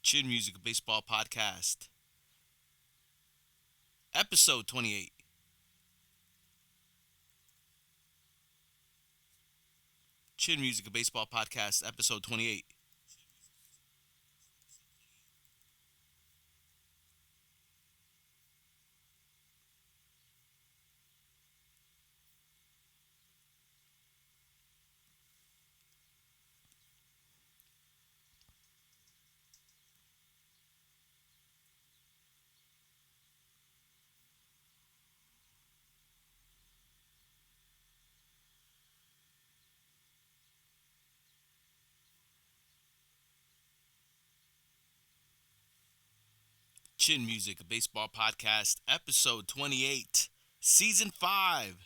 Chin Music Baseball Podcast, episode 28. Chin Music Baseball Podcast, episode 28. Chin Music Baseball Podcast, episode 28, season 5.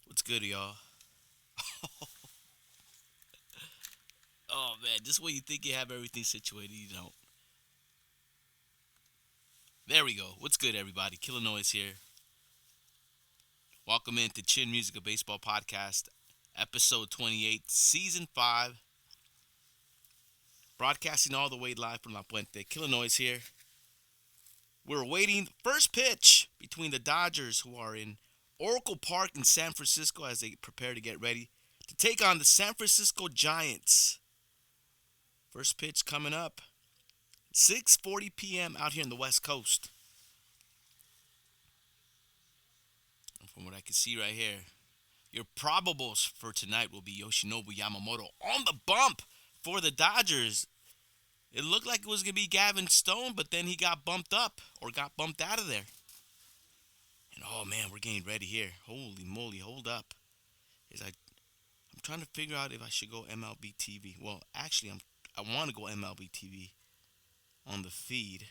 What's good, y'all? Oh, man, just when you think you have everything situated, you don't. There we go. What's good, everybody? Killah Noez here. Welcome into Chin Music Baseball Podcast, episode 28, season 5. Broadcasting all the way live from La Puente. Killah Noez here. We're awaiting first pitch between the Dodgers, who are in Oracle Park in San Francisco as they prepare to get ready to take on the San Francisco Giants. First pitch coming up 6:40 p.m. out here in the West Coast. And from what I can see right here, your probables for tonight will be Yoshinobu Yamamoto on the bump for the Dodgers. It looked like it was going to be Gavin Stone, but then he got bumped up or got bumped out of there. And oh man, we're getting ready here. Holy moly, hold up. I'm trying to figure out if I should go MLB TV. Well, actually, I want to go MLB TV on the feed.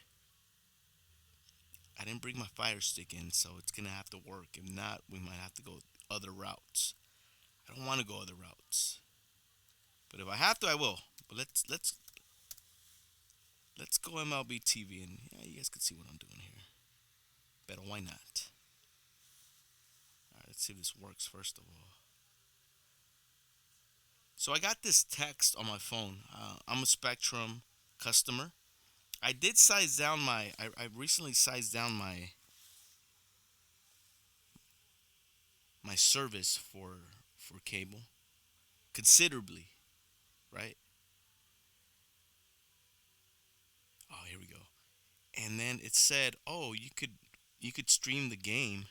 I didn't bring my Fire Stick in, so it's gonna have to work. If not, we might have to go other routes. I don't want to go other routes, but if I have to, I will. But let's go MLB TV, and yeah, you guys can see what I'm doing here. Better why not? All right, let's see if this works first of all. So I got this text on my phone. I'm a Spectrum customer. I did size down I recently sized down my service for cable considerably, right? Oh, here we go. And then it said, "Oh, you could stream the game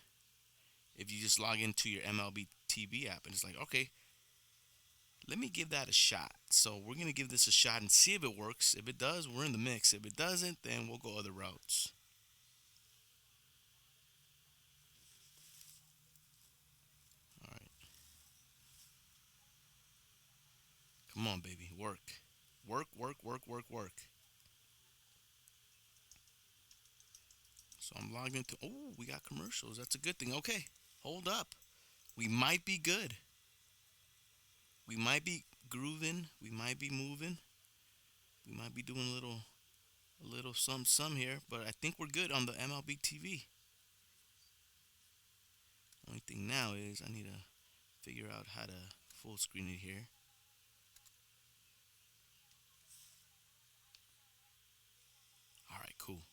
if you just log into your MLB TV app." And it's like, "Okay, let me give that a shot." So we're going to give this a shot and see if it works. If it does, we're in the mix. If it doesn't, then we'll go other routes. All right. Come on, baby. Work. Work, work, work, work, work. So I'm logged into. Oh, we got commercials. That's a good thing. Okay. Hold up. We might be good. We might be grooving. We might be moving. We might be doing a little some here, but I think we're good on the MLB TV. Only thing now is I need to figure out how to full screen it here. All right, cool.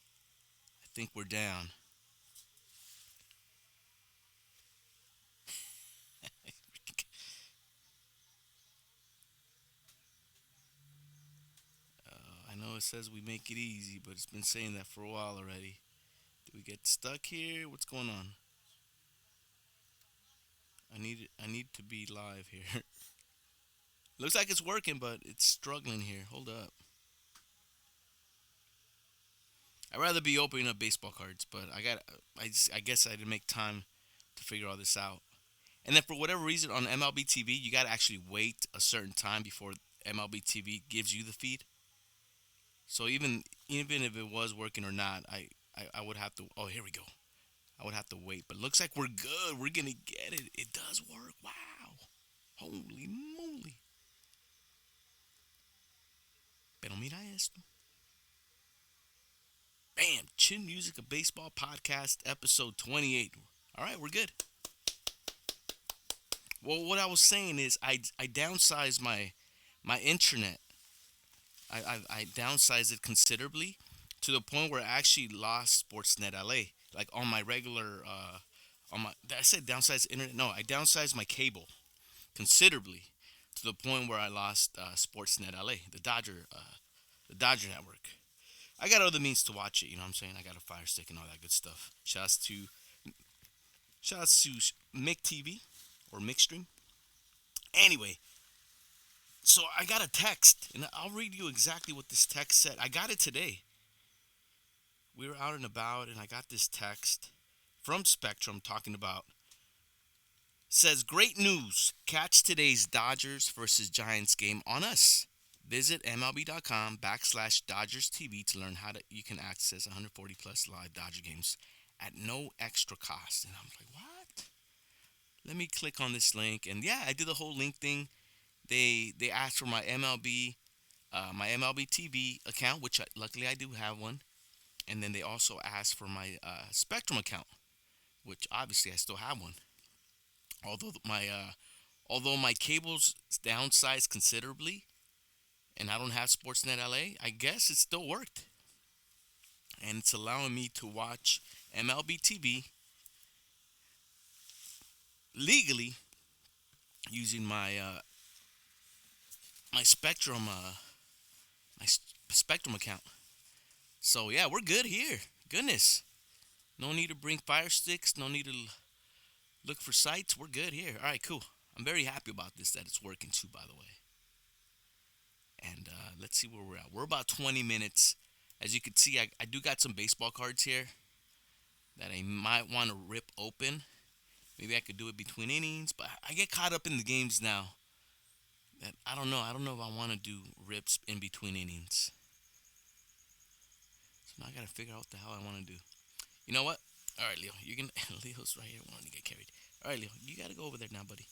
I think we're down. I know it says we make it easy, but it's been saying that for a while already. Do we get stuck here? What's going on? I need to be live here. Looks like it's working, but it's struggling here. Hold up. I'd rather be opening up baseball cards, but I guess I didn't make time to figure all this out. And then for whatever reason on MLB TV, you gotta actually wait a certain time before MLB TV gives you the feed. So even if it was working or not, I would have to. Oh, here we go. I would have to wait, but looks like we're good. We're gonna get it. It does work. Wow. Holy moly. Pero mira esto. Bam! Chin Music, a baseball podcast, episode 28. All right, we're good. Well, what I was saying is I downsized my internet. I downsized it considerably to the point where I actually lost Sportsnet LA. Like on my regular on my I said downsized internet. No, I downsized my cable considerably to the point where I lost Sportsnet LA, the Dodger network. I got other means to watch it. You know what I'm saying? I got a Fire Stick and all that good stuff. Shouts to Mick TV or Mickstream. Anyway, so I got a text, and I'll read you exactly what this text said. I got it today. We were out and about, and I got this text from Spectrum talking about says great news. Catch today's Dodgers versus Giants game on us. Visit MLB.com /Dodgers TV to learn how you can access 140 plus live Dodger games at no extra cost. And I'm like, what? Let me click on this link, and yeah, I did the whole link thing. They asked for my MLB TV account, which luckily I do have one, and then they also asked for my Spectrum account, which obviously I still have one. Although my cable's downsized considerably, and I don't have Sportsnet LA, I guess it still worked, and it's allowing me to watch MLB TV legally using my Spectrum Spectrum account. So yeah, we're good here. Goodness, no need to bring Fire Sticks. No need to look for sites. We're good here. All right, cool. I'm very happy about this that it's working too, by the way. And let's see where we're at. We're about 20 minutes. As you can see, I do got some baseball cards here that I might want to rip open. Maybe I could do it between innings, but I get caught up in the games now that I don't know. I don't know if I want to do rips in between innings. So now I got to figure out what the hell I want to do. You know what? All right, Leo. Leo's right here wanting to get carried. All right, Leo. You got to go over there now, buddy.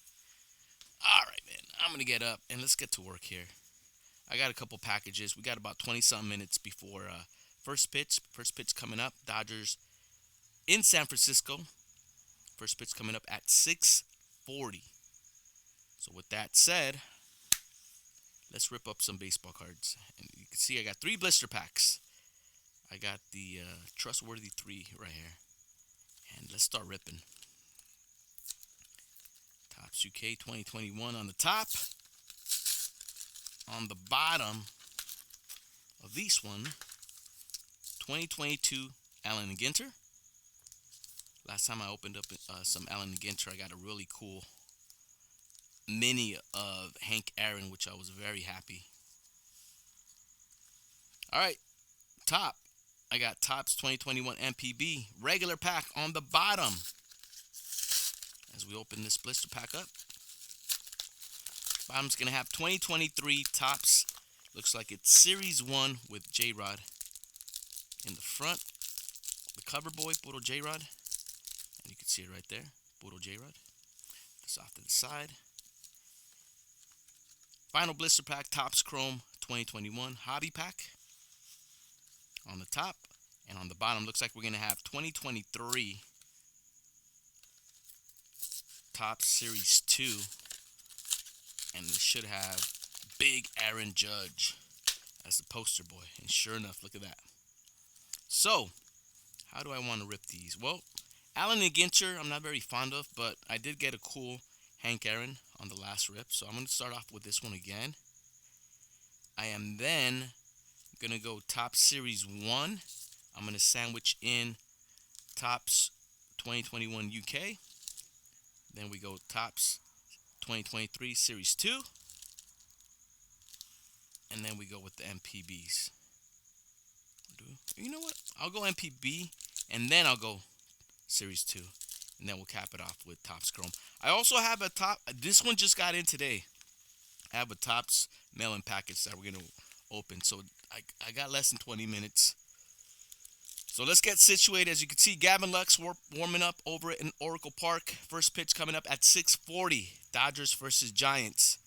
All right, man. I'm going to get up and let's get to work here. I got a couple packages. We got about 20-something minutes before first pitch. First pitch coming up. Dodgers in San Francisco. First pitch coming up at 6:40. So with that said, let's rip up some baseball cards. And you can see I got 3 blister packs. I got the Trustworthy 3 right here. And let's start ripping. Topps UK 2021 on the top. On the bottom of this one, 2022 Allen and Ginter. Last time I opened up some Allen and Ginter, I got a really cool mini of Hank Aaron, which I was very happy. All right, top. I got Topps 2021 MPB regular pack on the bottom. As we open this blister pack up, bottom's going to have 2023 Topps. Looks like it's Series 1 with J-Rod in the front. The cover boy, Puro J-Rod. And you can see it right there, Puro J-Rod. This off to the side. Final blister pack, Topps Chrome 2021 Hobby Pack. On the top. And on the bottom, looks like we're going to have 2023 Topps Series 2. And we should have Big Aaron Judge as the poster boy. And sure enough, look at that. So, how do I want to rip these? Well, Allen and Ginter, I'm not very fond of, but I did get a cool Hank Aaron on the last rip. So I'm going to start off with this one again. I am then going to go Topps Series 1. I'm going to sandwich in Topps 2021 UK. Then we go Topps 2023 Series 2. And then we go with the MPBs. You know what? I'll go MPB and then I'll go Series 2. And then we'll cap it off with Topps Chrome. I also have a this one just got in today. I have a Topps mail-in package that we're going to open. So I got less than 20 minutes. So let's get situated. As you can see, Gavin Lux warming up over in Oracle Park. First pitch coming up at 6:40. Dodgers versus Giants.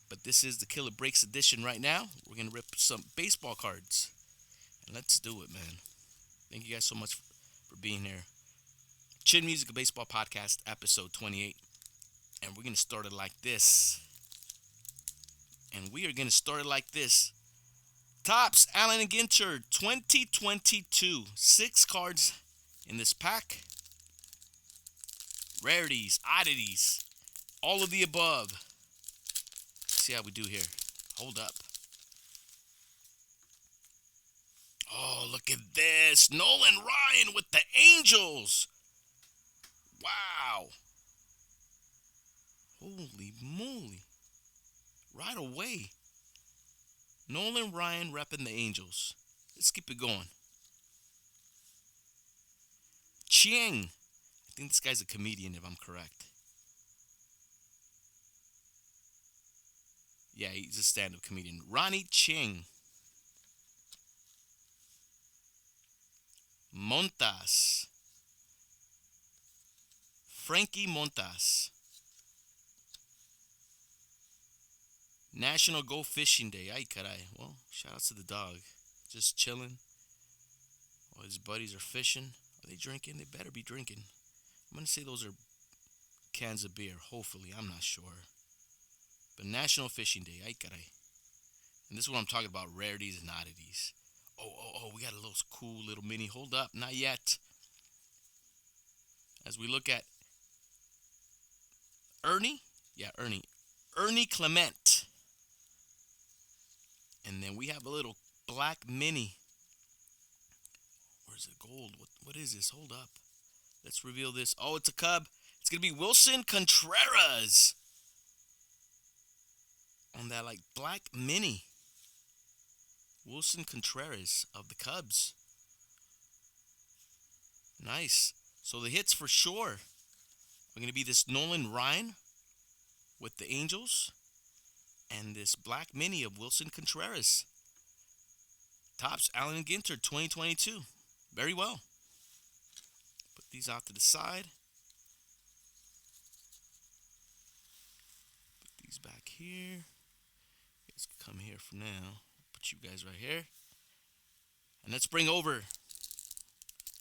But this is the Killer Breaks edition right now. We're going to rip some baseball cards. And let's do it, man. Thank you guys so much for being here. Chin Music, a Baseball Podcast, episode 28. And we're going to start it like this. And we are going to start it like this. Topps Allen and Ginter 2022. 6 cards in this pack. Rarities, oddities, all of the above. Let's see how we do here. Hold up. Oh, look at this. Nolan Ryan with the Angels. Wow. Holy moly. Right away. Nolan Ryan repping the Angels. Let's keep it going. Chiang. I think this guy's a comedian if I'm correct. Yeah, he's a stand-up comedian. Ronnie Chiang. Montas. Frankie Montas. National Go Fishing Day. Ay caray. Well, shout out to the dog. Just chilling. While his buddies are fishing. Are they drinking? They better be drinking. I'm going to say those are cans of beer. Hopefully. I'm not sure. But National Fishing Day. Ay caray. And this is what I'm talking about. Rarities and oddities. Oh. We got a little cool little mini. Hold up. Not yet. As we look at Ernie. Yeah, Ernie. Ernie Clement. And then we have a little black mini. Where's it? Gold. What is this? Hold up. Let's reveal this. Oh, it's a Cub. It's going to be Wilson Contreras. On that, like, black mini. Wilson Contreras of the Cubs. Nice. So the hits for sure are going to be this Nolan Ryan with the Angels. And this black mini of Wilson Contreras. Topps Allen and Ginter 2022. Very well. Put these out to the side. Put these back here. You guys can come here for now. Put you guys right here. And let's bring over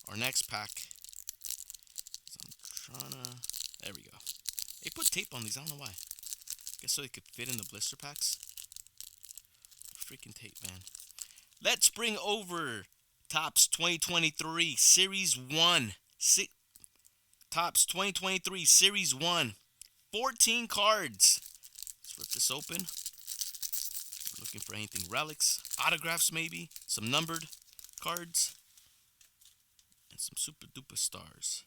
our next pack. I'm trying to... There we go. They put tape on these. I don't know why. Guess so they could fit in the blister packs. Freaking tape, man. Let's bring over Topps 2023 Series 1. Topps 2023 Series 1. 14 cards. Let's rip this open. We're looking for anything relics, autographs maybe, some numbered cards, and some super duper stars.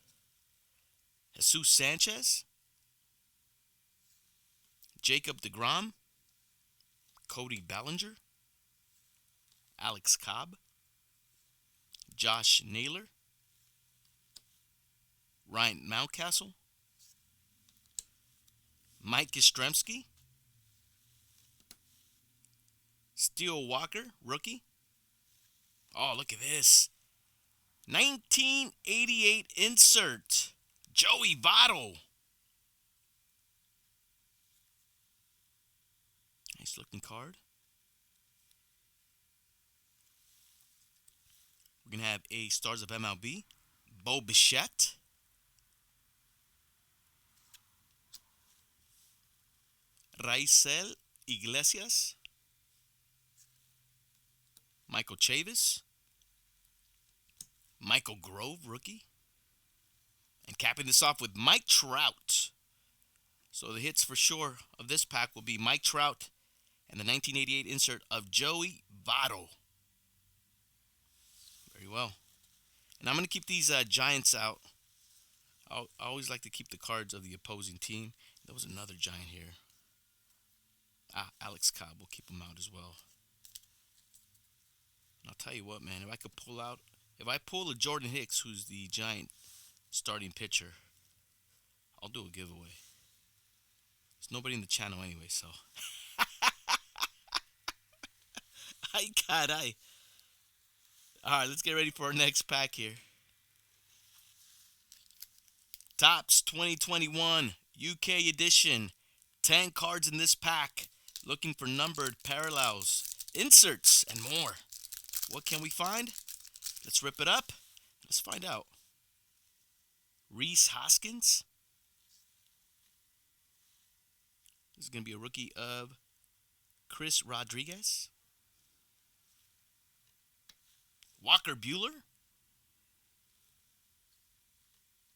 Jesus Sanchez. Jacob deGrom, Cody Bellinger, Alex Cobb, Josh Naylor, Ryan Mountcastle, Mike Yastrzemski, Steele Walker, rookie. Oh, look at this. 1988 insert, Joey Votto. Nice looking card. We're going to have a Stars of MLB, Bo Bichette. Raisel Iglesias. Michael Chavis. Michael Grove, rookie. And capping this off with Mike Trout. So the hits for sure of this pack will be Mike Trout and the 1988 insert of Joey Votto. Very well. And I'm going to keep these Giants out. I always like to keep the cards of the opposing team. There was another Giant here. Alex Cobb. We'll keep him out as well. And I'll tell you what, man. If I pull a Jordan Hicks, who's the Giant starting pitcher, I'll do a giveaway. There's nobody in the channel anyway, so. Ay, caray. Alright, let's get ready for our next pack here. Topps 2021 UK edition. 10 cards in this pack. Looking for numbered parallels, inserts, and more. What can we find? Let's rip it up. Let's find out. Rhys Hoskins. This is going to be a rookie of Chris Rodriguez. Walker Buehler.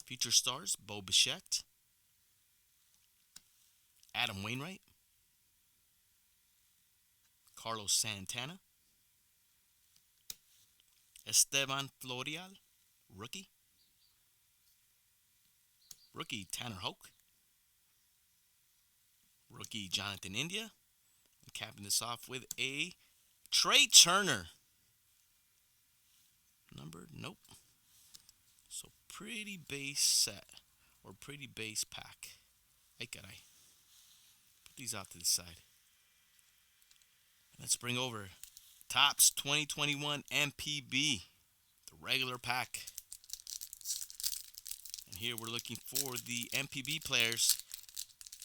Future stars, Bo Bichette. Adam Wainwright. Carlos Santana. Esteban Florial, rookie. Rookie Tanner Hoke. Rookie Jonathan India. And capping this off with a Trey Turner. Numbered? Nope. So pretty base set. Or pretty base pack. Ay caray. Put these out to the side. Let's bring over Topps 2021 MPB. The regular pack. And here we're looking for the MPB players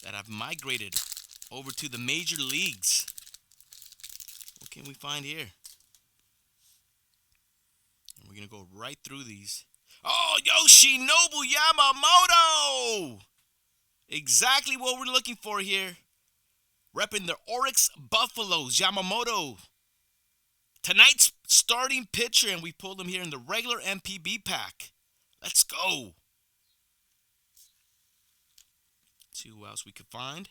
that have migrated over to the major leagues. What can we find here? And we're going to go right through these. Oh, Yoshinobu Yamamoto! Exactly what we're looking for here. Repping the Oryx Buffaloes, Yamamoto. Tonight's starting pitcher, and we pulled him here in the regular MPB pack. Let's go. Let's see who else we could find.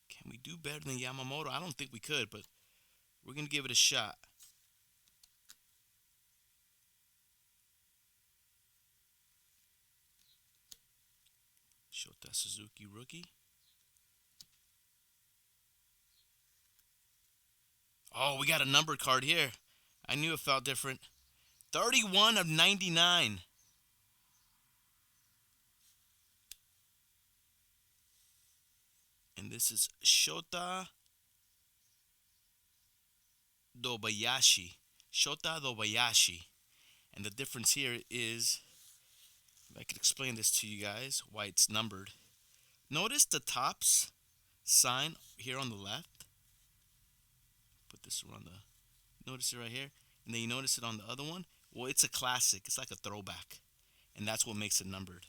Can we do better than Yamamoto? I don't think we could, but we're going to give it a shot. Shota Suzuki rookie. Oh, we got a numbered card here. I knew it felt different. 31 of 99. And this is Shota Dobayashi. Shota Dobayashi. And the difference here is, if I could explain this to you guys, why it's numbered. Notice the Topps sign here on the left. Put this around the, notice it right here. And then you notice it on the other one. Well, it's a classic. It's like a throwback. And that's what makes it numbered.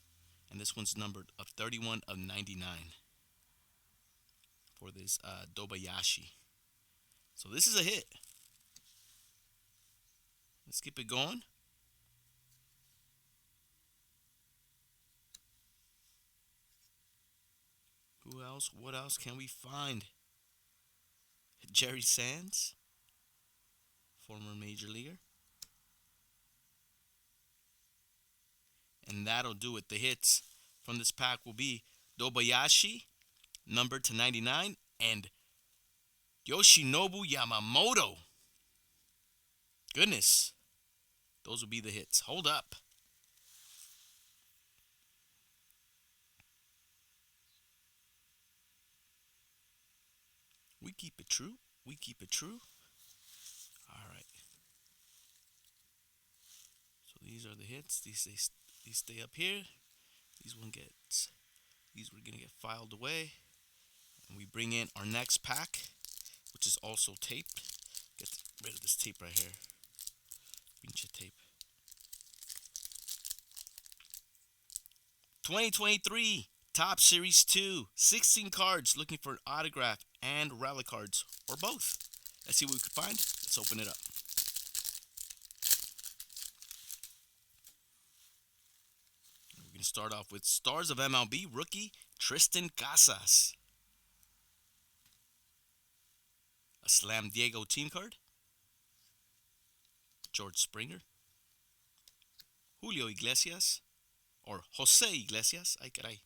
And this one's numbered of 31 of 99 for this Dobayashi. So this is a hit. Let's keep it going. Who else? What else can we find? Jerry Sands, former major leaguer. And that'll do it. The hits from this pack will be Dobayashi, numbered to 99, and Yoshinobu Yamamoto. Goodness. Those will be the hits. Hold up. We keep it true. We keep it true. All right. So these are the hits. These stay up here. These we're gonna get filed away. And we bring in our next pack, which is also taped. Get rid of this tape right here. Pinche tape. 2023 Topps Series 2. 16 cards, looking for an autograph and relic cards, or both. Let's see what we can find. Let's open it up. We're going to start off with Stars of MLB rookie Tristan Casas. A Slam Diego team card. George Springer. Julio Iglesias. Or Jose Iglesias. Ay caray.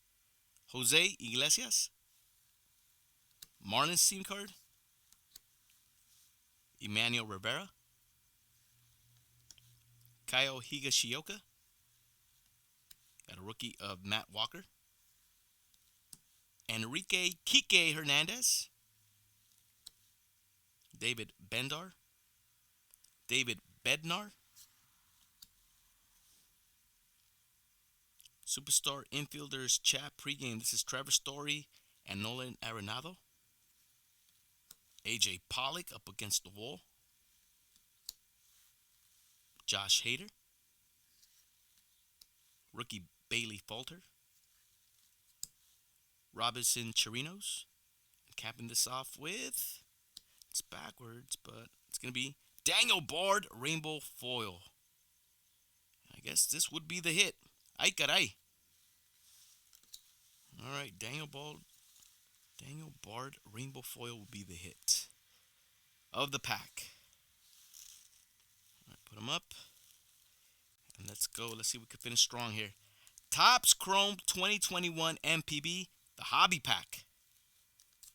Jose Iglesias. Marlins team card. Emmanuel Rivera. Kyle Higashioka. Got a rookie of Matt Walker. Enrique Kike Hernandez. David Bednar. Superstar infielders chat pregame. This is Trevor Story and Nolan Arenado. AJ Pollock up against the wall. Josh Hader. Rookie Bailey Falter, Robinson Chirinos. Capping this off with, it's backwards, but it's going to be Daniel Bard Rainbow Foil. I guess this would be the hit. Ay caray. All right, Daniel Bard Rainbow Foil will be the hit of the pack. All right, put them up. And let's go. Let's see if we can finish strong here. Topps Chrome 2021 MPB, the Hobby Pack.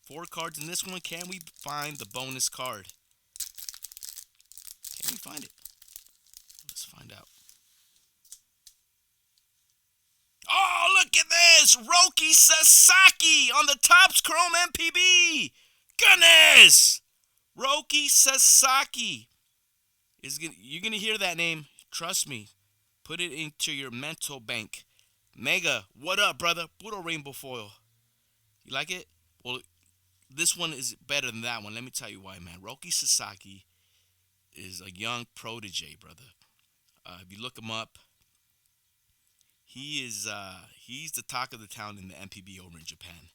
4 cards in this one. Can we find the bonus card? Can we find it? Let's find out. Oh, look at this! Roki Sasaki on the Topps Chrome MPB! Goodness! Roki Sasaki. You're going to hear that name. Trust me. Put it into your mental bank. Mega, what up, brother? Puro rainbow foil. You like it? Well, this one is better than that one. Let me tell you why, man. Roki Sasaki is a young protege, brother. If you look him up, he's the talk of the town in the MPB over in Japan.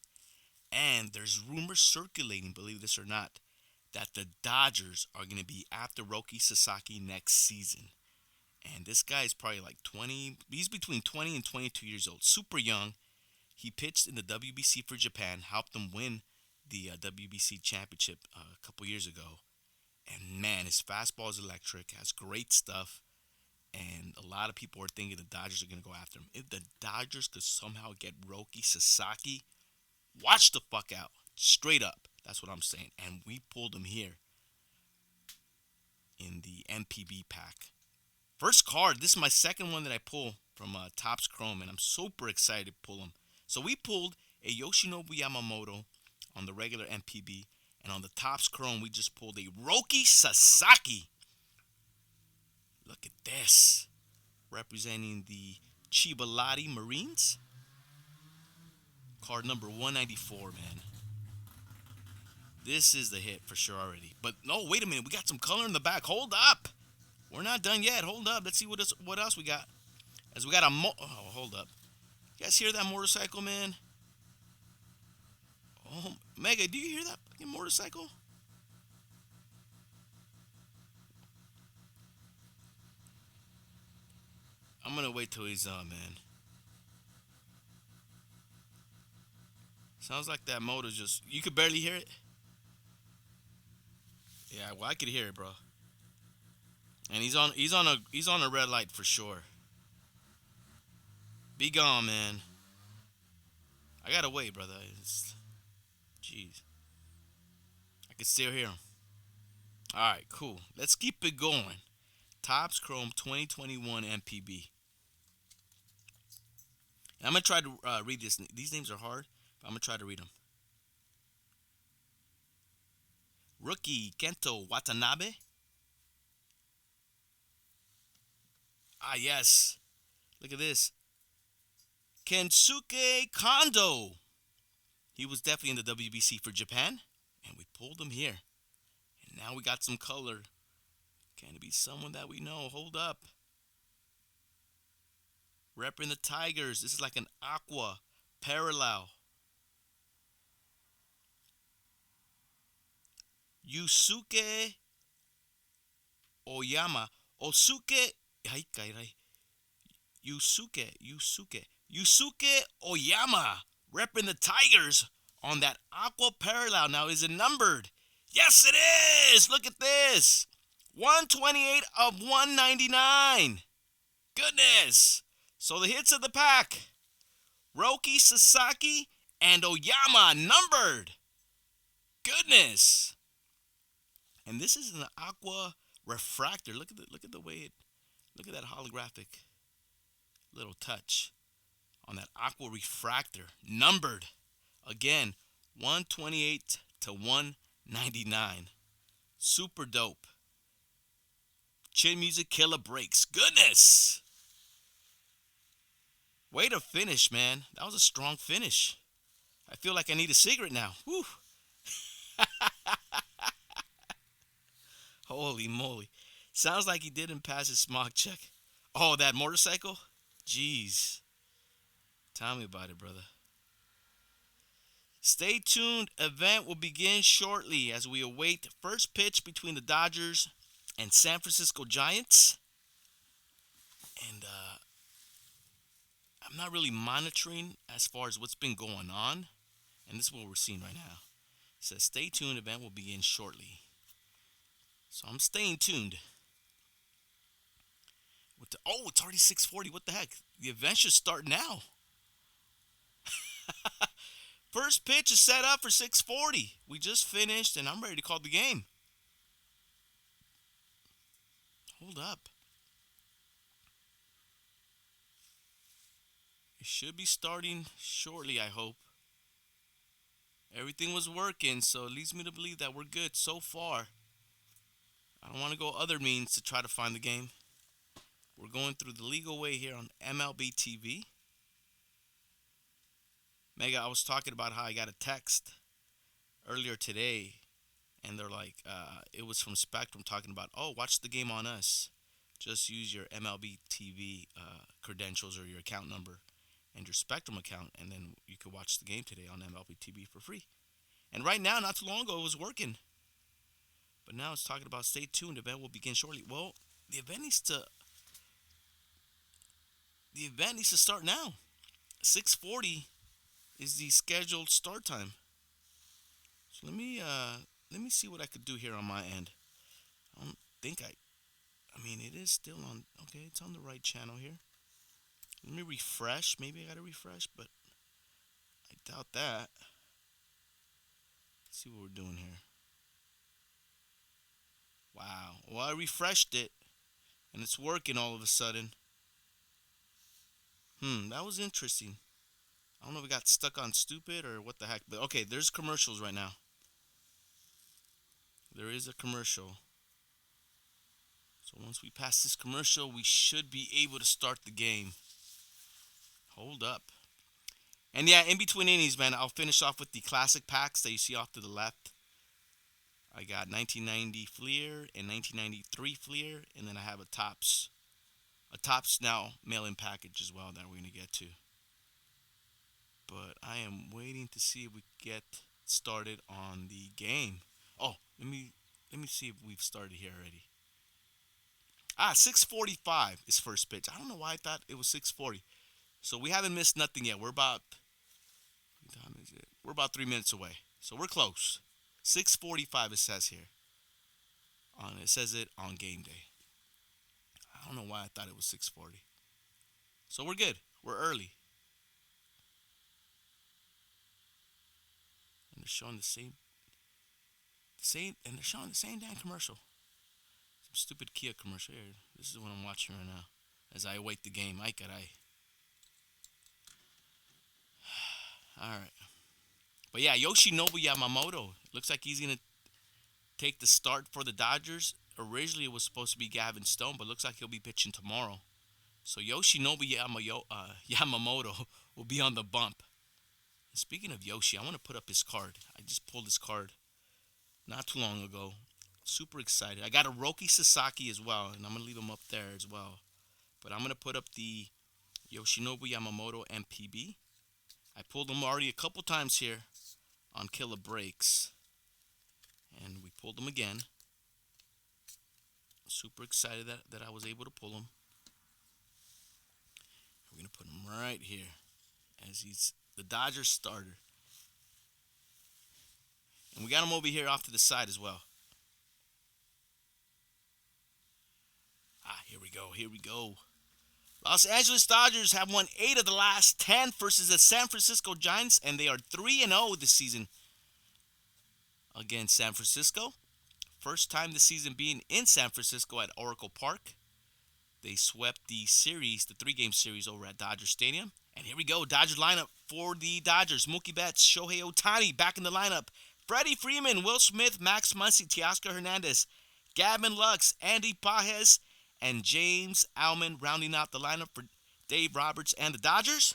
And there's rumors circulating, believe this or not, that the Dodgers are going to be after Roki Sasaki next season. And this guy is probably like 20. He's between 20 and 22 years old. Super young. He pitched in the WBC for Japan, helped them win the WBC championship a couple years ago. And man, his fastball is electric, has great stuff. And a lot of people are thinking the Dodgers are going to go after him. If the Dodgers could somehow get Roki Sasaki, watch the fuck out. Straight up. That's what I'm saying. And we pulled him here in the MPB pack. First card. This is my second one that I pull from Topps Chrome, and I'm super excited to pull him. So we pulled a Yoshinobu Yamamoto on the regular MPB, and on the Topps Chrome, we just pulled a Roki Sasaki. Look at this. Representing the Chibalati Marines. Card number 194, man. This is the hit for sure already. But no, wait a minute. We got some color in the back. Hold up. We're not done yet. Hold up. Let's see what else we got. As we got hold up. You guys hear that motorcycle, man? Oh, Mega, do you hear that fucking motorcycle? I'm gonna wait till he's on, man. Sounds like that motor just, you could barely hear it. Yeah, well, I could hear it, bro. And he's on a red light for sure. Be gone, man. I gotta wait, brother. Jeez. I can still hear him. Alright, cool. Let's keep it going. Topps Chrome 2021 MPB. And I'm going to try to read this. These names are hard, but I'm going to try to read them. Rookie Kento Watanabe. Ah, yes. Look at this. Kensuke Kondo. He was definitely in the WBC for Japan, and we pulled him here. And now we got some color. Can it be someone that we know? Hold up. Repping the Tigers. This is like an aqua parallel. Yusuke Oyama. Osuke. Ay, caray. Yusuke Oyama. Repping the Tigers on that aqua parallel. Now, is it numbered? Yes, it is. Look at this. 128 of 199. Goodness. So the hits of the pack. Roki Sasaki and Oyama numbered. Goodness. And this is an aqua refractor. Look at the way look at that holographic little touch on that aqua refractor. Numbered. Again, 128 to 199. Super dope. Chin music killer breaks. Goodness. Way to finish, man. That was a strong finish. I feel like I need a cigarette now. Whew. Holy moly. Sounds like he didn't pass his smog check. Oh, that motorcycle? Jeez. Tell me about it, brother. Stay tuned. Event will begin shortly as we await the first pitch between the Dodgers and San Francisco Giants. And I'm not really monitoring as far as what's been going on. And this is what we're seeing right now. It says stay tuned. Event will begin shortly. So I'm staying tuned. It's already 6:40. What the heck? The event should start now. First pitch is set up for 6:40. We just finished, and I'm ready to call the game. Hold up. It should be starting shortly, I hope. Everything was working, so it leads me to believe that we're good so far. I don't want to go other means to try to find the game. We're going through the legal way here on MLB TV. Mega, I was talking about how I got a text earlier today, and they're like, it was from Spectrum talking about, watch the game on us. Just use your MLB TV credentials or your account number and your Spectrum account, and then you could watch the game today on MLB TV for free. And right now, not too long ago, it was working. But now it's talking about stay tuned. The event will begin shortly. Well, the event needs to start now. 6:40 is the scheduled start time. So let me see what I could do here on my end. I don't think I mean it is still on. Okay, it's on the right channel here. Let me refresh. Maybe I gotta refresh, but I doubt that. Let's see what we're doing here. Wow. Well, I refreshed it, and it's working all of a sudden. That was interesting. I don't know if it got stuck on stupid or what the heck, but okay, there's commercials right now. There is a commercial. So once we pass this commercial, we should be able to start the game. Hold up. And yeah, in between innings, man, I'll finish off with the classic packs that you see off to the left. I got 1990 Fleer and 1993 Fleer, and then I have a Topps now mail-in package as well that we're going to get to. But I am waiting to see if we get started on the game. Oh, let me see if we've started here already. 6:45 is first pitch. I don't know why I thought it was 6:40. So we haven't missed nothing yet. We're about 3 minutes away. So we're close. 6:45 it says here. It says it on game day. I don't know why I thought it was 6:40. So we're good. We're early. And they're showing the same, and they're showing the same damn commercial. Some stupid Kia commercial here. This is what I'm watching right now as I await the game. Ay, caray. All right. But yeah, Yoshinobu Yamamoto. Looks like he's going to take the start for the Dodgers. Originally, it was supposed to be Gavin Stone, but looks like he'll be pitching tomorrow. So Yoshinobu Yamamoto will be on the bump. And speaking of Yoshi, I want to put up his card. I just pulled his card not too long ago. Super excited. I got a Roki Sasaki as well, and I'm going to leave him up there as well. But I'm going to put up the Yoshinobu Yamamoto MPB. I pulled them already a couple times here on Killah Breaks. And we pulled them again. Super excited that I was able to pull him. We're going to put him right here as he's the Dodgers starter. And we got him over here off to the side as well. Here we go. Los Angeles Dodgers have won 8 of the last 10 versus the San Francisco Giants, and they are 3-0 this season against San Francisco. First time this season being in San Francisco at Oracle Park. They swept the series, the 3-game series over at Dodger Stadium. And here we go, Dodgers lineup for the Dodgers. Mookie Betts, Shohei Ohtani back in the lineup. Freddie Freeman, Will Smith, Max Muncy, Teoscar Hernandez, Gavin Lux, Andy Pages, and James Alman rounding out the lineup for Dave Roberts and the Dodgers.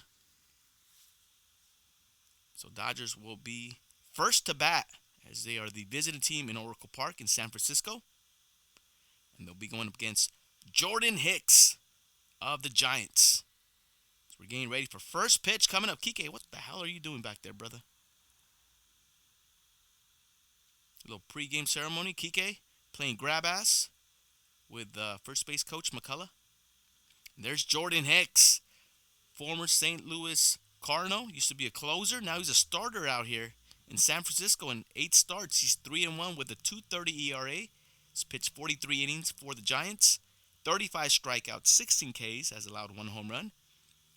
So Dodgers will be first to bat as they are the visiting team in Oracle Park in San Francisco. And they'll be going up against Jordan Hicks of the Giants. So we're getting ready for first pitch coming up. Kike, what the hell are you doing back there, brother? A little pregame ceremony. Kike playing grab ass with first base coach McCullough. And there's Jordan Hicks, former St. Louis Cardinal. Used to be a closer. Now he's a starter out here in San Francisco. In 8 starts, he's 3-1 with a 2.30 ERA. He's pitched 43 innings for the Giants. 35 strikeouts, 16 Ks, has allowed 1 home run,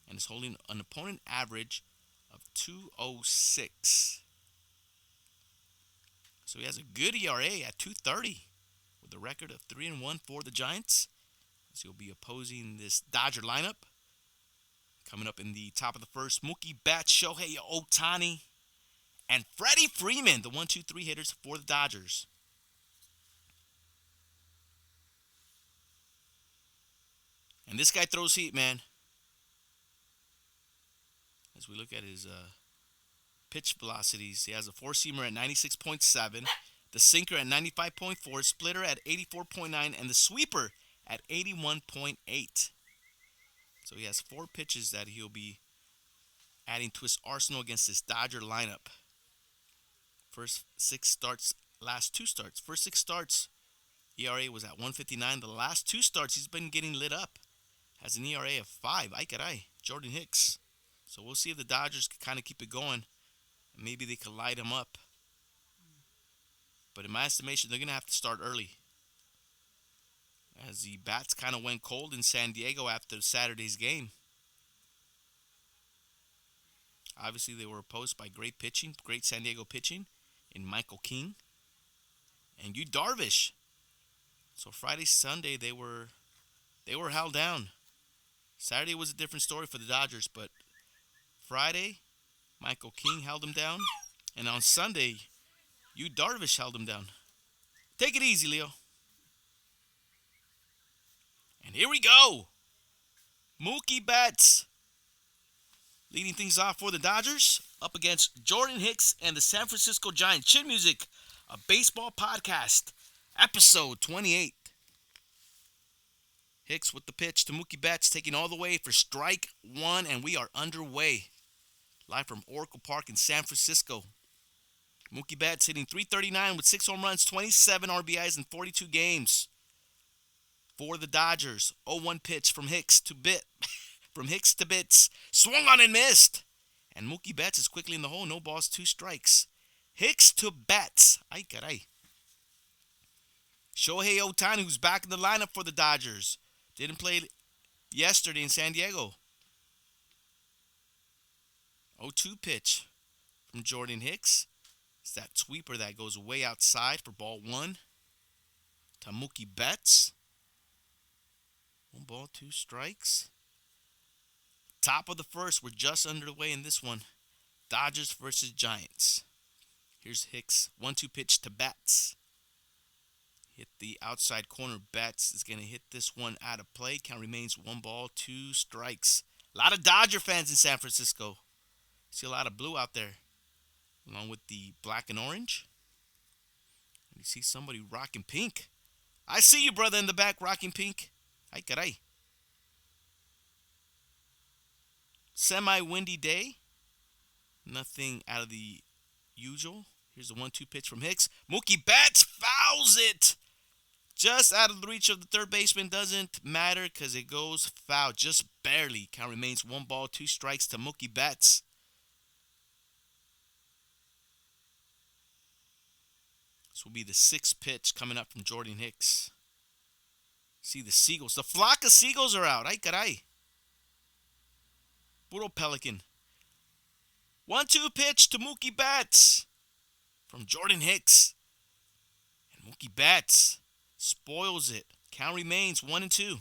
and is holding an opponent average of 2.06. So he has a good ERA at 2.30 with a record of 3-1 for the Giants. So he'll be opposing this Dodger lineup. Coming up in the top of the first, Mookie Betts, Shohei Ohtani, and Freddie Freeman, the 1-2-3 hitters for the Dodgers. And this guy throws heat, man. As we look at his pitch velocities, he has a 4-seamer at 96.7, the sinker at 95.4, splitter at 84.9, and the sweeper at 81.8. So he has 4 pitches that he'll be adding to his arsenal against this Dodger lineup. First 6 starts, last 2 starts. First 6 starts, ERA was at 1.59. The last 2 starts, he's been getting lit up. Has an ERA of 5. Ay, Jordan Hicks. So we'll see if the Dodgers can kind of keep it going. Maybe they could light him up. But in my estimation, they're going to have to start early, as the bats kind of went cold in San Diego after Saturday's game. Obviously, they were opposed by great pitching, great San Diego pitching in Michael King and Yu Darvish. So Friday, Sunday, they were held down. Saturday was a different story for the Dodgers, but Friday, Michael King held them down, and on Sunday, Yu Darvish held them down. Take it easy, Leo. And here we go. Mookie Betts leading things off for the Dodgers, up against Jordan Hicks and the San Francisco Giants. Chin Music, a baseball podcast, episode 28. Hicks with the pitch to Mookie Betts, taking all the way for strike 1, and we are underway. Live from Oracle Park in San Francisco. Mookie Betts hitting .339 with 6 home runs, 27 RBIs in 42 games for the Dodgers. 0-1 pitch from Hicks to Betts. Swung on and missed. And Mookie Betts is quickly in the hole. No balls, 2 strikes. Hicks to Betts. Ay, caray. Shohei Ohtani, who's back in the lineup for the Dodgers. Didn't play yesterday in San Diego. 0-2 pitch from Jordan Hicks. It's that sweeper that goes way outside for ball 1 to Mookie Betts. 1 ball, 2 strikes. Top of the first. We're just underway in this one. Dodgers versus Giants. Here's Hicks. 1-2 pitch to Betts. Hit the outside corner. Betts is going to hit this one out of play. Count remains 1 ball, 2 strikes. A lot of Dodger fans in San Francisco. See a lot of blue out there, along with the black and orange. And you see somebody rocking pink. I see you, brother, in the back rocking pink. Ay, caray. Semi-windy day. Nothing out of the usual. Here's the 1-2 pitch from Hicks. Mookie Betts fouls it. Just out of the reach of the third baseman. Doesn't matter because it goes foul. Just barely. Count remains 1 ball, 2 strikes to Mookie Betts. This will be the 6th pitch coming up from Jordan Hicks. See the seagulls. The flock of seagulls are out. Ay, caray. Puro pelican. 1-2 pitch to Mookie Betts from Jordan Hicks. And Mookie Betts spoils it. Count remains 1-2.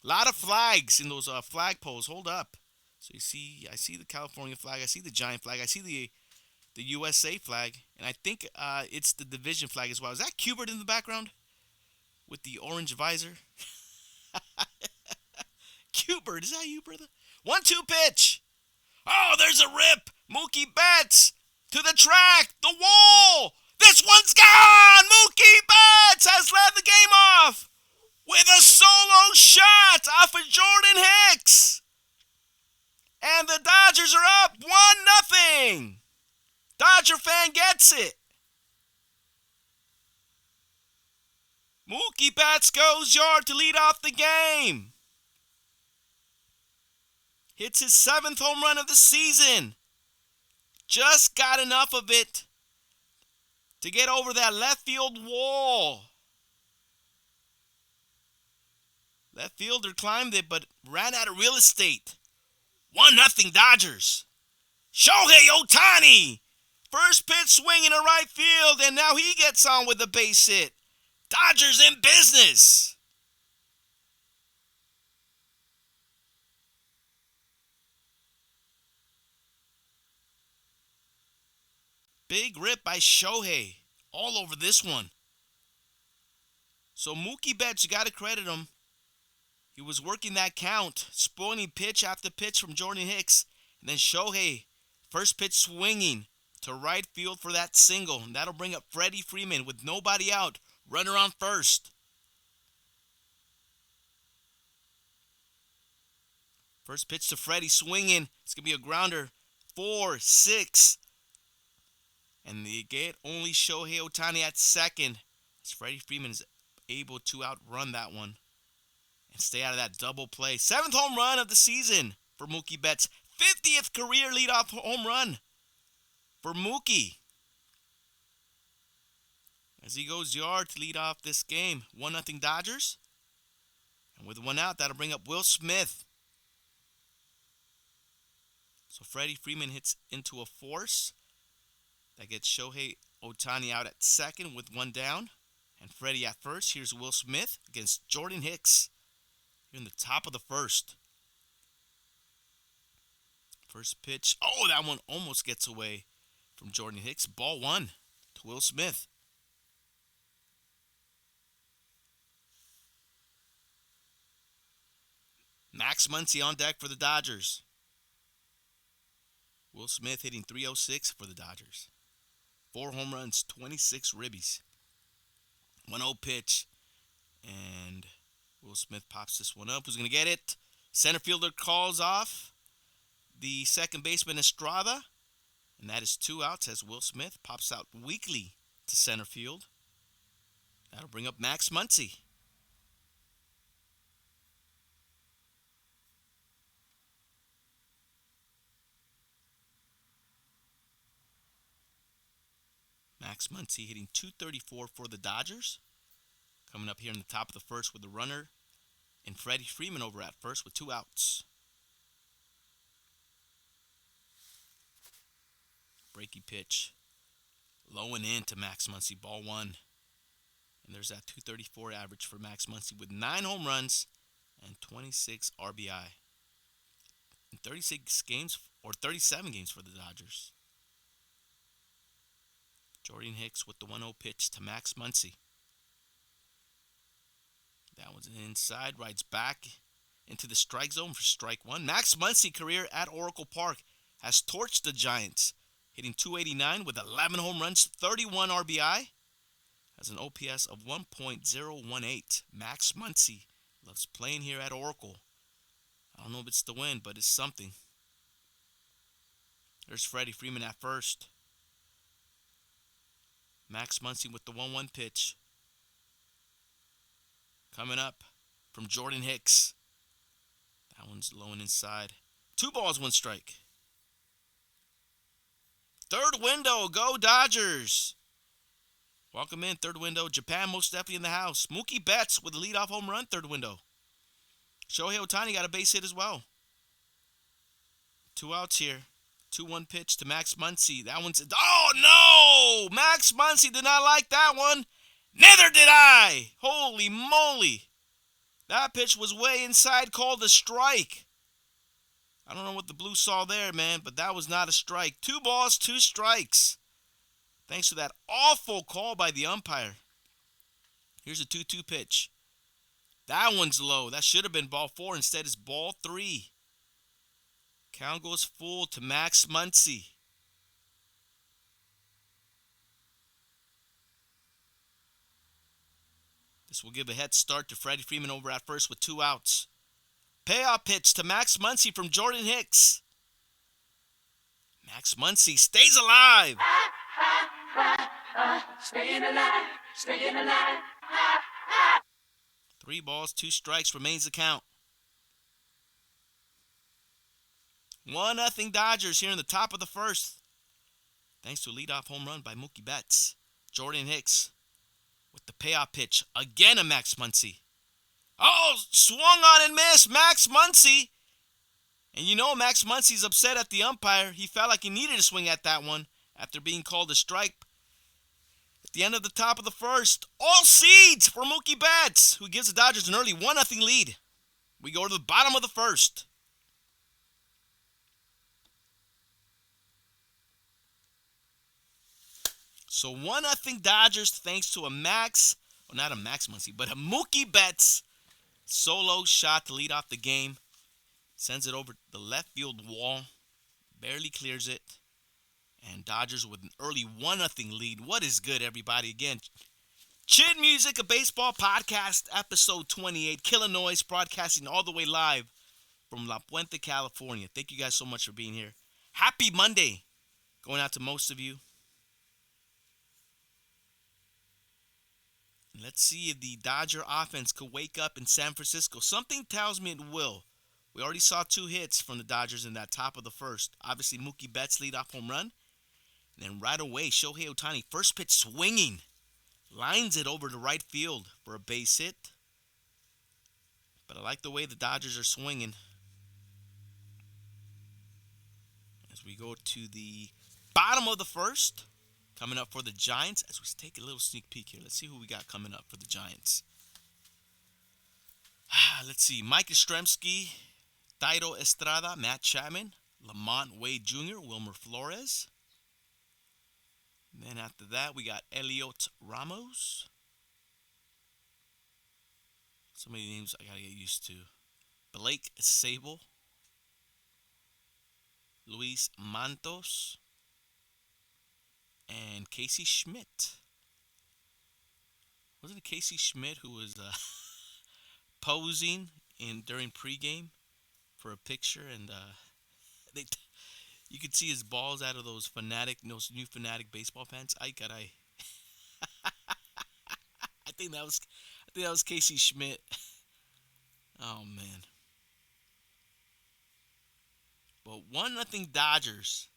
A lot of flags in those flag poles. Hold up. So you see, I see the California flag. I see the Giant flag. I see the USA flag. And I think it's the division flag as well. Is that Cubert in the background with the orange visor? Cubert, is that you, brother? 1-2 pitch. Oh, there's a rip. Mookie Betts to the track, the wall. This one's gone. Mookie Betts has led the game off with a solo shot off of Jordan Hicks. Dodger fan gets it. Mookie Betts goes yard to lead off the game. Hits his 7th home run of the season. Just got enough of it to get over that left field wall. Left fielder climbed it, but ran out of real estate. 1-0 Dodgers. Shohei Ohtani. First pitch swinging to right field, and now he gets on with the base hit. Dodgers in business. Big rip by Shohei. All over this one. So Mookie Betts, you got to credit him. He was working that count, spoiling pitch after pitch from Jordan Hicks. And then Shohei, first pitch swinging to right field for that single. And that'll bring up Freddie Freeman with nobody out. Runner on first. First pitch to Freddie swinging. It's going to be a grounder. 4-6. And they get only Shohei Ohtani at second. As Freddie Freeman is able to outrun that one and stay out of that double play. 7th home run of the season for Mookie Betts. 50th career leadoff home run for Mookie. As he goes yard to lead off this game. 1-0 Dodgers. And with one out, that'll bring up Will Smith. So Freddie Freeman hits into a force. That gets Shohei Ohtani out at second with one down. And Freddie at first. Here's Will Smith against Jordan Hicks. Here in the top of the first. First pitch. Oh, that one almost gets away from Jordan Hicks. Ball 1 to Will Smith. Max Muncy on deck for the Dodgers. Will Smith hitting .306 for the Dodgers. 4 home runs, 26 ribbies. 1-0 pitch. And Will Smith pops this one up. Who's going to get it? Center fielder calls off the second baseman Estrada. And that is 2 outs as Will Smith pops out weakly to center field. That'll bring up Max Muncy. Max Muncy hitting .234 for the Dodgers. Coming up here in the top of the first with the runner. And Freddie Freeman over at first with 2 outs. Breaky pitch. Low and in to Max Muncy. Ball 1. And there's that .234 average for Max Muncy with 9 home runs and 26 RBI. In 36 games or 37 games for the Dodgers. Jordan Hicks with the 1-0 pitch to Max Muncy. That one's inside, rides back into the strike zone for strike 1. Max Muncy career at Oracle Park has torched the Giants, hitting .289 with 11 home runs, 31 RBI. Has an OPS of 1.018. Max Muncy loves playing here at Oracle. I don't know if it's the win, but it's something. There's Freddie Freeman at first. Max Muncy with the 1-1 pitch. Coming up from Jordan Hicks. That one's low and inside. 2 balls, 1 strike. Third window, go Dodgers. Welcome in, third window. Japan most definitely in the house. Mookie Betts with a leadoff home run, third window. Shohei Ohtani got a base hit as well. 2 outs here. 2-1 pitch to Max Muncy. That one's... Oh, no! Max Muncy did not like that one. Neither did I. Holy moly. That pitch was way inside, called a strike. I don't know what the Blues saw there, man, but that was not a strike. 2 balls, 2 strikes. Thanks to that awful call by the umpire. Here's a 2-2 pitch. That one's low. That should have been ball 4. Instead, it's ball 3. Count goes full to Max Muncy. This will give a head start to Freddie Freeman over at first with 2 outs. Payoff pitch to Max Muncy from Jordan Hicks. Max Muncy stays alive. Staying alive, staying alive. 3 balls, 2 strikes remains the count. 1-0 Dodgers here in the top of the first. Thanks to a leadoff home run by Mookie Betts. Jordan Hicks with the payoff pitch. Again a Max Muncy. Oh, swung on and missed. Max Muncy. And you know Max Muncy's upset at the umpire. He felt like he needed to swing at that one after being called a strike. At the end of the top of the first, all seeds for Mookie Betts, who gives the Dodgers an early 1-0 lead. We go to the bottom of the first. So 1-0 Dodgers thanks to a not a Max Muncy, but a Mookie Betts solo shot to lead off the game. Sends it over the left field wall. Barely clears it. And Dodgers with an early 1-0 lead. What is good, everybody? Again, Chin Music, a baseball podcast, episode 28. Killah Noez, broadcasting all the way live from La Puente, California. Thank you guys so much for being here. Happy Monday. Going out to most of you. Let's see if the Dodger offense could wake up in San Francisco. Something tells me it will. We already saw 2 hits from the Dodgers in that top of the first. Obviously, Mookie Betts leadoff home run. And then right away, Shohei Ohtani, first pitch swinging. Lines it over to right field for a base hit. But I like the way the Dodgers are swinging. As we go to the bottom of the first. Coming up for the Giants, as we take a little sneak peek here. Let's see who we got coming up for the Giants. Let's see. Mike Yastrzemski, Thairo Estrada, Matt Chapman, Lamont Wade Jr., Wilmer Flores. And then after that, we got Eliot Ramos. So many names I got to get used to. Blake Sable, Luis Mantos, and Casey Schmidt. Wasn't it Casey Schmidt who was posing during pregame for a picture, and you could see his balls out of those new Fanatic baseball pants. I think that was Casey Schmidt. Oh man. But 1-0 Dodgers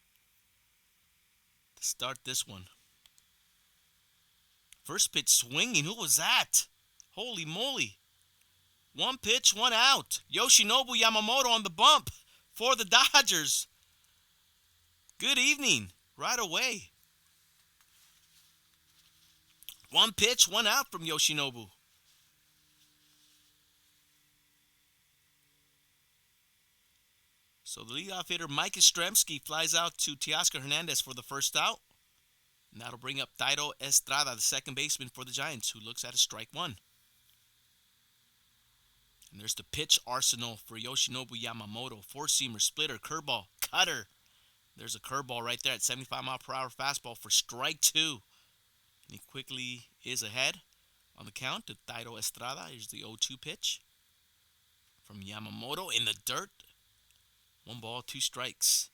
to start this one. First pitch swinging. Who was that? Holy moly. 1 pitch, 1 out. Yoshinobu Yamamoto on the bump for the Dodgers. Good evening. Right away. 1 pitch, 1 out from Yoshinobu. So the leadoff hitter, Mike Yastrzemski, flies out to Teoscar Hernandez for the first out. And that'll bring up Thairo Estrada, the second baseman for the Giants, who looks at a strike 1. And there's the pitch arsenal for Yoshinobu Yamamoto. 4-seamer, splitter, curveball, cutter. There's a curveball right there at 75-mile-per-hour fastball for strike 2. And he quickly is ahead on the count to Thairo Estrada. Here's the 0-2 pitch from Yamamoto in the dirt. 1 ball, 2 strikes.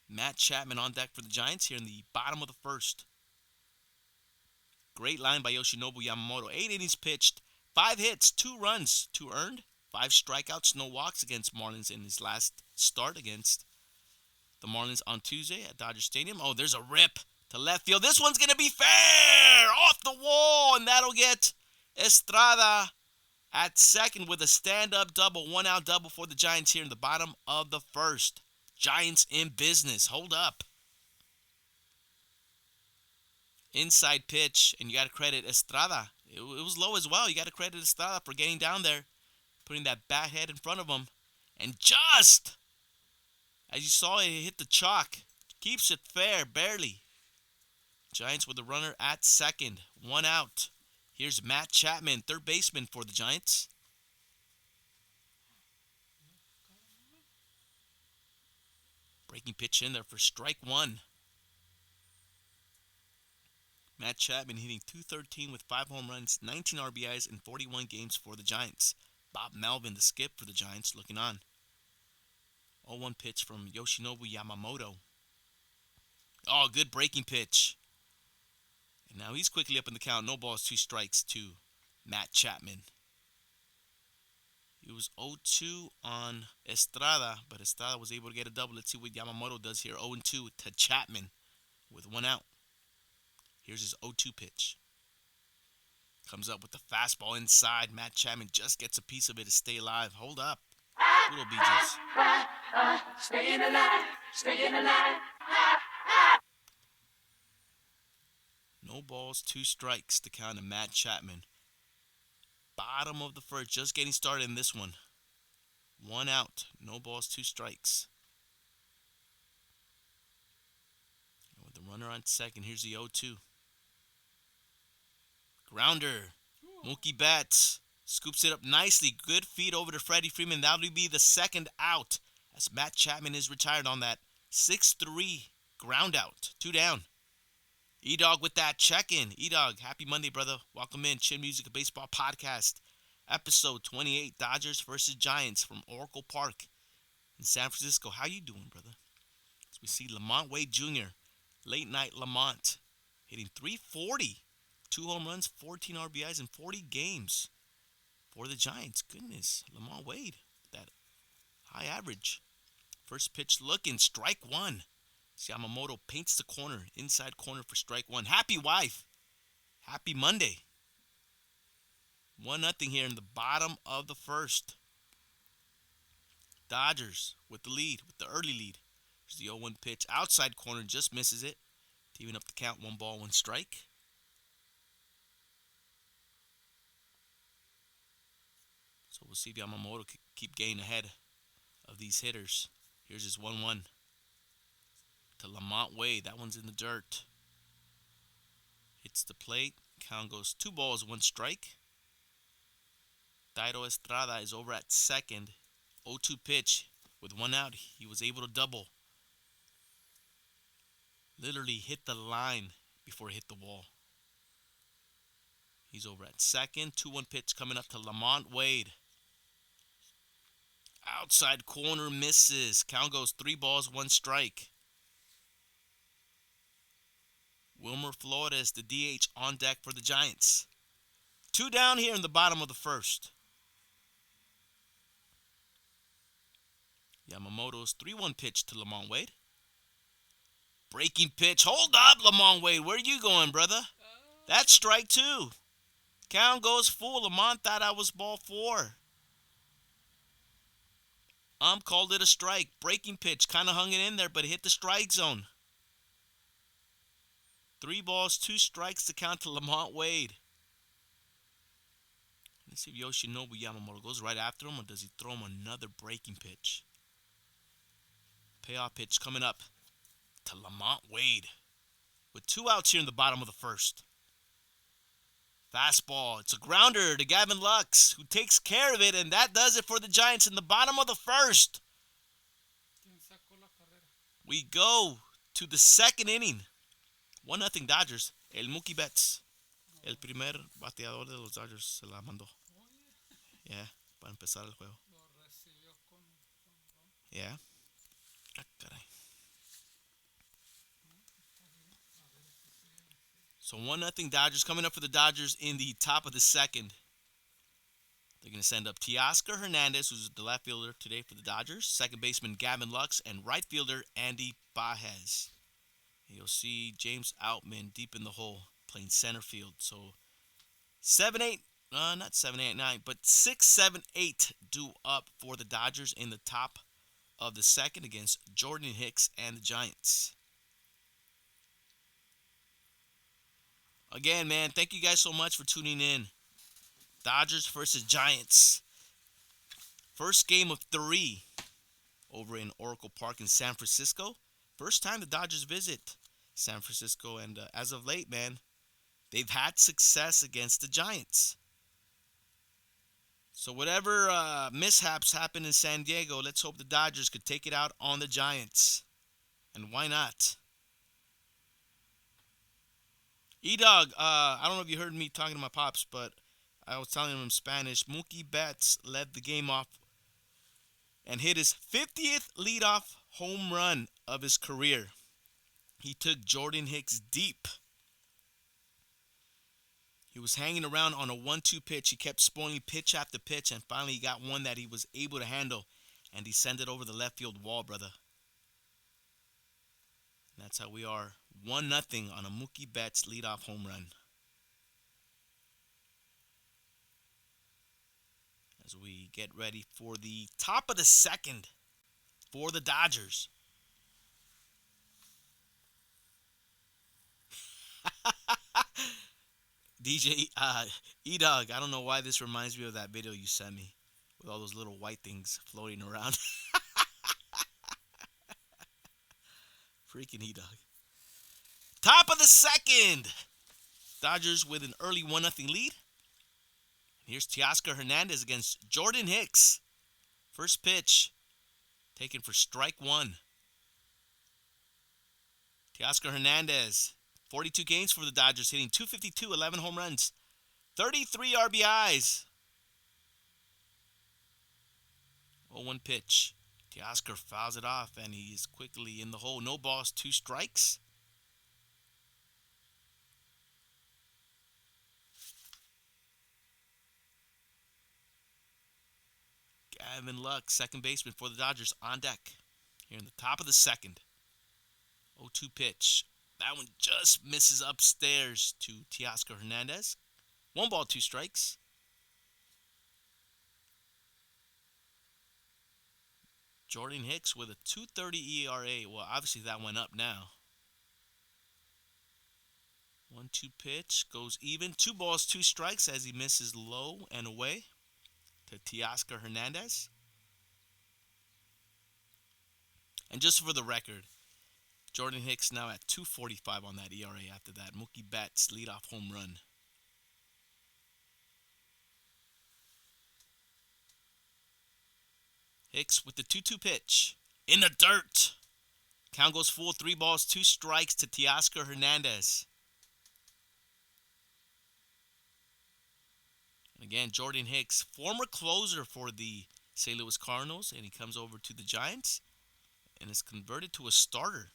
Matt Chapman on deck for the Giants here in the bottom of the first. Great line by Yoshinobu Yamamoto. 8 innings pitched, 5 hits, 2 runs, 2 earned, 5 strikeouts, no walks against Marlins in his last start against the Marlins on Tuesday at Dodger Stadium. Oh, there's a rip to left field. This one's going to be fair! Off the wall, and that'll get Estrada at second with a stand-up double, 1-out double for the Giants here in the bottom of the first. Giants in business. Hold up. Inside pitch, and you got to credit Estrada. It was low as well. You got to credit Estrada for getting down there, putting that bat head in front of him. And just, as you saw, it hit the chalk. Keeps it fair, barely. Giants with a runner at second. 1 out. Here's Matt Chapman, third baseman for the Giants. Breaking pitch in there for strike 1. Matt Chapman hitting .213 with 5 home runs, 19 RBIs in 41 games for the Giants. Bob Melvin, the skip for the Giants, looking on. 0-1 pitch from Yoshinobu Yamamoto. Oh, good breaking pitch. And now he's quickly up in the count. No balls, 2 strikes to Matt Chapman. He was 0-2 on Estrada, but Estrada was able to get a double. Let's see what Yamamoto does here. 0-2 to Chapman with 1 out. Here's his 0-2 pitch. Comes up with the fastball inside. Matt Chapman just gets a piece of it to stay alive. Hold up. Little Bee Gees. Staying alive, staying alive. No balls, 2 strikes to count to Matt Chapman. Bottom of the first, just getting started in this one. 1 out, no balls, 2 strikes. And with the runner on second, here's the 0-2. Grounder. Mookie Betts scoops it up nicely. Good feed over to Freddie Freeman. That'll be the second out as Matt Chapman is retired on that 6-3 ground out. 2 down. E-Dog with that check-in. E-Dog, happy Monday, brother. Welcome in. Chin Music and Baseball Podcast, episode 28, Dodgers versus Giants from Oracle Park in San Francisco. How you doing, brother? As we see Lamont Wade Jr., late night Lamont, hitting .340. 2 home runs, 14 RBIs in 40 games for the Giants. Goodness, Lamont Wade, that high average. First pitch looking, strike 1. Yamamoto paints the corner, inside corner for strike 1. Happy wife. Happy Monday. 1-0 here in the bottom of the first. Dodgers with the lead, with the early lead. Here's the 0-1 pitch. Outside corner, just misses it. To even up the count, 1 ball, 1 strike. So we'll see if Yamamoto can keep getting ahead of these hitters. Here's his 1-1. To Lamont Wade. That one's in the dirt. Hits the plate. Count goes 2 balls, 1 strike. Dairo Estrada is over at second. 0-2 pitch. With 1 out, he was able to double. Literally hit the line before it hit the wall. He's over at second. 2-1 pitch coming up to Lamont Wade. Outside corner misses. Count goes 3 balls, 1 strike. Wilmer Flores, the DH, on deck for the Giants. 2 down here in the bottom of the first. Yamamoto's 3-1 pitch to Lamont Wade. Breaking pitch. Hold up, Lamont Wade. Where are you going, brother? That's strike 2. Count goes full. Lamont thought I was ball 4. Called it a strike. Breaking pitch. Kind of hung it in there, but it hit the strike zone. 3 balls, 2 strikes to count to Lamont Wade. Let's see if Yoshinobu Yamamoto goes right after him, or does he throw him another breaking pitch? Payoff pitch coming up to Lamont Wade. With 2 outs here in the bottom of the first. Fastball. It's a grounder to Gavin Lux, who takes care of it, and that does it for the Giants in the bottom of the first. We go to the second inning. 1-0 Dodgers. El Mookie Betts, el primer bateador de los Dodgers, se la mandó. Yeah, para empezar el juego. Yeah. Ah, caray. So 1-0 Dodgers. Coming up for the Dodgers in the top of the second. They're going to send up Teoscar Hernandez, who's the left fielder today for the Dodgers. Second baseman Gavin Lux, and right fielder Andy Baez. You'll see James Outman deep in the hole playing center field. So 7-8, not 7-8-9, but 6-7-8 due up for the Dodgers in the top of the second against Jordan Hicks and the Giants. Again, man, thank you guys so much for tuning in. Dodgers versus Giants. First game of 3 over in Oracle Park in San Francisco. First time the Dodgers visit San Francisco, and as of late, man, they've had success against the Giants. So whatever mishaps happen in San Diego, let's hope the Dodgers could take it out on the Giants. And why not? E-Dog, I don't know if you heard me talking to my pops, but I was telling him in Spanish, Mookie Betts led the game off and hit his 50th leadoff home run of his career. He took Jordan Hicks deep. He was hanging around on a 1-2 pitch. He kept spoiling pitch after pitch, and finally he got one that he was able to handle, and he sent it over the left field wall, brother. And that's how we are 1-0 on a Mookie Betts leadoff home run. As we get ready for the top of the second for the Dodgers. DJ E-Dog, I don't know why this reminds me of that video you sent me with all those little white things floating around. Freaking E-Dog. Top of the second. Dodgers with an early 1-0 lead. Here's Teoscar Hernandez against Jordan Hicks. First pitch taken for strike one. Teoscar Hernandez, 42 games for the Dodgers, hitting .252, 11 home runs, 33 RBIs. 0-1 pitch. Teoscar fouls it off, and he is quickly in the hole. No balls, 2 strikes. Gavin Lux, second baseman for the Dodgers, on deck here in the top of the second. 0-2 pitch. That one just misses upstairs to Teoscar Hernandez. 1 ball, 2 strikes. Jordan Hicks with a 2.30 ERA. Well, obviously that went up now. 1-2 pitch goes even. 2 balls, 2 strikes as he misses low and away to Teoscar Hernandez. And just for the record, Jordan Hicks now at 2.45 on that ERA after that Mookie Betts leadoff home run. Hicks with the 2-2 pitch. In the dirt. Count goes full. 3 balls, 2 strikes to Teoscar Hernandez. And again, Jordan Hicks, former closer for the St. Louis Cardinals, and he comes over to the Giants and is converted to a starter.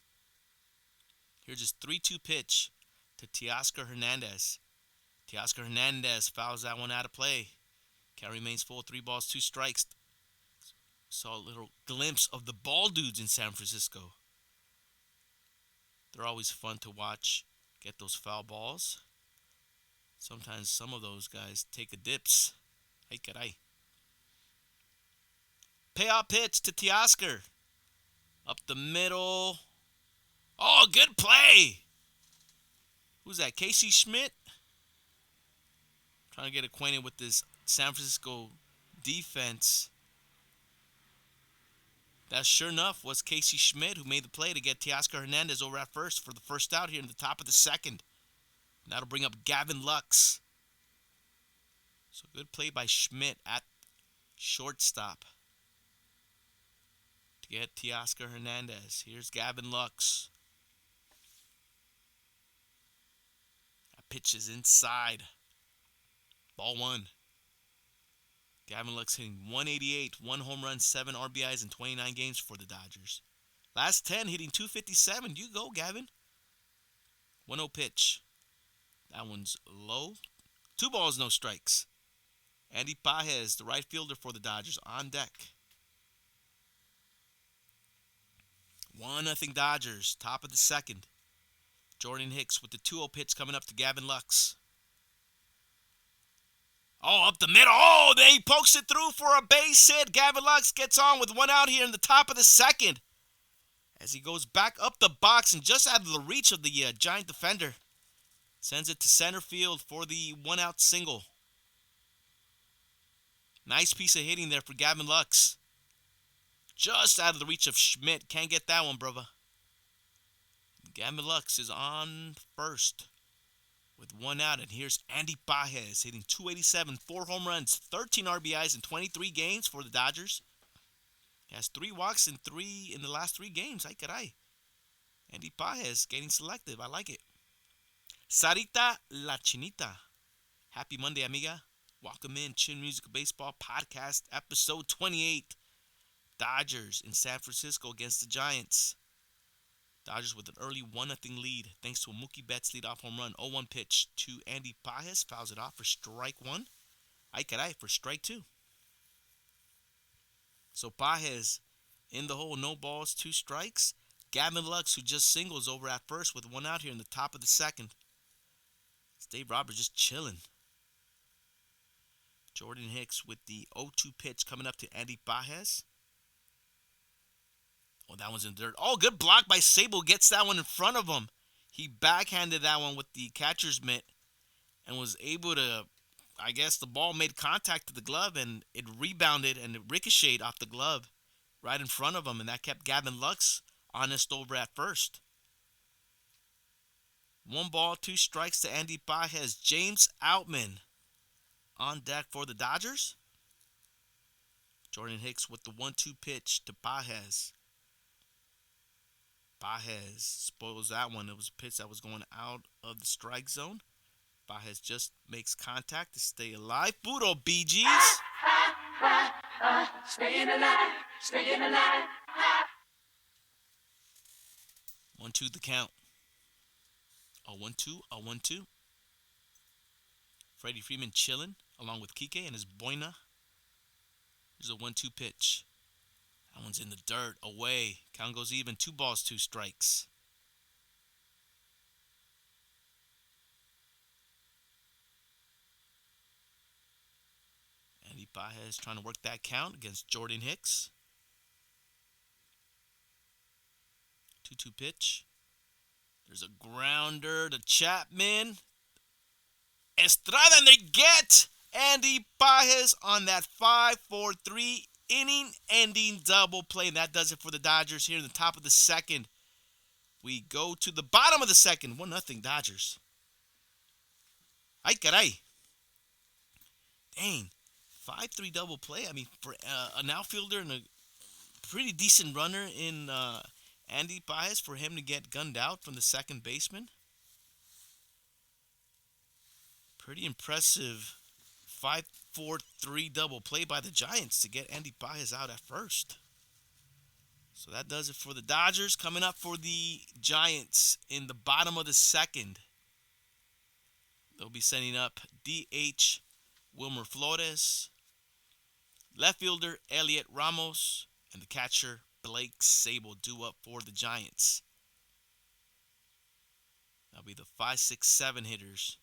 Here's his 3-2 pitch to Teoscar Hernandez. Teoscar Hernandez fouls that one out of play. Count remains full. 3 balls, 2 strikes. Saw a little glimpse of the ball dudes in San Francisco. They're always fun to watch get those foul balls. Sometimes some of those guys take a dips. Ay caray. Payoff pitch to Teoscar. Up the middle. Oh, good play. Who's that? Casey Schmidt? Trying to get acquainted with this San Francisco defense. That sure enough was Casey Schmidt who made the play to get Teoscar Hernandez over at first for the first out here in the top of the second. And that'll bring up Gavin Lux. So good play by Schmidt at shortstop to get Teoscar Hernandez. Here's Gavin Lux. That pitch is inside. Ball 1. Gavin Lux hitting .188, 1 home run, 7 RBIs in 29 games for the Dodgers. Last 10 hitting .257. You go, Gavin. 1-0 pitch. That one's low. 2 balls, no strikes. Andy Pages, the right fielder for the Dodgers, on deck. 1-0 Dodgers, top of the second. Jordan Hicks with the 2-0 pitch coming up to Gavin Lux. Oh, up the middle. Oh, then he pokes it through for a base hit. Gavin Lux gets on with 1 out here in the top of the second. As he goes back up the box and just out of the reach of the Giant defender. Sends it to center field for the 1-out single. Nice piece of hitting there for Gavin Lux. Just out of the reach of Schmidt. Can't get that one, brother. Gavin Lux is on first with 1 out. And here's Andy Pages hitting .287, 4 home runs, 13 RBIs in 23 games for the Dodgers. He has 3 walks in the last 3 games. Ay caray. Andy Pages getting selective. I like it. Sarita La Chinita. Happy Monday, amiga. Welcome in. Chin Musical Baseball Podcast, episode 28. Dodgers in San Francisco against the Giants. Dodgers with an early 1-0 lead thanks to a Mookie Betts leadoff home run. 0-1 pitch to Andy Pages. Fouls it off for strike one. Ay caray for strike two. So Pages in the hole, no balls, 2 strikes. Gavin Lux, who just singles over at first with 1 out here in the top of the second. It's Dave Roberts just chilling. Jordan Hicks with the 0-2 pitch coming up to Andy Pages. Oh, that one's in dirt. Oh, good block by Sable. Gets that one in front of him. He backhanded that one with the catcher's mitt and was able to, I guess the ball made contact with the glove and it rebounded and it ricocheted off the glove right in front of him. And that kept Gavin Lux honest over at first. 1 ball, 2 strikes to Andy Pages. James Outman on deck for the Dodgers. Jordan Hicks with the 1-2 pitch to Pages. Pages spoils that one. It was a pitch that was going out of the strike zone. Pages just makes contact to stay alive. Puro BGs. Staying alive, staying alive. 1-2 the count. A 1-2, a 1-2. Freddie Freeman chilling along with Kike and his Boina. There's a 1-2 pitch. That one's in the dirt, away. Count goes even. 2 balls, 2 strikes. Andy Pages trying to work that count against Jordan Hicks. 2-2 pitch. There's a grounder to Chapman. Estrada, and they get Andy Pages on that 5-4-3 inning-ending double play. And that does it for the Dodgers here in the top of the second. We go to the bottom of the second. 1-0 Dodgers. Ay caray. Dang. 5-3 double play. I mean, for an outfielder and a pretty decent runner in Andy Pages, for him to get gunned out from the second baseman. Pretty impressive 5-4-3 double play by the Giants to get Andy Pages out at first. So that does it for the Dodgers. Coming up for the Giants in the bottom of the second. They'll be sending up DH Wilmer Flores, left fielder Elliot Ramos, and the catcher Blake Sable due up for the Giants. That'll be the 5, 6, 7 hitters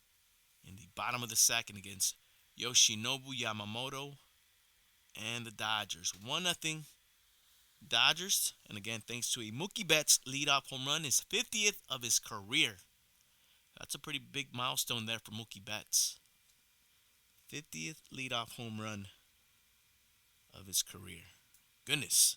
in the bottom of the second against Yoshinobu Yamamoto and the Dodgers. 1-0 Dodgers. And again, thanks to a Mookie Betts leadoff home run, his 50th of his career. That's a pretty big milestone there for Mookie Betts. 50th leadoff home run of his career. Goodness.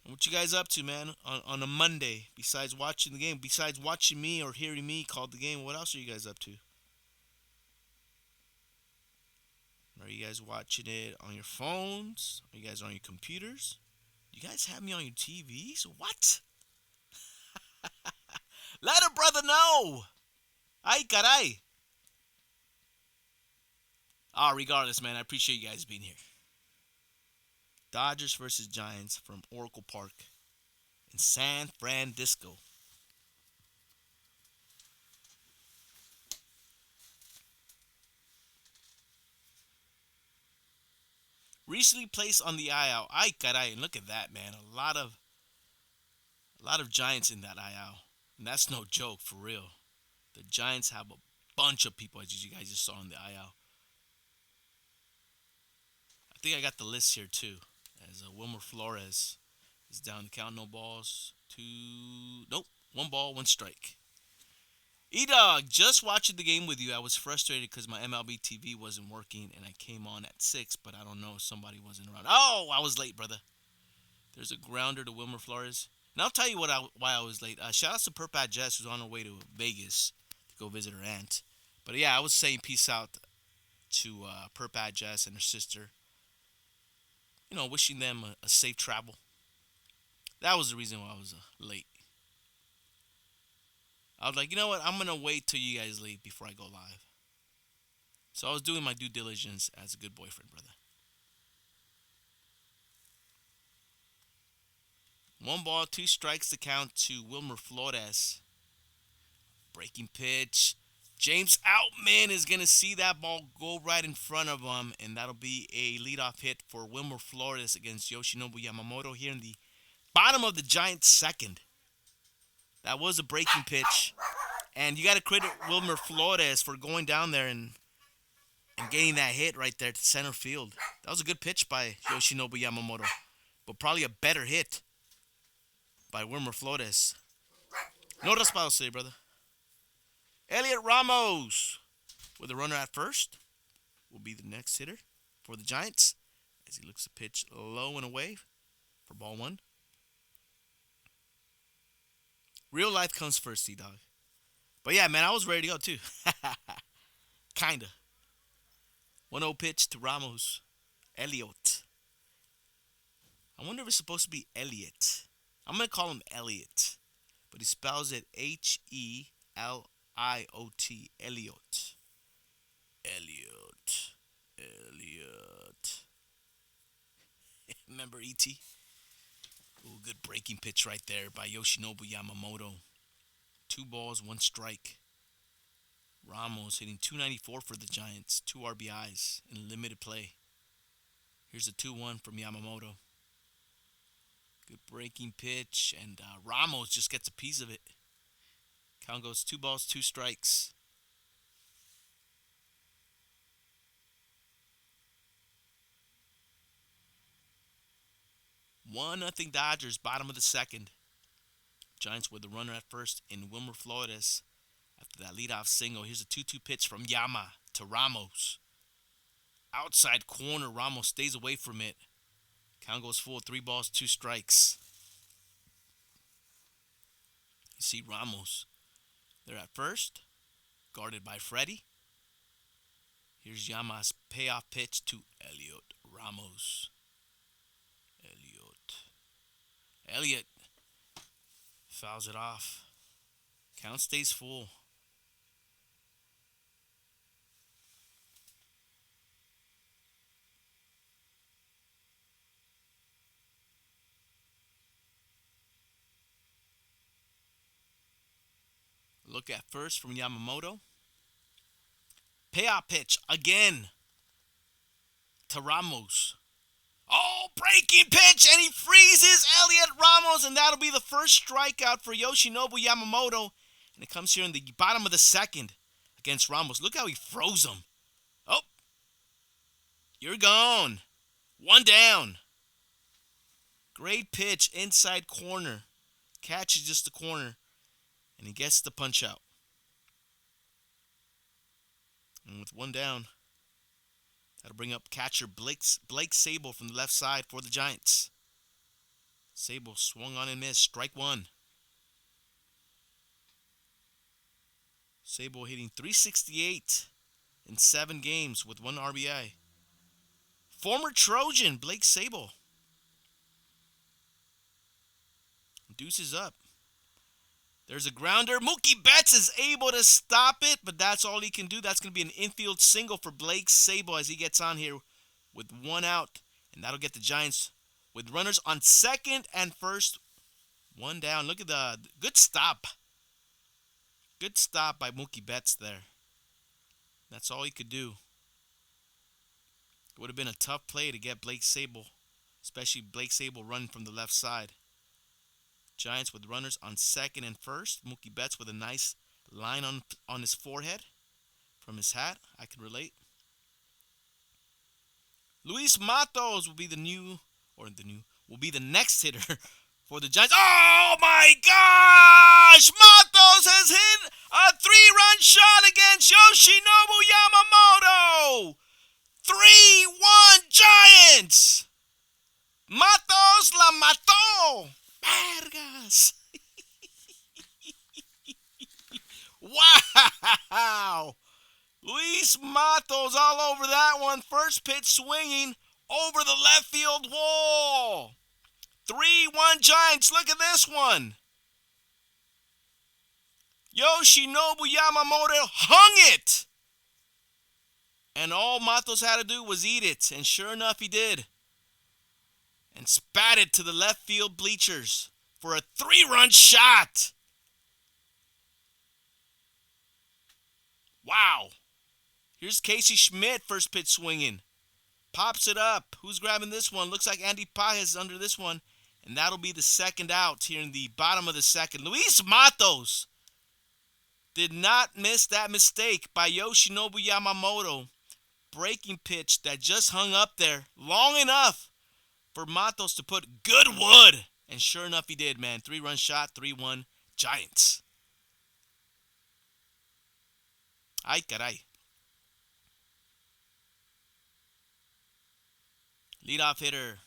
What you guys up to, man, on a Monday? Besides watching the game, besides watching me or hearing me call the game, what else are you guys up to? Are you guys watching it on your phones? Are you guys on your computers? You guys have me on your TVs? What? Let a brother know. Ay, caray. Regardless, man, I appreciate you guys being here. Dodgers versus Giants from Oracle Park in San Francisco. Recently placed on the IL. Ay, caray. And look at that, man. A lot of Giants in that IL. And that's no joke, for real. The Giants have a bunch of people, as you guys just saw in the IL. I think I got the list here, too. As Wilmer Flores is down the count. No balls. 1 ball, 1 strike. E-Dog, just watching the game with you. I was frustrated because my MLB TV wasn't working and I came on at 6, but I don't know if somebody wasn't around. Oh, I was late, brother. There's a grounder to Wilmer Flores. And I'll tell you why I was late. Shout out to Purpat Jess, who's on her way to Vegas to go visit her aunt. But yeah, I was saying peace out to Purpat Jess and her sister. You know, wishing them a safe travel. That was the reason why I was late. I was like, you know what? I'm going to wait till you guys leave before I go live. So I was doing my due diligence as a good boyfriend, brother. One ball, two strikes to count to Wilmer Flores. Breaking pitch. James Outman is going to see that ball go right in front of him, and that'll be a leadoff hit for Wilmer Flores against Yoshinobu Yamamoto here in the bottom of the Giants' second. That was a breaking pitch, and you got to credit Wilmer Flores for going down there and getting that hit right there to center field. That was a good pitch by Yoshinobu Yamamoto, but probably a better hit by Wilmer Flores. No response today, brother. Elliot Ramos with a runner at first will be the next hitter for the Giants as he looks to pitch low and away for ball one. Real life comes first, T-Dog. But yeah, man, I was ready to go too. Kinda. 1-0 pitch to Ramos. Elliot. I wonder if it's supposed to be Elliot. I'm going to call him Elliot. But he spells it H-E-L-I-O-T. Elliot. Elliot. Elliot. Remember E.T.? Ooh, good breaking pitch right there by Yoshinobu Yamamoto. 2 balls, 1 strike. Ramos hitting .294 for the Giants. 2 RBIs in limited play. Here's a 2-1 from Yamamoto. Good breaking pitch, and Ramos just gets a piece of it. Count goes 2 balls, 2 strikes. One nothing Dodgers, bottom of the second. Giants with the runner at first in Wilmer Flores. After that leadoff single, here's a 2-2 pitch from Yama to Ramos. Outside corner, Ramos stays away from it. Count goes full, 3 balls, 2 strikes. You see Ramos. They're at first, guarded by Freddie. Here's Yama's payoff pitch to Elliot Ramos. Elliot fouls it off. Count stays full. Look at first from Yamamoto. Payoff pitch again to Ramos. Oh, breaking pitch, and he freezes Elliot Ramos, and that'll be the first strikeout for Yoshinobu Yamamoto. And it comes here in the bottom of the second against Ramos. Look how he froze him. Oh, you're gone. 1 down. Great pitch, inside corner. Catches just the corner, and he gets the punch out. And with 1 down, that'll bring up catcher Blake Sable from the left side for the Giants. Sable swung on and missed. Strike 1. Sable hitting .368 in 7 games with 1 RBI. Former Trojan Blake Sable deuces up. There's a grounder. Mookie Betts is able to stop it, but that's all he can do. That's going to be an infield single for Blake Sable as he gets on here with 1 out. And that'll get the Giants with runners on second and first. 1 down. Look at the good stop. Good stop by Mookie Betts there. That's all he could do. It would have been a tough play to get Blake Sable, especially Blake Sable running from the left side. Giants with runners on second and first. Mookie Betts with a nice line on his forehead from his hat. I can relate. Luis Matos will be the next hitter for the Giants. Oh my gosh! Matos has hit a 3-run shot against Yoshinobu Yamamoto. 3-1 Giants. Matos la mató. Vargas. Wow. Luis Matos all over that one. First pitch swinging over the left field wall. 3-1 Giants. Look at this one. Yoshinobu Yamamoto hung it. And all Matos had to do was eat it. And sure enough, he did. and spat it to the left field bleachers for a 3-run shot. Wow. Here's Casey Schmidt, first pitch swinging. Pops it up. Who's grabbing this one? Looks like Andy Pages is under this one. And that'll be the second out here in the bottom of the second. Luis Matos did not miss that mistake by Yoshinobu Yamamoto. Breaking pitch that just hung up there long enough for Matos to put good wood. And sure enough, he did, man. 3-run shot, 3-1 Giants. Ay, caray. Leadoff hitter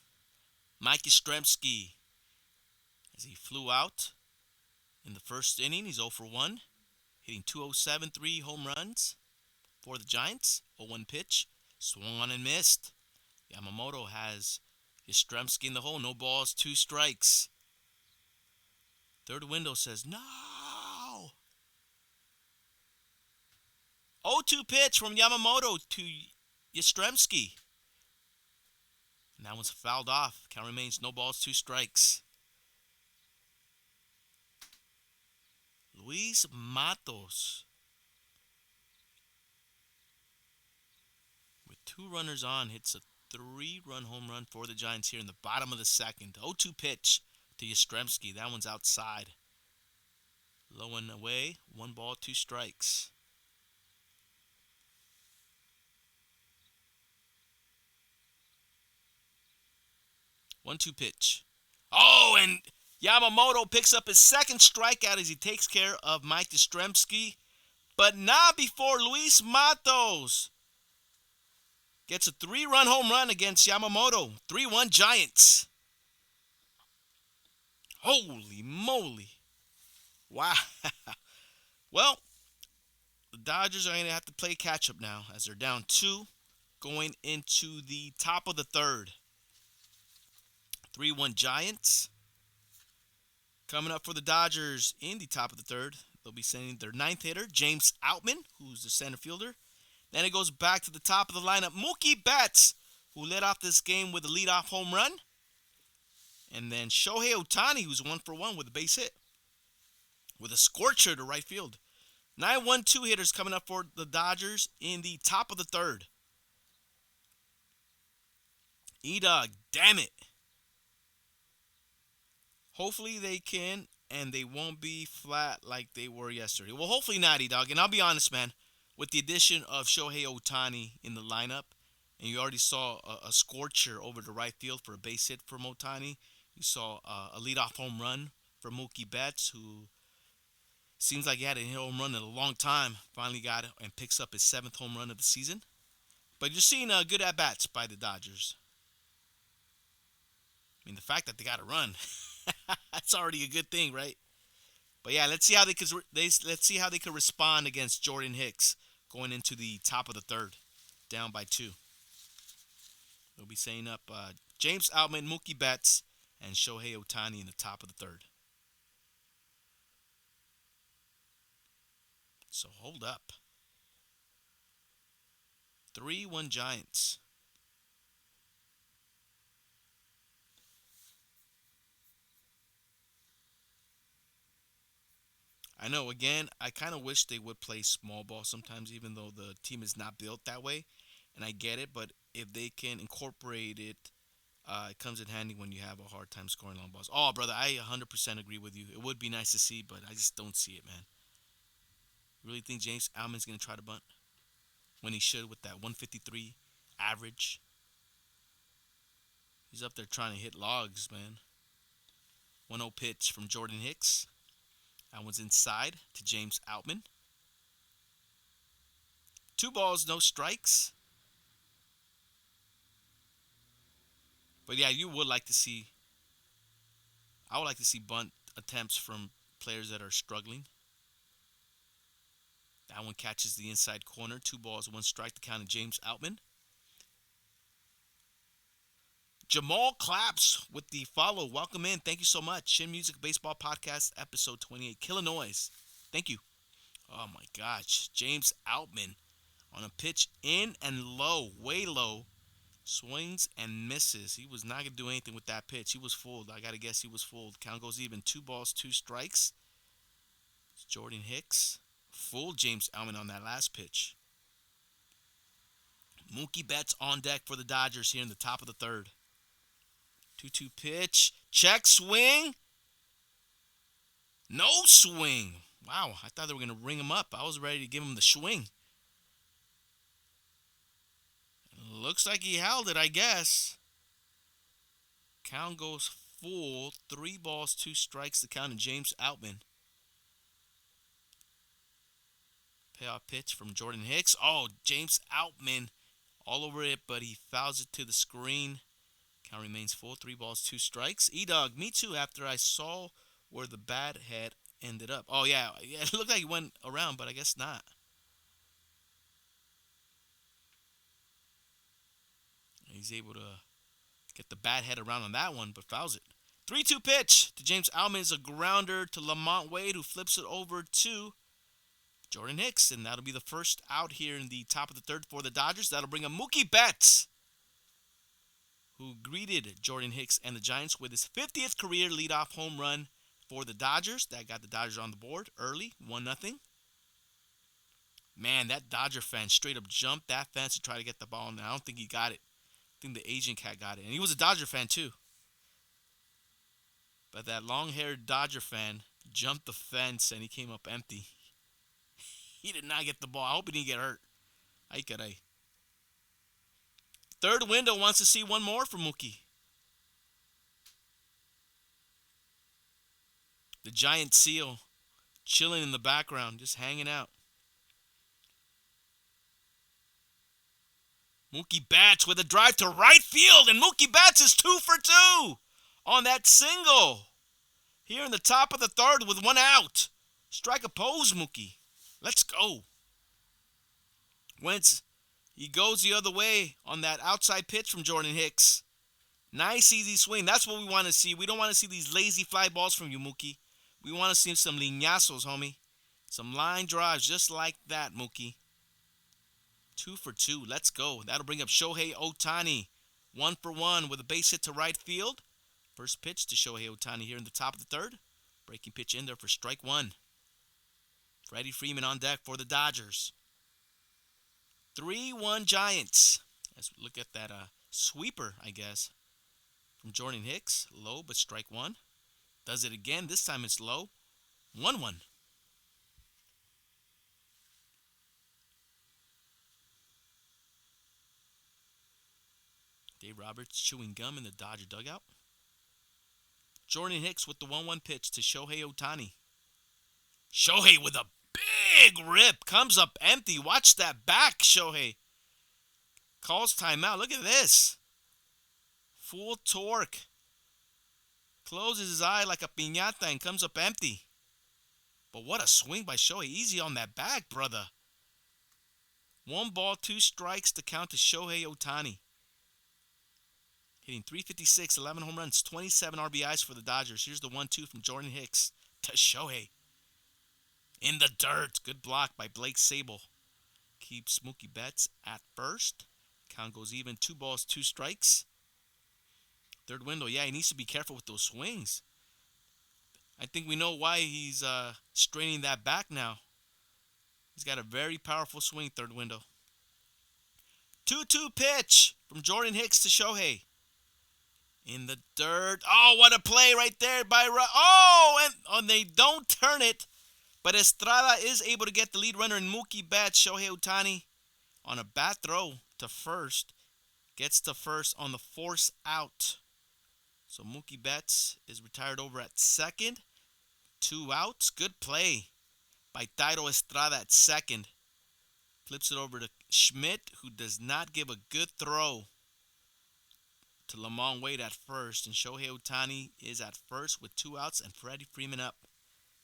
Mike Yastrzemski, as he flew out in the first inning. He's 0 for 1, hitting 207, 3 home runs for the Giants. 0-1 pitch, swung on and missed. Yamamoto has Yastrzemski in the hole. No balls, 2 strikes. Third window says no. 0-2 pitch from Yamamoto to Yastrzemski. And that one's fouled off. Count remains no balls, 2 strikes. Luis Matos, with 2 runners on, hits a 3-run home run for the Giants here in the bottom of the second. 0-2 pitch to Yastrzemski. That one's outside. Low and away. 1 ball, 2 strikes. 1-2 pitch. Oh, and Yamamoto picks up his second strikeout as he takes care of Mike Yastrzemski. But not before Luis Matos gets a 3-run home run against Yamamoto. 3-1 Giants. Holy moly. Wow. Well, the Dodgers are going to have to play catch-up now as they're down 2 going into the top of the third. 3-1 Giants. Coming up for the Dodgers in the top of the third, they'll be sending their 9th hitter, James Outman, who's the center fielder. Then it goes back to the top of the lineup, Mookie Betts, who led off this game with a leadoff home run. And then Shohei Ohtani, who's 1 for 1 with a base hit, with a scorcher to right field. 9-1-2 hitters coming up for the Dodgers in the top of the third. E-Dog, damn it. Hopefully they can, and they won't be flat like they were yesterday. Well, hopefully not, E-Dog. And I'll be honest, man, with the addition of Shohei Ohtani in the lineup, and you already saw a scorcher over the right field for a base hit from Ohtani. You saw a leadoff home run for Mookie Betts, who seems like he had a home run in a long time. Finally got it and picks up his 7th home run of the season. But you're seeing good at-bats by the Dodgers. I mean, the fact that they got a run, that's already a good thing, right? But yeah, let's see how they could respond against Jordan Hicks going into the top of the third, down by 2. They'll be setting up James Outman, Mookie Betts, and Shohei Ohtani in the top of the third. So hold up. 3-1 Giants. I know, again, I kind of wish they would play small ball sometimes, even though the team is not built that way. And I get it, but if they can incorporate it, it comes in handy when you have a hard time scoring long balls. Oh, brother, I 100% agree with you. It would be nice to see, but I just don't see it, man. Really think James Alman's going to try to bunt when he should with that 153 average? He's up there trying to hit logs, man. 1-0 pitch from Jordan Hicks. That one's inside to James Outman. 2 balls, no strikes. But yeah, I would like to see bunt attempts from players that are struggling. That one catches the inside corner. 2 balls, 1 strike to count to James Outman. Jamal Claps with the follow. Welcome in. Thank you so much. Chin Music Baseball Podcast, episode 28. Killah Noez. Thank you. Oh, my gosh. James Outman on a pitch in and low, way low. Swings and misses. He was not going to do anything with that pitch. He was fooled. I got to guess he was fooled. Count goes even. 2 balls, 2 strikes. It's Jordan Hicks fooled James Outman on that last pitch. Mookie Betts on deck for the Dodgers here in the top of the third. 2-2 pitch. Check swing. No swing. Wow, I thought they were going to ring him up. I was ready to give him the swing. Looks like he held it, I guess. Count goes full. 3 balls, 2 strikes to count, and James Outman. Payoff pitch from Jordan Hicks. Oh, James Outman all over it, but he fouls it to the screen. Count remains full. 3 balls, 2 strikes. E-Dog, me too, after I saw where the bat had ended up. Oh, yeah, it looked like he went around, but I guess not. He's able to get the bat head around on that one, but fouls it. 3-2 pitch to James Outman is a grounder to Lamont Wade, who flips it over to Jordan Hicks, and that'll be the first out here in the top of the third for the Dodgers. That'll bring up Mookie Betts, who greeted Jordan Hicks and the Giants with his 50th career leadoff home run for the Dodgers. That got the Dodgers on the board early, 1-0. Man, that Dodger fan straight up jumped that fence to try to get the ball, and I don't think he got it. I think the Asian cat got it, and he was a Dodger fan too. But that long-haired Dodger fan jumped the fence, and he came up empty. He did not get the ball. I hope he didn't get hurt. Ay, caray. Third window wants to see one more from Mookie. The giant seal chilling in the background, just hanging out. Mookie Betts with a drive to right field, and Mookie Betts is 2 for 2 on that single. Here in the top of the third with one out. Strike a pose, Mookie. Let's go. Wentz, he goes the other way on that outside pitch from Jordan Hicks. Nice, easy swing. That's what we want to see. We don't want to see these lazy fly balls from you, Mookie. We want to see some liñazos, homie. Some line drives just like that, Mookie. 2 for 2. Let's go. That'll bring up Shohei Ohtani. 1 for 1 with a base hit to right field. First pitch to Shohei Ohtani here in the top of the third. Breaking pitch in there for strike one. Freddie Freeman on deck for the Dodgers. 3-1 Giants. Let's look at that sweeper, I guess, from Jordan Hicks. Low, but strike one. Does it again. This time it's low. 1-1. Dave Roberts chewing gum in the Dodger dugout. Jordan Hicks with the 1-1 pitch to Shohei Ohtani. Shohei with a big rip. Comes up empty. Watch that back, Shohei. Calls timeout. Look at this. Full torque. Closes his eye like a piñata and comes up empty. But what a swing by Shohei. Easy on that back, brother. 1 ball, 2 strikes to count to Shohei Ohtani. Hitting .356, 11 home runs, 27 RBIs for the Dodgers. Here's the 1-2 from Jordan Hicks to Shohei. In the dirt. Good block by Blake Sable. Keeps Mookie Betts at first. Count goes even. 2 balls, 2 strikes. Third window. Yeah, he needs to be careful with those swings. I think we know why he's straining that back now. He's got a very powerful swing, third window. 2-2 pitch from Jordan Hicks to Shohei. In the dirt. Oh, what a play right there by... and they don't turn it. But Estrada is able to get the lead runner in Mookie Betts. Shohei Ohtani on a bat throw to first. Gets to first on the force out. So Mookie Betts is retired over at second. 2 outs. Good play by Thairo Estrada at second. Flips it over to Schmidt, who does not give a good throw to Lamont Wade at first. And Shohei Ohtani is at first with 2 outs and Freddie Freeman up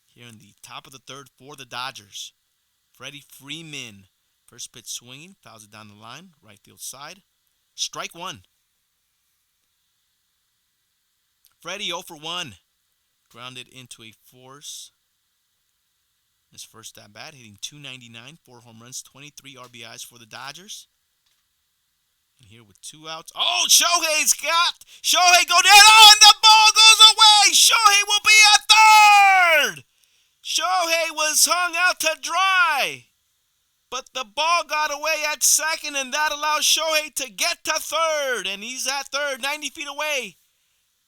here in the top of the third for the Dodgers. Freddie Freeman. First pitch swinging. Fouls it down the line. Right field side. Strike one. Freddie 0 for 1. Grounded into a force. His first at bat, hitting .299, 4 home runs, 23 RBIs for the Dodgers. And here with 2 outs. Oh, Shohei go down. Oh, and the ball goes away. Shohei will be at third. Shohei was hung out to dry. But the ball got away at second, and that allows Shohei to get to third. And he's at third, 90 feet away.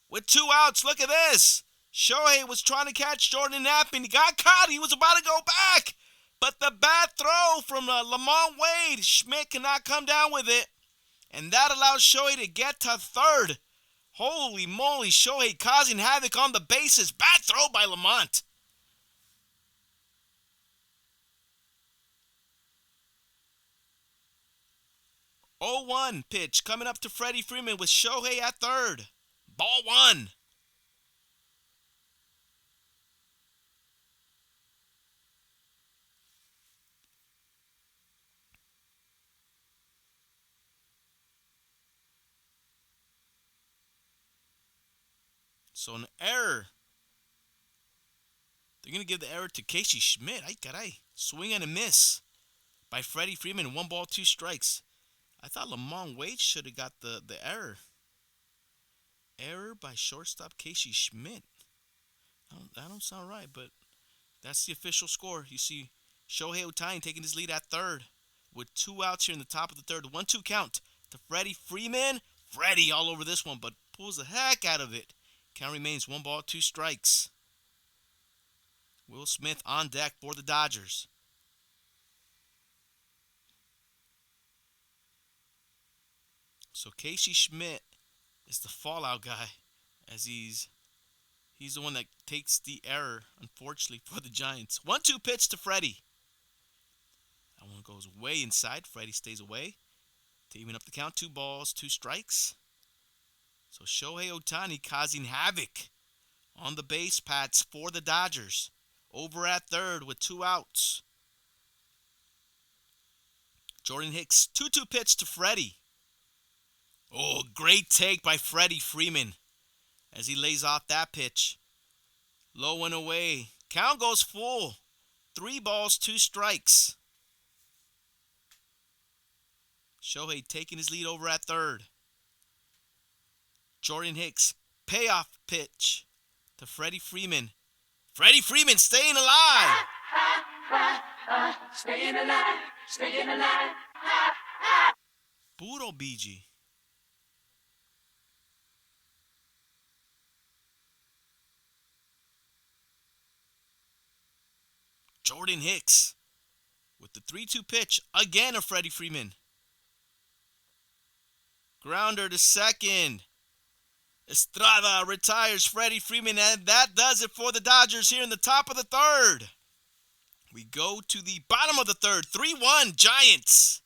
With 2 outs, look at this. Shohei was trying to catch Jordan Knapp, and he got caught. He was about to go back. But the bad throw from Lamont Wade, Schmidt cannot come down with it. And that allows Shohei to get to third. Holy moly, Shohei causing havoc on the bases. Bad throw by Lamont. 0-1 pitch coming up to Freddie Freeman with Shohei at third. Ball one. So an error. They're going to give the error to Casey Schmidt. Ay caray. Swing and a miss by Freddie Freeman. 1-2 strikes. I thought Lamont Wade should have got the error. Error by shortstop Casey Schmidt. That don't sound right, but that's the official score. You see Shohei Ohtani taking his lead at third with 2 outs here in the top of the third. 1-2 count to Freddie Freeman. Freddie all over this one, but pulls the heck out of it. Count remains 1-2 strikes. Will Smith on deck for the Dodgers. So Casey Schmidt is the fallout guy, as he's the one that takes the error, unfortunately, for the Giants. 1-2 pitch to Freddie. That one goes way inside. Freddie stays away to even up the count. 2-2 strikes. So Shohei Ohtani causing havoc on the base paths for the Dodgers. Over at third with 2 outs. Jordan Hicks, 2-2 pitch to Freddie. Oh, great take by Freddie Freeman as he lays off that pitch. Low and away. Count goes full. 3-2 strikes. Shohei taking his lead over at third. Jordan Hicks, payoff pitch to Freddie Freeman. Freddie Freeman staying alive. Staying alive, staying alive. Puro BG. Jordan Hicks with the 3-2 pitch. Again of Freddie Freeman. Grounder to second. Estrada retires Freddie Freeman, and that does it for the Dodgers here in the top of the third. We go to the bottom of the third. 3-1 Giants.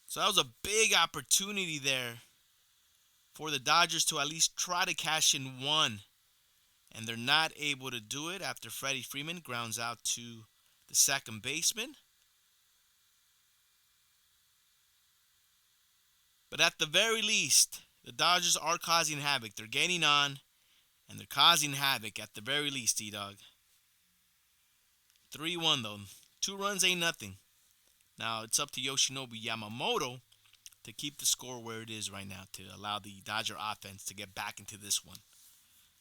So that was a big opportunity there for the Dodgers to at least try to cash in one. And they're not able to do it after Freddie Freeman grounds out to the second baseman. But at the very least, the Dodgers are causing havoc. They're gaining on, and they're causing havoc at the very least, E-Dog. 3-1, though. 2 runs ain't nothing. Now, it's up to Yoshinobu Yamamoto to keep the score where it is right now, to allow the Dodger offense to get back into this one.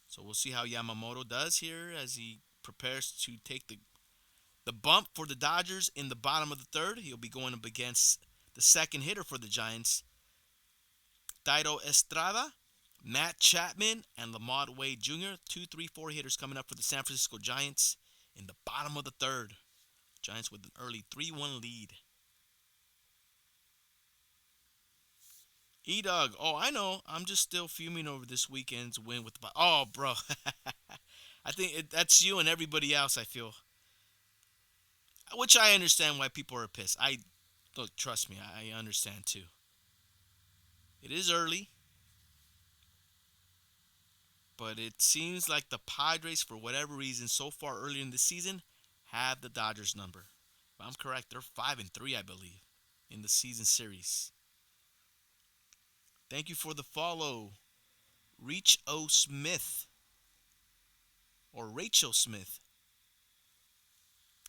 So we'll see how Yamamoto does here as he prepares to take the bump for the Dodgers in the bottom of the third. He'll be going up against the second hitter for the Giants, Thairo Estrada, Matt Chapman, and Lamont Wade Jr. 2, 3, 4 hitters coming up for the San Francisco Giants in the bottom of the third. Giants with an early 3-1 lead. E-Dog, oh, I know. I'm just still fuming over this weekend's win with the... Oh, bro. I think that's you and everybody else, I feel. Which I understand why people are pissed. Look, trust me, I understand too. It is early. But it seems like the Padres, for whatever reason, so far early in the season, have the Dodgers number. If I'm correct, they're 5-3, I believe, in the season series. Thank you for the follow, Reach O. Smith. Or Rachel Smith.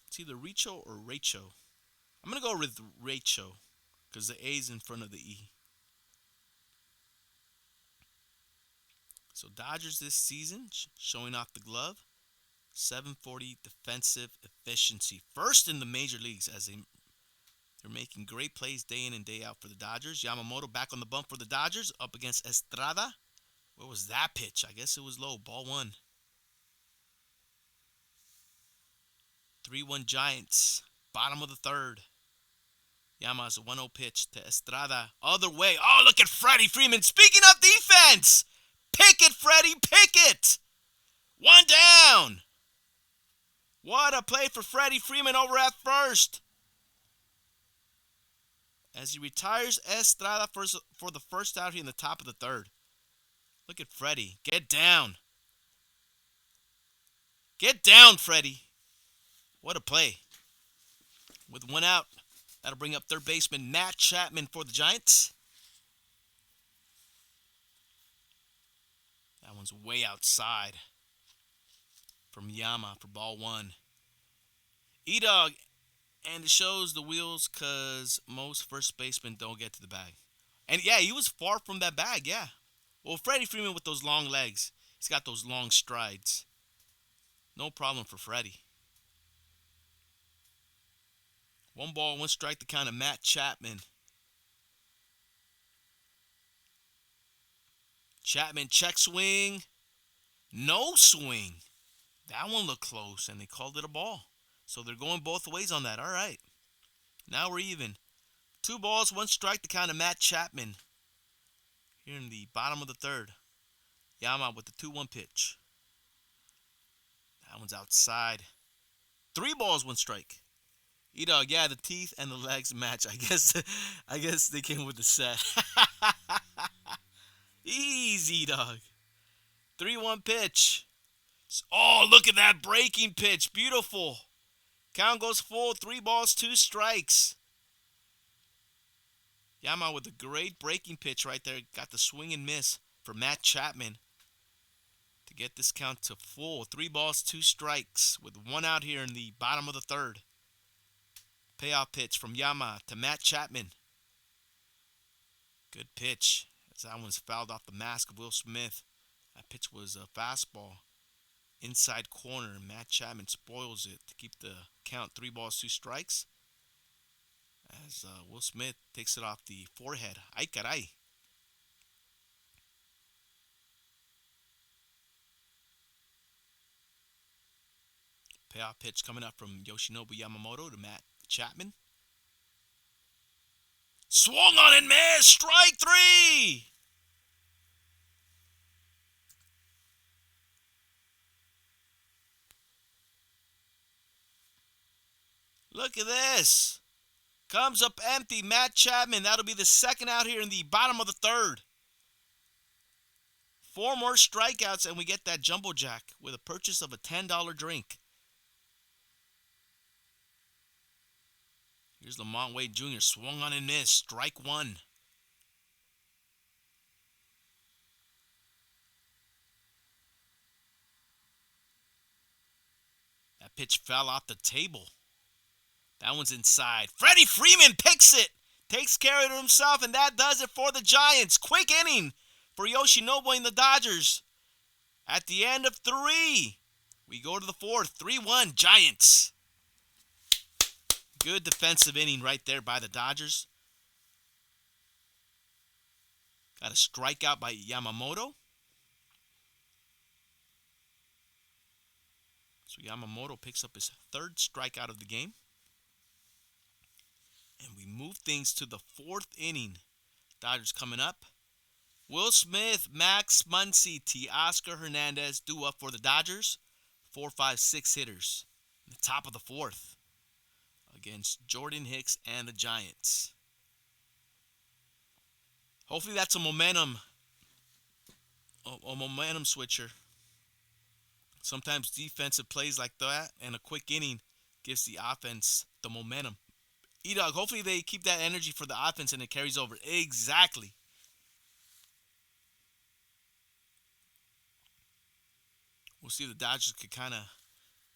It's either Richo or Rachel. I'm going to go with Rachel because the A's in front of the E. So Dodgers this season showing off the glove. 740 defensive efficiency. First in the major leagues as they're making great plays day in and day out for the Dodgers. Yamamoto back on the bump for the Dodgers up against Estrada. Where was that pitch? I guess it was low. Ball one. 3-1 Giants. Bottom of the third. Yama's a 1-0 pitch to Estrada. Other way. Oh, look at Freddie Freeman. Speaking of defense. Pick it, Freddie. Pick it. One down. What a play for Freddie Freeman over at first. As he retires Estrada for the first out here in the top of the third. Look at Freddie. Get down. Get down, Freddie. What a play. With one out, that'll bring up third baseman Matt Chapman for the Giants. That one's way outside from Yama for ball one. E-Dog, and it shows the wheels because most first basemen don't get to the bag. And yeah, he was far from that bag, yeah. Well, Freddie Freeman with those long legs. He's got those long strides. No problem for Freddie. 1 ball, 1 strike to count of Matt Chapman. Chapman check swing. No swing. That one looked close, and they called it a ball. So they're going both ways on that. All right. Now we're even. 2 balls, 1 strike to count of Matt Chapman. Here in the bottom of the third. Yama with the 2-1 pitch. That one's outside. 3 balls, 1 strike. E-Dog, yeah, the teeth and the legs match. I guess they came with the set. Easy, dog. 3-1 pitch. Oh, look at that breaking pitch. Beautiful. Count goes full. 3 balls, 2 strikes. Yama with a great breaking pitch right there. Got the swing and miss for Matt Chapman to get this count to full. 3 balls, 2 strikes with 1 out here in the bottom of the third. Payoff pitch from Yama to Matt Chapman. Good pitch. As that one's fouled off the mask of Will Smith. That pitch was a fastball. Inside corner. Matt Chapman spoils it to keep the count 3 balls, 2 strikes. As Will Smith takes it off the forehead. Ay caray. Payoff pitch coming up from Yoshinobu Yamamoto to Matt Chapman. Swung on and missed. Strike 3. Look at this. Comes up empty. Matt Chapman. That'll be the second out here in the bottom of the third. 4 more strikeouts and we get that jumbo jack with a purchase of a $10 drink. Here's Lamont Wade Jr. Swung on and missed. Strike 1. That pitch fell off the table. That one's inside. Freddie Freeman picks it. Takes care of it himself, and that does it for the Giants. Quick inning for Yoshinobu and the Dodgers. At the end of 3, we go to the 4th. 3-1 Giants. Good defensive inning right there by the Dodgers. Got a strikeout by Yamamoto. So Yamamoto picks up his 3rd strikeout of the game. And we move things to the 4th inning. Dodgers coming up. Will Smith, Max Muncy, Teoscar Hernandez due up for the Dodgers. 4, 5, 6 hitters. In the top of the 4th. Against Jordan Hicks and the Giants. Hopefully that's a momentum switcher. Sometimes defensive plays like that and a quick inning gives the offense the momentum. E-Dog, hopefully they keep that energy for the offense and it carries over. Exactly. We'll see if the Dodgers could kind of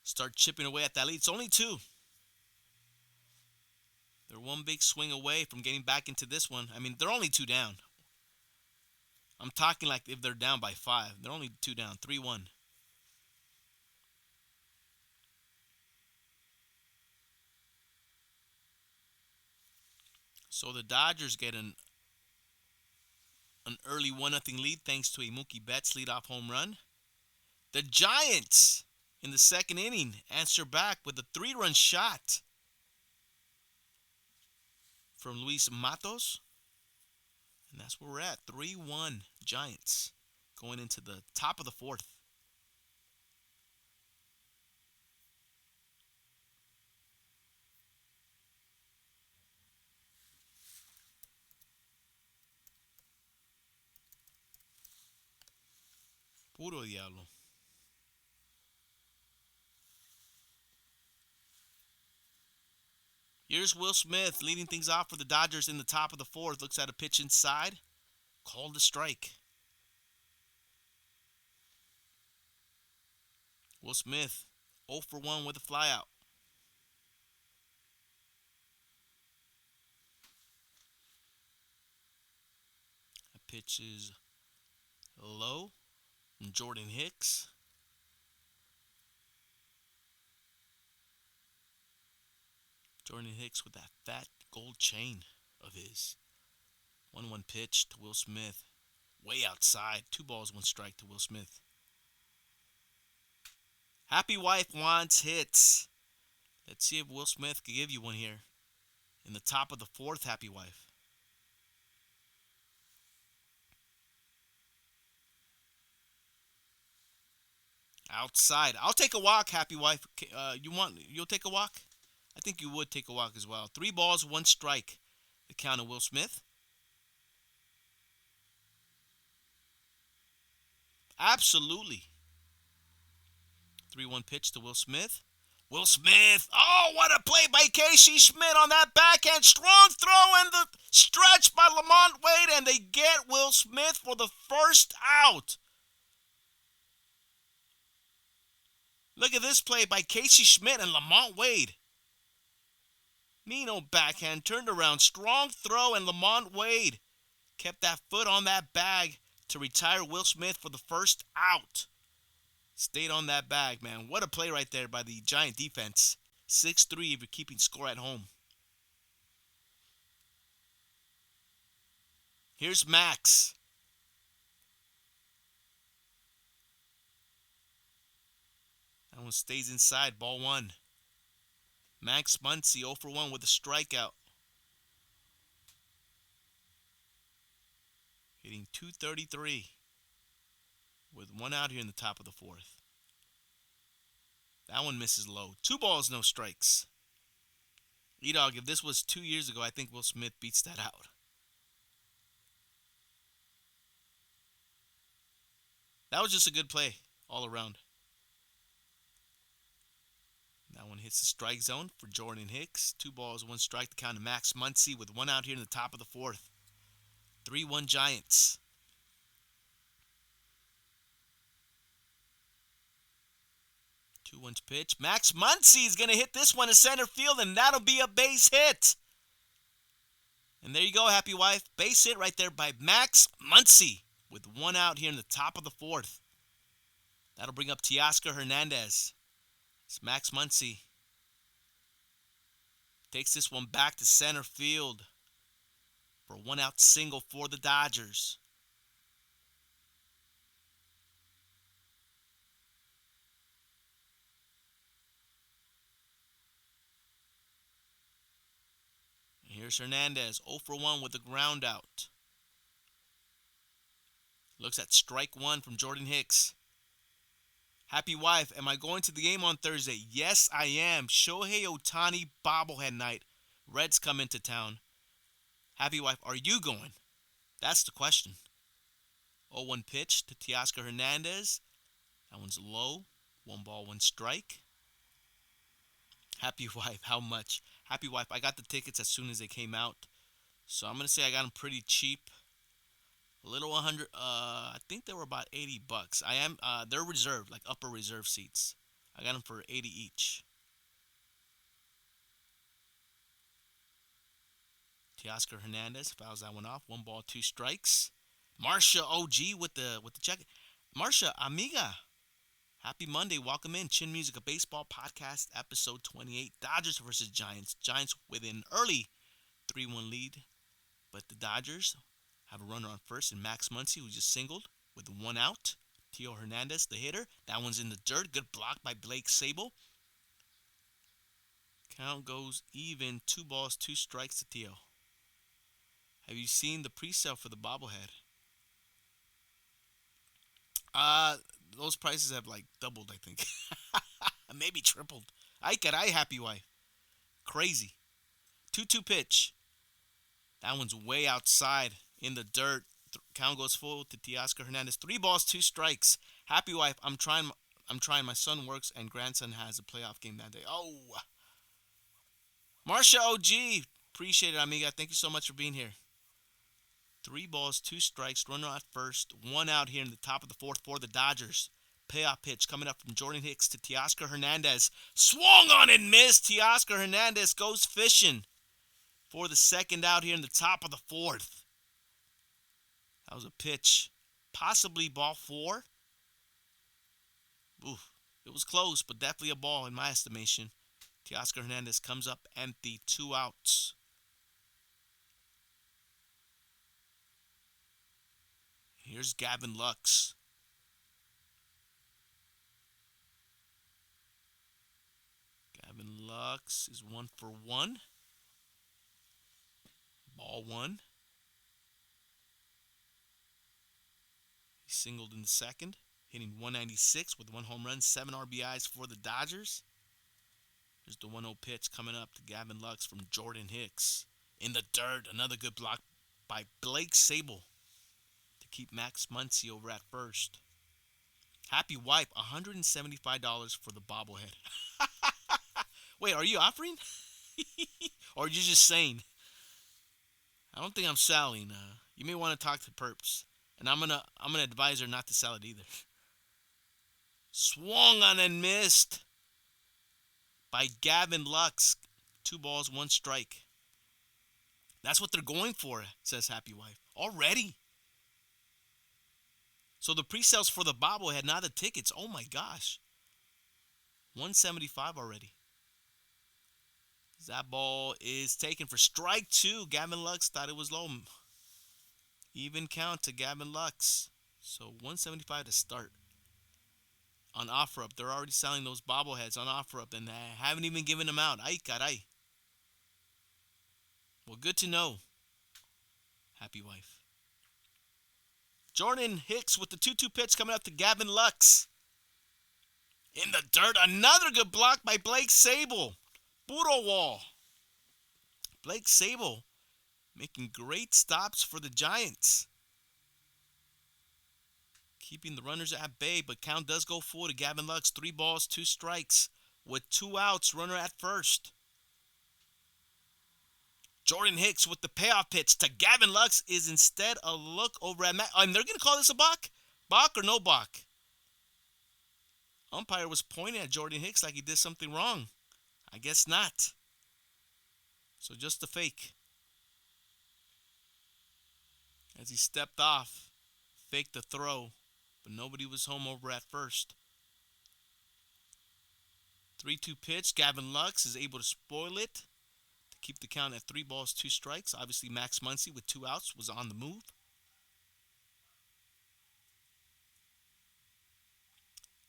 start chipping away at that lead. It's only 2. They're 1 big swing away from getting back into this one. I mean, they're only 2 down. I'm talking like if they're down by 5. They're only 2 down. 3-1. So the Dodgers get an early 1-0 lead thanks to a Mookie Betts leadoff home run. The Giants in the second inning answer back with a 3-run shot from Luis Matos. And that's where we're at. 3-1 Giants going into the top of the fourth. Puro diablo. Here's Will Smith leading things off for the Dodgers in the top of the fourth. Looks at a pitch inside. Called a strike. Will Smith 0 for 1 with a flyout. That pitch is low from Jordan Hicks. Jordan Hicks with that fat gold chain of his. 1-1 pitch to Will Smith. Way outside. 2 balls, 1 strike to Will Smith. Happy Wife wants hits. Let's see if Will Smith can give you one here. In the top of the fourth, Happy Wife. Outside. I'll take a walk, Happy Wife. You'll take a walk? I think you would take a walk as well. 3 balls, 1 strike. The count of Will Smith. Absolutely. 3-1 pitch to Will Smith. Will Smith. Oh, what a play by Casey Schmidt on that backhand. Strong throw and the stretch by Lamont Wade. And they get Will Smith for the first out. Look at this play by Casey Schmidt and Lamont Wade. Mean old backhand. Turned around. Strong throw and Lamont Wade kept that foot on that bag to retire Will Smith for the first out. Stayed on that bag, man. What a play right there by the Giant defense. 6-3 if you're keeping score at home. Here's Max. That one stays inside. Ball 1. Max Muncy 0 for 1 with a strikeout. Hitting .233 with 1 out here in the top of the fourth. That one misses low. 2 balls, no strikes. E-Dog, if this was 2 years ago, I think Will Smith beats that out. That was just a good play all around. That one hits the strike zone for Jordan Hicks. 2 balls, 1 strike to count to Max Muncy with 1 out here in the top of the fourth. 3-1 Giants. 2-1 pitch. Max Muncy is going to hit this one to center field, and that'll be a base hit. And there you go, Happy Wife. Base hit right there by Max Muncy with 1 out here in the top of the fourth. That'll bring up Teoscar Hernandez. It's Max Muncy. Takes this one back to center field for a 1-out single for the Dodgers. And here's Hernandez, 0 for 1 with a ground out. Looks at strike 1 from Jordan Hicks. Happy Wife, am I going to the game on Thursday? Yes, I am. Shohei Ohtani bobblehead night. Reds come into town. Happy Wife, are you going? That's the question. 0-1 pitch to Teoscar Hernandez. That one's low. 1 ball, 1 strike. Happy Wife, how much? Happy Wife, I got the tickets as soon as they came out. So I'm going to say I got them pretty cheap. A little 100, I think they were about $80. They're reserved, like upper reserve seats. I got them for 80 each. Teoscar Hernandez fouls that one off. 1 ball, 2 strikes. Marsha OG with the check. Marsha Amiga, happy Monday. Welcome in Chin Music, a baseball podcast, episode 28. Dodgers versus Giants. Giants with an early 3-1 lead, but the Dodgers have a runner on first, and Max Muncy, who just singled with one out. Tio Hernandez, the hitter. That one's in the dirt. Good block by Blake Sable. Count goes even. 2 balls, 2 strikes to Tio. Have you seen the pre-sale for the bobblehead? Those prices have like doubled, I think. Maybe tripled. Ay caray, happy wife. Crazy. 2-2 pitch. That one's way outside in the dirt. Count goes full to Teoscar Hernandez. 3 balls, 2 strikes. Happy wife. I'm trying. My son works and grandson has a playoff game that day. Oh. Marsha OG. Appreciate it, amiga. Thank you so much for being here. 3 balls, 2 strikes. Runner at first. 1 out here in the top of the 4th for the Dodgers. Payoff pitch coming up from Jordan Hicks to Teoscar Hernandez. Swung on and missed. Teoscar Hernandez goes fishing for the 2nd out here in the top of the 4th. That was a pitch. Possibly ball 4. Oof. It was close, but definitely a ball in my estimation. Teoscar Hernandez comes up empty. 2 outs. Here's Gavin Lux. Gavin Lux is 1 for 1. Ball 1. He singled in the 2nd, hitting 196 with 1 home run, 7 RBIs for the Dodgers. There's the 1-0 pitch coming up to Gavin Lux from Jordan Hicks. In the dirt, another good block by Blake Sable to keep Max Muncy over at first. Happy wife, $175 for the bobblehead. Wait, are you offering? Or are you just saying? I don't think I'm selling. You may want to talk to Perps. And I'm gonna advise her not to sell it either. Swung on and missed by Gavin Lux. 2 balls, 1 strike. That's what they're going for, says Happy Wife. Already. So the pre-sales for the bobblehead, not the tickets. Oh my gosh. $175 already. That ball is taken for strike 2. Gavin Lux thought it was low. Even count to Gavin Lux. So $175 to start. On OfferUp. They're already selling those bobbleheads on OfferUp, and they haven't even given them out. Ay caray. Well, good to know. Happy wife. Jordan Hicks with the 2-2 pitch coming up to Gavin Lux. In the dirt, another good block by Blake Sable. Puro wall. Blake Sable making great stops for the Giants. Keeping the runners at bay, but count does go full to Gavin Lux. 3 balls, 2 strikes with 2 outs, runner at first. Jordan Hicks with the payoff pitch to Gavin Lux is instead a look over at Matt. And they're going to call this a balk? Balk or no balk? Umpire was pointing at Jordan Hicks like he did something wrong. I guess not. So just a fake. As he stepped off, faked the throw, but nobody was home over at first. 3-2 pitch. Gavin Lux is able to spoil it to keep the count at 3 balls, 2 strikes. Obviously, Max Muncy with 2 outs was on the move.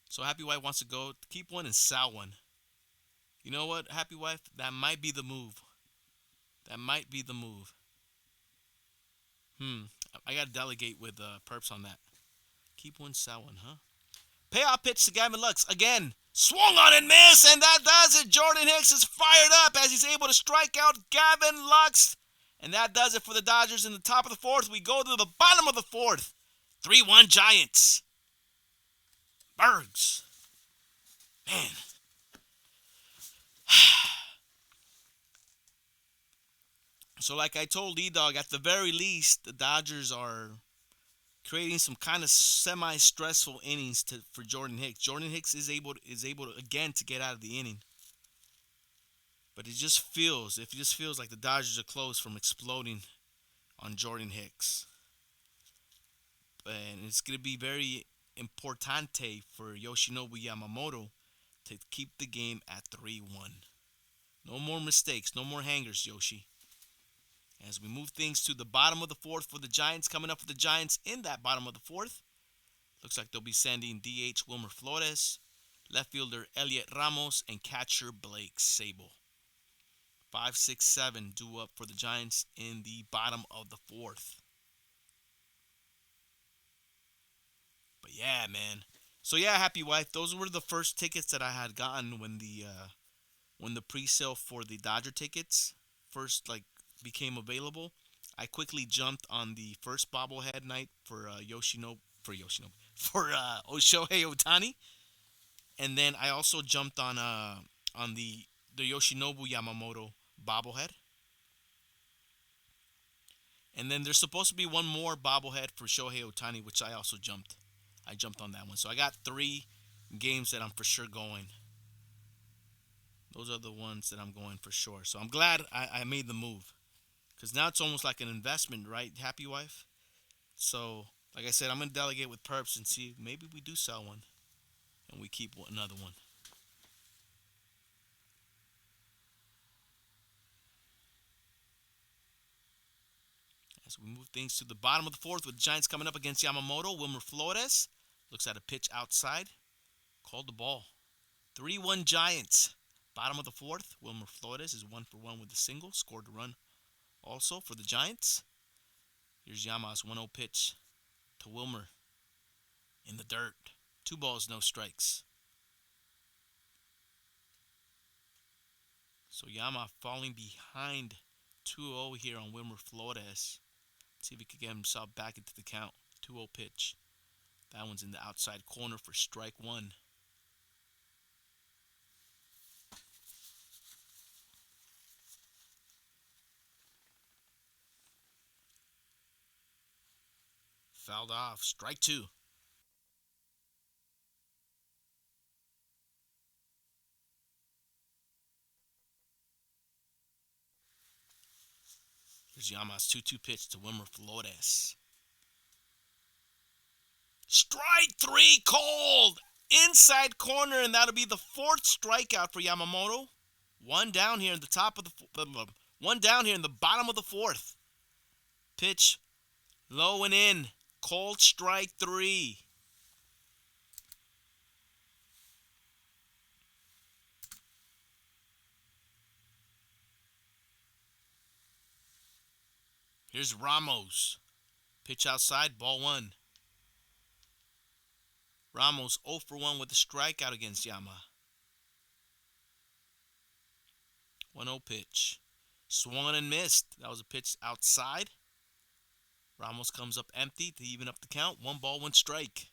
So Happy Wife wants to go keep one and sell one. You know what, Happy Wife? That might be the move. That might be the move. I got to delegate with Perps on that. Keep one, sell one, huh? Payoff pitch to Gavin Lux. Again, swung on and missed, and that does it. Jordan Hicks is fired up as he's able to strike out Gavin Lux. And that does it for the Dodgers in the top of the 4th. We go to the bottom of the 4th. 3-1 Giants. Bergs. Man. So like I told E-Dog, at the very least, the Dodgers are creating some kind of semi-stressful innings for Jordan Hicks. Jordan Hicks is able to, again, to get out of the inning. But it just feels like the Dodgers are close from exploding on Jordan Hicks. and it's going to be very importante for Yoshinobu Yamamoto to keep the game at 3-1. No more mistakes, no more hangers, Yoshi. As we move things to the bottom of the fourth for the Giants, coming up for the Giants in that bottom of the fourth. Looks like they'll be sending DH Wilmer Flores, left fielder Elliot Ramos, and catcher Blake Sable. 5, 6, 7 due up for the Giants in the bottom of the fourth. But yeah, man. So yeah, happy wife. Those were the first tickets that I had gotten when the pre-sale for the Dodger tickets first became available. I quickly jumped on the first bobblehead night for Shohei Ohtani, and then I also jumped on the Yoshinobu Yamamoto bobblehead. And then there's supposed to be one more bobblehead for Shohei Ohtani, which I also jumped. I jumped on that one. So I got 3 games that I'm for sure going. Those are the ones that I'm going for sure. So I'm glad I made the move. Because now it's almost like an investment, right, happy wife? So, like I said, I'm going to delegate with Perps and see maybe we do sell one. And we keep another one. As we move things to the bottom of the fourth with the Giants coming up against Yamamoto, Wilmer Flores looks at a pitch outside. Called the ball. 3-1 Giants. Bottom of the fourth, Wilmer Flores is 1 for 1 with a single. Scored a run also for the Giants. Here's Yama's 1-0 pitch to Wilmer in the dirt. 2 balls, no strikes. So Yama falling behind 2-0 here on Wilmer Flores. See if he can get himself back into the count. 2-0 pitch. That one's in the outside corner for strike 1. Fouled off. Strike 2. Here's Yama's 2-2 pitch to Wilmer Flores. Strike 3 called! Inside corner, and that'll be the 4th strikeout for Yamamoto. One down here in the bottom of the 4th. Pitch low and in. Called strike 3. Here's Ramos. Pitch outside, ball 1. Ramos 0 for 1 with a strikeout against Yama. 1-0 pitch. Swung and missed. That was a pitch outside. Ramos comes up empty to even up the count. 1 ball, 1 strike.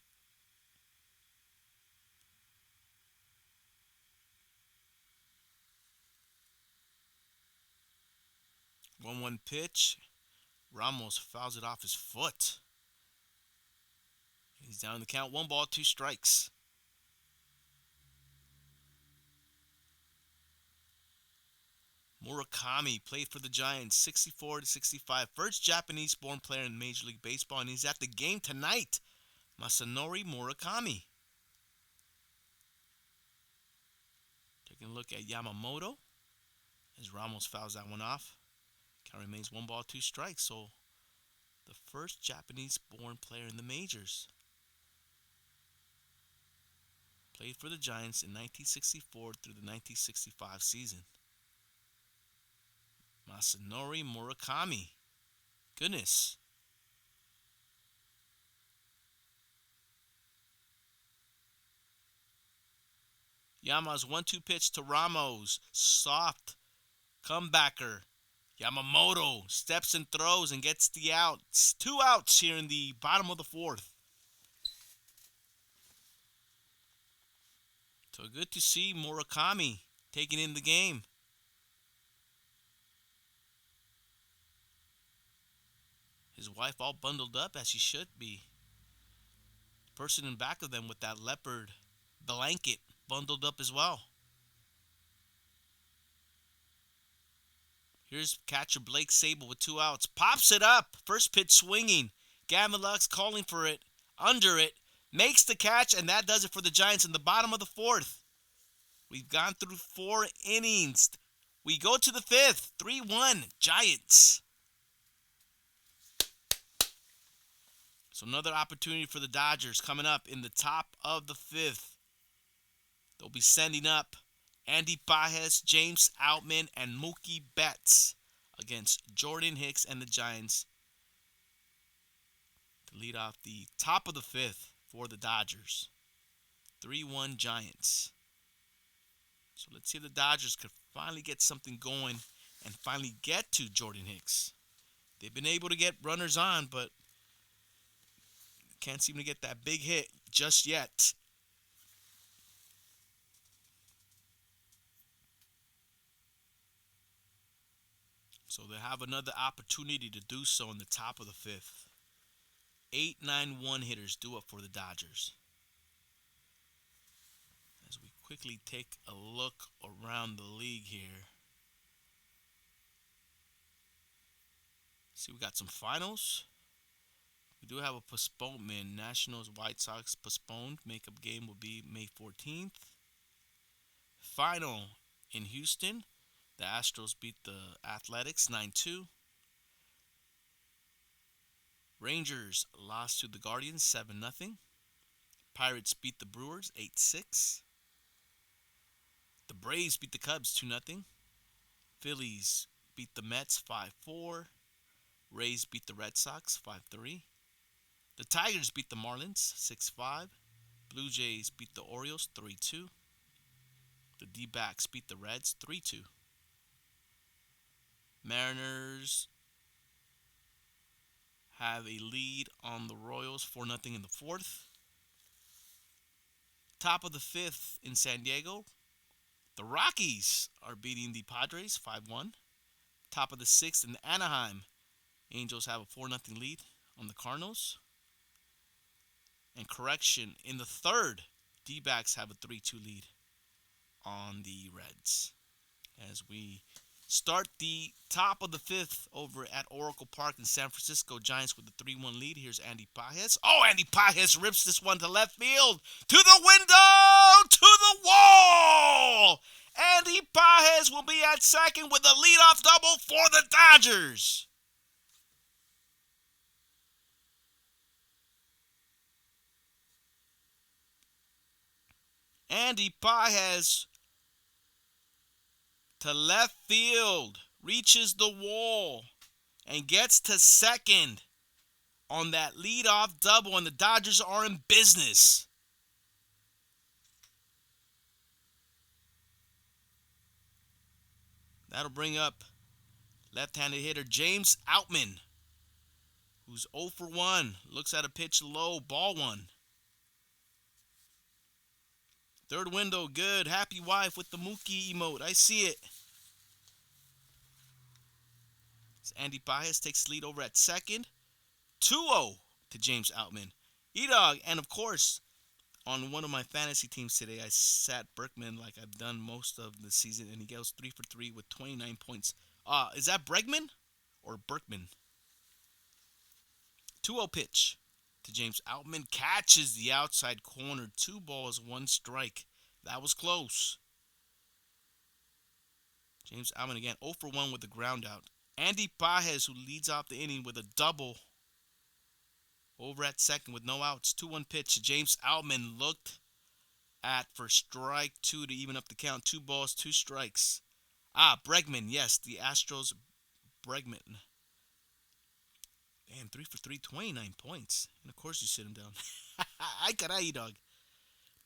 1-1 pitch. Ramos fouls it off his foot. He's down in the count. 1 ball, 2 strikes. Murakami played for the Giants 64-65. First Japanese-born player in Major League Baseball, and he's at the game tonight. Masanori Murakami. Taking a look at Yamamoto as Ramos fouls that one off. Count remains 1 ball, 2 strikes. So the first Japanese-born player in the majors. Played for the Giants in 1964 through the 1965 season. Masanori Murakami. Goodness. Yama's 1-2 pitch to Ramos. Soft comebacker. Yamamoto steps and throws and gets the out. 2 outs here in the bottom of the 4th. So good to see Murakami taking in the game. His wife all bundled up as she should be. Person in back of them with that leopard blanket bundled up as well. Here's catcher Blake Sable with 2 outs. Pops it up. First pitch swinging. Gavin Lux calling for it, under it, makes the catch, and that does it for the Giants in the bottom of the fourth. We've gone through 4 innings. We go to the fifth, 3-1, Giants. So another opportunity for the Dodgers coming up in the top of the fifth. They'll be sending up Andy Pages, James Outman, and Mookie Betts against Jordan Hicks and the Giants to lead off the top of the fifth for the Dodgers. 3-1 Giants. So let's see if the Dodgers could finally get something going and finally get to Jordan Hicks. They've been able to get runners on, but can't seem to get that big hit just yet. So they have another opportunity to do so in the top of the fifth. 8-9-1 hitters due up for the Dodgers. As we quickly take a look around the league here. See, we got some finals. We do have a postponement. Nationals, White Sox postponed. Makeup game will be May 14th. Final in Houston. The Astros beat the Athletics 9-2. Rangers lost to the Guardians 7-0. Pirates beat the Brewers 8-6. The Braves beat the Cubs 2-0. Phillies beat the Mets 5-4. Rays beat the Red Sox 5-3. The Tigers beat the Marlins 6-5. Blue Jays beat the Orioles 3-2. The D-backs beat the Reds 3-2. Mariners have a lead on the Royals 4-0 in the fourth. Top of the fifth in San Diego, the Rockies are beating the Padres 5-1. Top of the sixth in Anaheim, Angels have a 4-0 lead on the Cardinals. And correction, in the third, D-backs have a 3-2 lead on the Reds. As we start the top of the fifth over at Oracle Park in San Francisco, Giants with the 3-1 lead. Here's Andy Pages. Oh, Andy Pages rips this one to left field. To the window! To the wall! Andy Pages will be at second with a leadoff double for the Dodgers. Andy Pages to left field, reaches the wall, and gets to second on that leadoff double, and the Dodgers are in business. That'll bring up left-handed hitter James Outman, who's 0 for 1, looks at a pitch low, ball one. Third window, good. Happy wife with the Mookie emote. I see it. Andy Pages takes the lead over at second. 2-0 to James Outman. E-Dog, and of course, on one of my fantasy teams today, I sat Berkman like I've done most of the season, and he goes 3 for 3 with 29 points. Is that Bregman or Berkman? 2-0 pitch to James Outman. Catches the outside corner. 2 balls, 1 strike. That was close. James Outman again 0 for 1 with the ground out. Andy Pages, who leads off the inning with a double over at second with no outs. 2-1 pitch to James Outman. Looked at for strike 2 to even up the count. 2 balls, 2 strikes. Bregman. Yes, the Astros Bregman. Damn, 3 for 3, 29 points. And of course you sit him down. Ay caray, dog.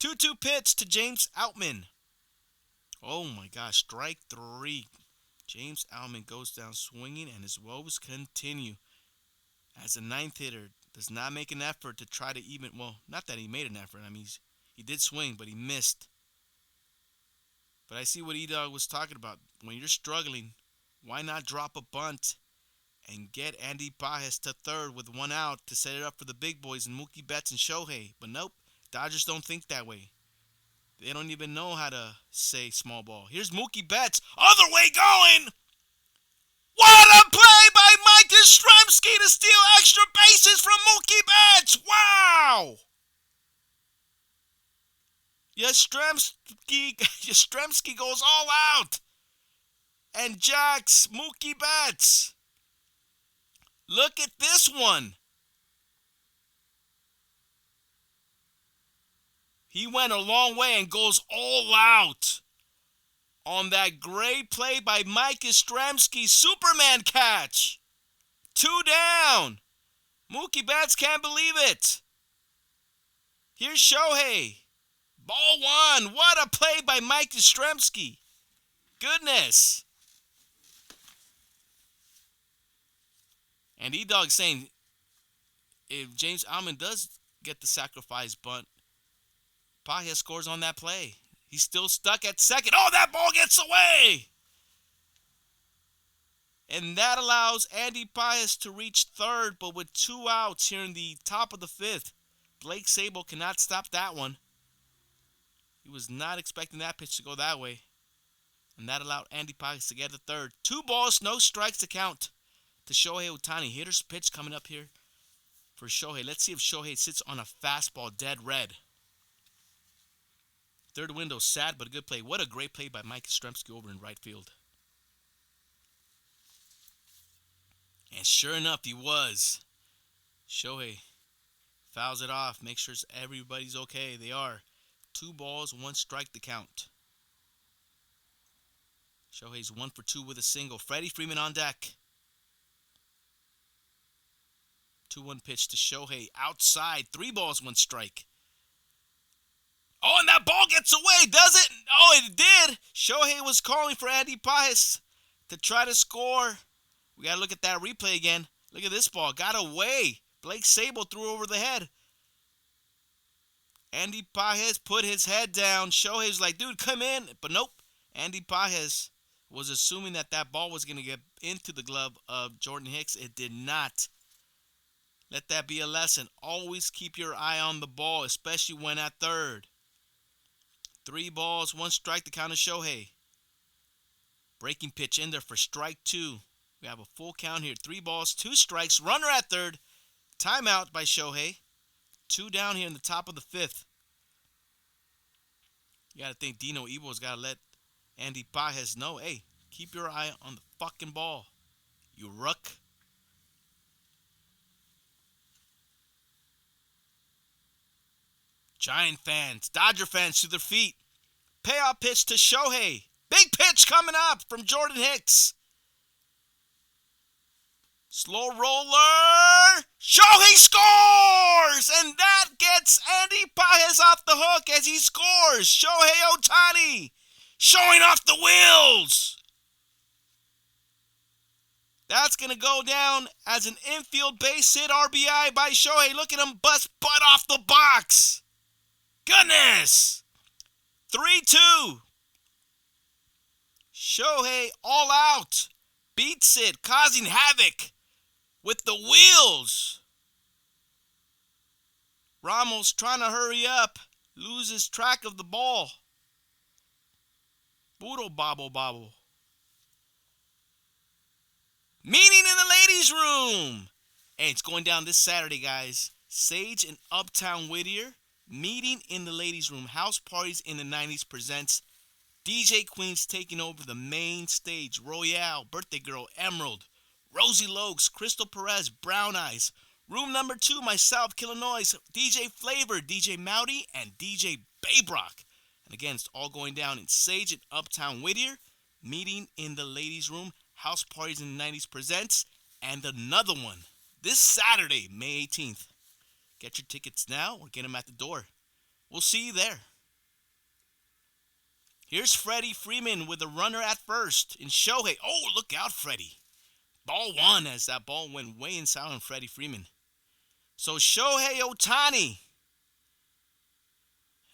2-2 pitch to James Outman. Oh my gosh, strike 3. James Outman goes down swinging, and his woes continue. As the ninth hitter does not make an effort to try to even, well, not that he made an effort. I mean, he did swing, but he missed. But I see what E-Dog was talking about. When you're struggling, why not drop a bunt and get Andy Pages to third with 1 out to set it up for the big boys and Mookie Betts and Shohei? But nope, Dodgers don't think that way. They don't even know how to say small ball. Here's Mookie Betts, other way going. What a play by Mike Yastrzemski to steal extra bases from Yastrzemski goes all out and jacks Mookie Betts. Look at this one. He went a long way and goes all out on that great play by Mike Yastrzemski. Superman catch. 2 down. Mookie Betts can't believe it. Here's Shohei. Ball one. What a play by Mike Yastrzemski. Goodness. And E-Dog saying if James Almond does get the sacrifice bunt, Pages scores on that play. He's still stuck at second. Oh, that ball gets away! And that allows Andy Pages to reach third, but with 2 outs here in the top of the 5th, Blake Sabol cannot stop that one. He was not expecting that pitch to go that way. And that allowed Andy Pages to get to third. 2 balls, no strikes to count to Shohei Ohtani. Hitter's pitch coming up here for Shohei. Let's see if Shohei sits on a fastball dead red. Third window, sad but a good play. What a great play by Mike Yastrzemski over in right field. And sure enough, he was. Shohei fouls it off, makes sure everybody's okay. They are. 2 balls, 1 strike to count. Shohei's 1 for 2 with a single. Freddie Freeman on deck. 2-1 pitch to Shohei. Outside, 3 balls, 1 strike. Oh, and that ball gets away, does it? Oh, it did. Shohei was calling for Andy Pages to try to score. We got to look at that replay again. Look at this ball. Got away. Blake Sabol threw over the head. Andy Pages put his head down. Shohei's like, dude, come in. But nope. Andy Pages was assuming that that ball was going to get into the glove of Jordan Hicks. It did not. Let that be a lesson. Always keep your eye on the ball, especially when at third. 3 balls, 1 strike to count to Shohei. Breaking pitch in there for strike 2. We have a full count here. 3 balls, 2 strikes. Runner at third. Timeout by Shohei. 2 down here in the top of the 5th. You got to think Dino Evo's got to let Andy Pages know, hey, keep your eye on the fucking ball, you rook. Giant fans, Dodger fans to their feet. Payoff pitch to Shohei. Big pitch coming up from Jordan Hicks. Slow roller. Shohei scores! And that gets Andy Pages off the hook as he scores. Shohei Ohtani showing off the wheels. That's going to go down as an infield base hit RBI by Shohei. Look at him bust butt off the box. Goodness! 3-2. Shohei all out. Beats it, causing havoc with the wheels. Ramos trying to hurry up. Loses track of the ball. Puro bobble bobble. Meeting in the ladies' room. Hey, it's going down this Saturday, guys. Sage and Uptown Whittier. Meeting in the ladies' room. House Parties in the 90s presents DJ Queens taking over the main stage. Royale, Birthday Girl, Emerald, Rosie Lokes, Crystal Perez, Brown Eyes. Room number 2, myself, Killah Noez, DJ Flavor, DJ Mowdy, and DJ Baybrock. And again, it's all going down in Sage and Uptown Whittier. Meeting in the ladies' room. House Parties in the 90s presents. And another one this Saturday, May 18th. Get your tickets now or get them at the door. We'll see you there. Here's Freddie Freeman with a runner at first in Shohei. Oh, look out, Freddie. Ball 1 as that ball went way inside on Freddie Freeman. So Shohei Ohtani,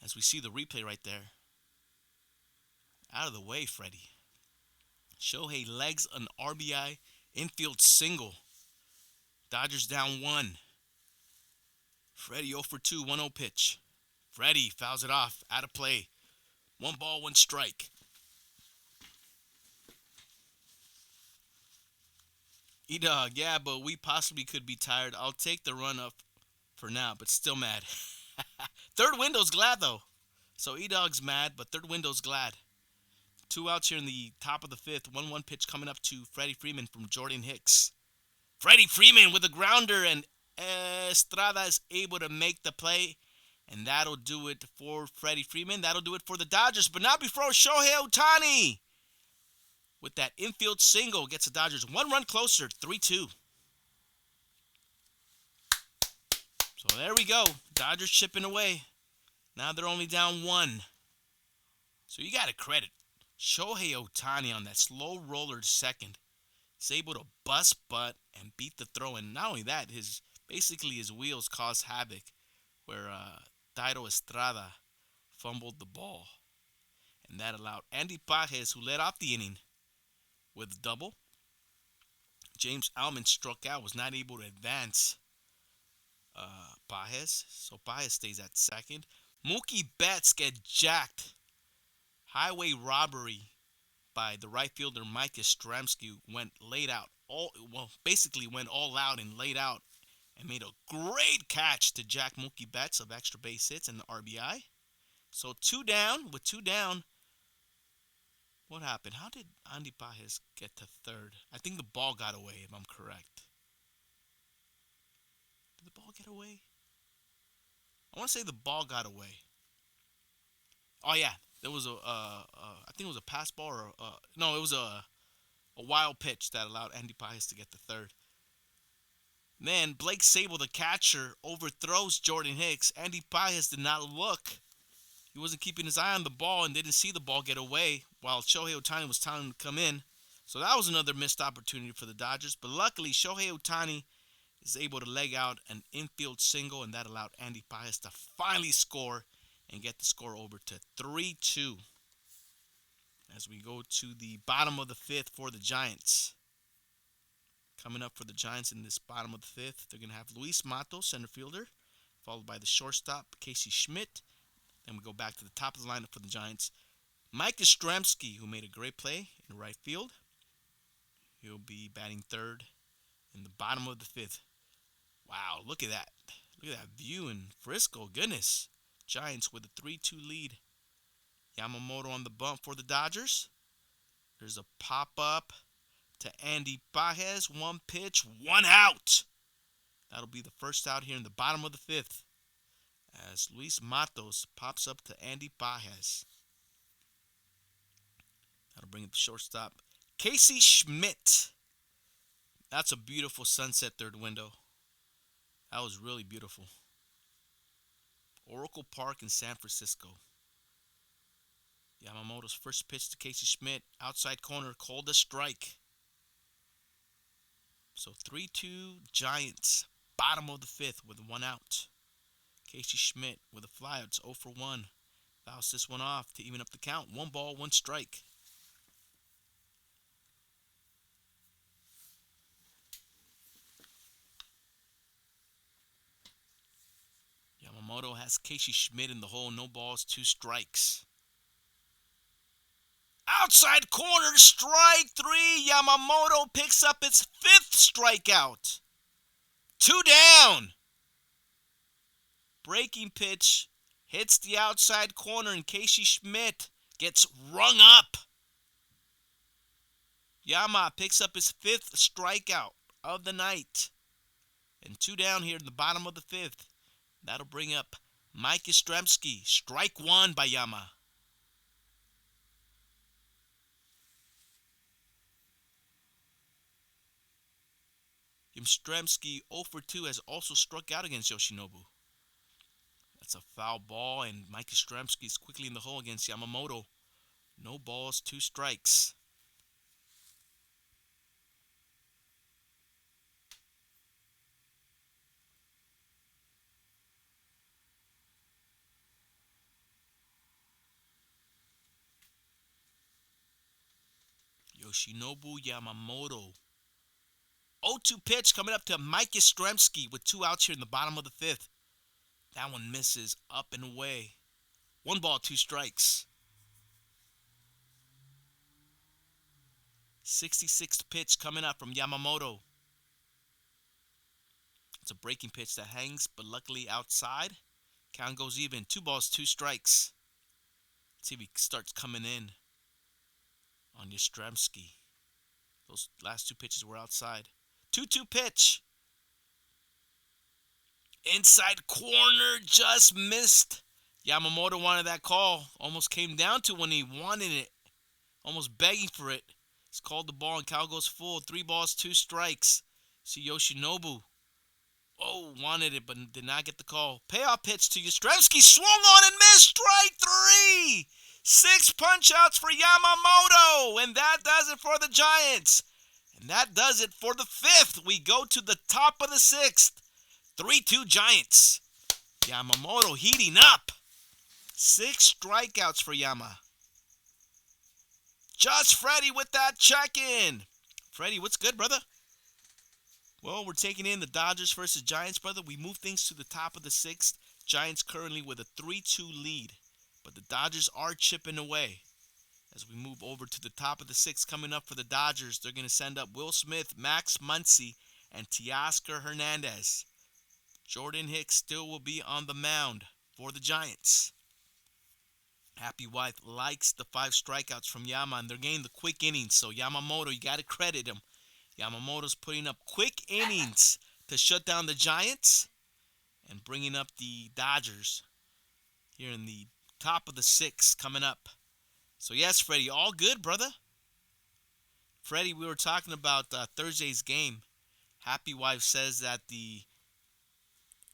as we see the replay right there. Out of the way, Freddie. Shohei legs an RBI infield single. Dodgers down 1. Freddie 0 for 2, 1-0 pitch. Freddie fouls it off, out of play. 1 ball, 1 strike. E-Dog, yeah, but we possibly could be tired. I'll take the run up for now, but still mad. Third window's glad, though. So E-Dog's mad, but third window's glad. 2 outs here in the top of the fifth. 1-1 pitch coming up to Freddie Freeman from Jordan Hicks. Freddie Freeman with a grounder, and Estrada is able to make the play. And that'll do it for Freddie Freeman. That'll do it for the Dodgers. But not before Shohei Ohtani, with that infield single, gets the Dodgers 1 run closer, 3-2. So there we go. Dodgers chipping away. Now they're only down 1. So you got to credit Shohei Ohtani on that slow roller to second. He's able to bust butt and beat the throw. And not only that, his wheels caused havoc, where Dairo Estrada fumbled the ball. And that allowed Andy Pages, who led off the inning with a double. James Allman struck out, was not able to advance Pages. So Pages stays at second. Mookie Betts get jacked. Highway robbery by the right fielder Mike Yastrzemski. Went all out and laid out and made a great catch to jack Mookie Betts of extra base hits and the RBI. So 2 down. With 2 down, what happened? How did Andy Pages get to third? I think the ball got away, if I'm correct. Did the ball get away? I want to say the ball got away. Oh yeah, there was I think it was a pass ball or no, it was a wild pitch that allowed Andy Pages to get to third. Then Blake Sable, the catcher, overthrows Jordan Hicks. Andy Pages did not look. He wasn't keeping his eye on the ball and didn't see the ball get away while Shohei Ohtani was telling him to come in. So that was another missed opportunity for the Dodgers. But luckily, Shohei Ohtani is able to leg out an infield single, and that allowed Andy Pages to finally score and get the score over to 3-2. As we go to the bottom of the fifth for the Giants. Coming up for the Giants in this bottom of the fifth, they're going to have Luis Matos, center fielder, followed by the shortstop, Casey Schmidt. Then we go back to the top of the lineup for the Giants. Mike Yastrzemski, who made a great play in right field. He'll be batting third in the bottom of the fifth. Wow, look at that. Look at that view in Frisco. Goodness. Giants with a 3-2 lead. Yamamoto on the bump for the Dodgers. There's a pop-up to Andy Pages. 1 pitch, 1 out. That'll be the first out here in the bottom of the fifth, as Luis Matos pops up to Andy Pages. That'll bring up the shortstop, Casey Schmidt. That's a beautiful sunset third window. That was really beautiful. Oracle Park in San Francisco. Yamamoto's first pitch to Casey Schmidt. Outside corner, called a strike. So 3-2 Giants. Bottom of the fifth with 1 out. Casey Schmidt with a fly. It's 0 for 1. Fouls this one off to even up the count. 1 ball, 1 strike. Yamamoto has Casey Schmidt in the hole. No balls, 2 strikes. Outside corner, strike 3. Yamamoto picks up its 5th strikeout. 2 down. Breaking pitch hits the outside corner, and Casey Schmidt gets rung up. Yama picks up his 5th strikeout of the night. And 2 down here in the bottom of the 5th. That'll bring up Mike Yastrzemski. Strike 1 by Yama. Yastrzemski 0 for 2 has also struck out against Yoshinobu. That's a foul ball, and Mike Yastrzemski is quickly in the hole against Yamamoto. No balls, 2 strikes. Yoshinobu Yamamoto. 0-2 pitch coming up to Mike Yastrzemski with 2 outs here in the bottom of the 5th. That one misses up and away. 1 ball, 2 strikes. 66th pitch coming up from Yamamoto. It's a breaking pitch that hangs, but luckily outside. Count goes even. 2 balls, 2 strikes. See if he starts coming in on Yastrzemski. Those last two pitches were outside. 2-2 pitch. Inside corner, just missed. Yamamoto wanted that call. Almost came down to when he wanted it. Almost begging for it. He's called the ball and count goes full. 3 balls, 2 strikes. See Yoshinobu. Oh, wanted it, but did not get the call. Payoff pitch to Yastrzemski. Swung on and missed. Strike 3. 6 punch outs for Yamamoto. And that does it for the Giants. And that does it for the 5th. We go to the top of the 6th. 3-2 Giants. Yamamoto heating up. 6 strikeouts for Yama. Just Freddie with that check-in. Freddie, what's good, brother? Well, we're taking in the Dodgers versus Giants, brother. We move things to the top of the 6th. Giants currently with a 3-2 lead. But the Dodgers are chipping away. As we move over to the top of the 6th, coming up for the Dodgers, they're going to send up Will Smith, Max Muncy, and Teoscar Hernandez. Jordan Hicks still will be on the mound for the Giants. Happy Wife likes the 5 strikeouts from Yama, and they're getting the quick innings. So Yamamoto, you got to credit him. Yamamoto's putting up quick innings to shut down the Giants and bringing up the Dodgers here in the top of the 6th coming up. So yes, Freddie, all good, brother. Freddie, we were talking about Thursday's game. Happy Wife says that the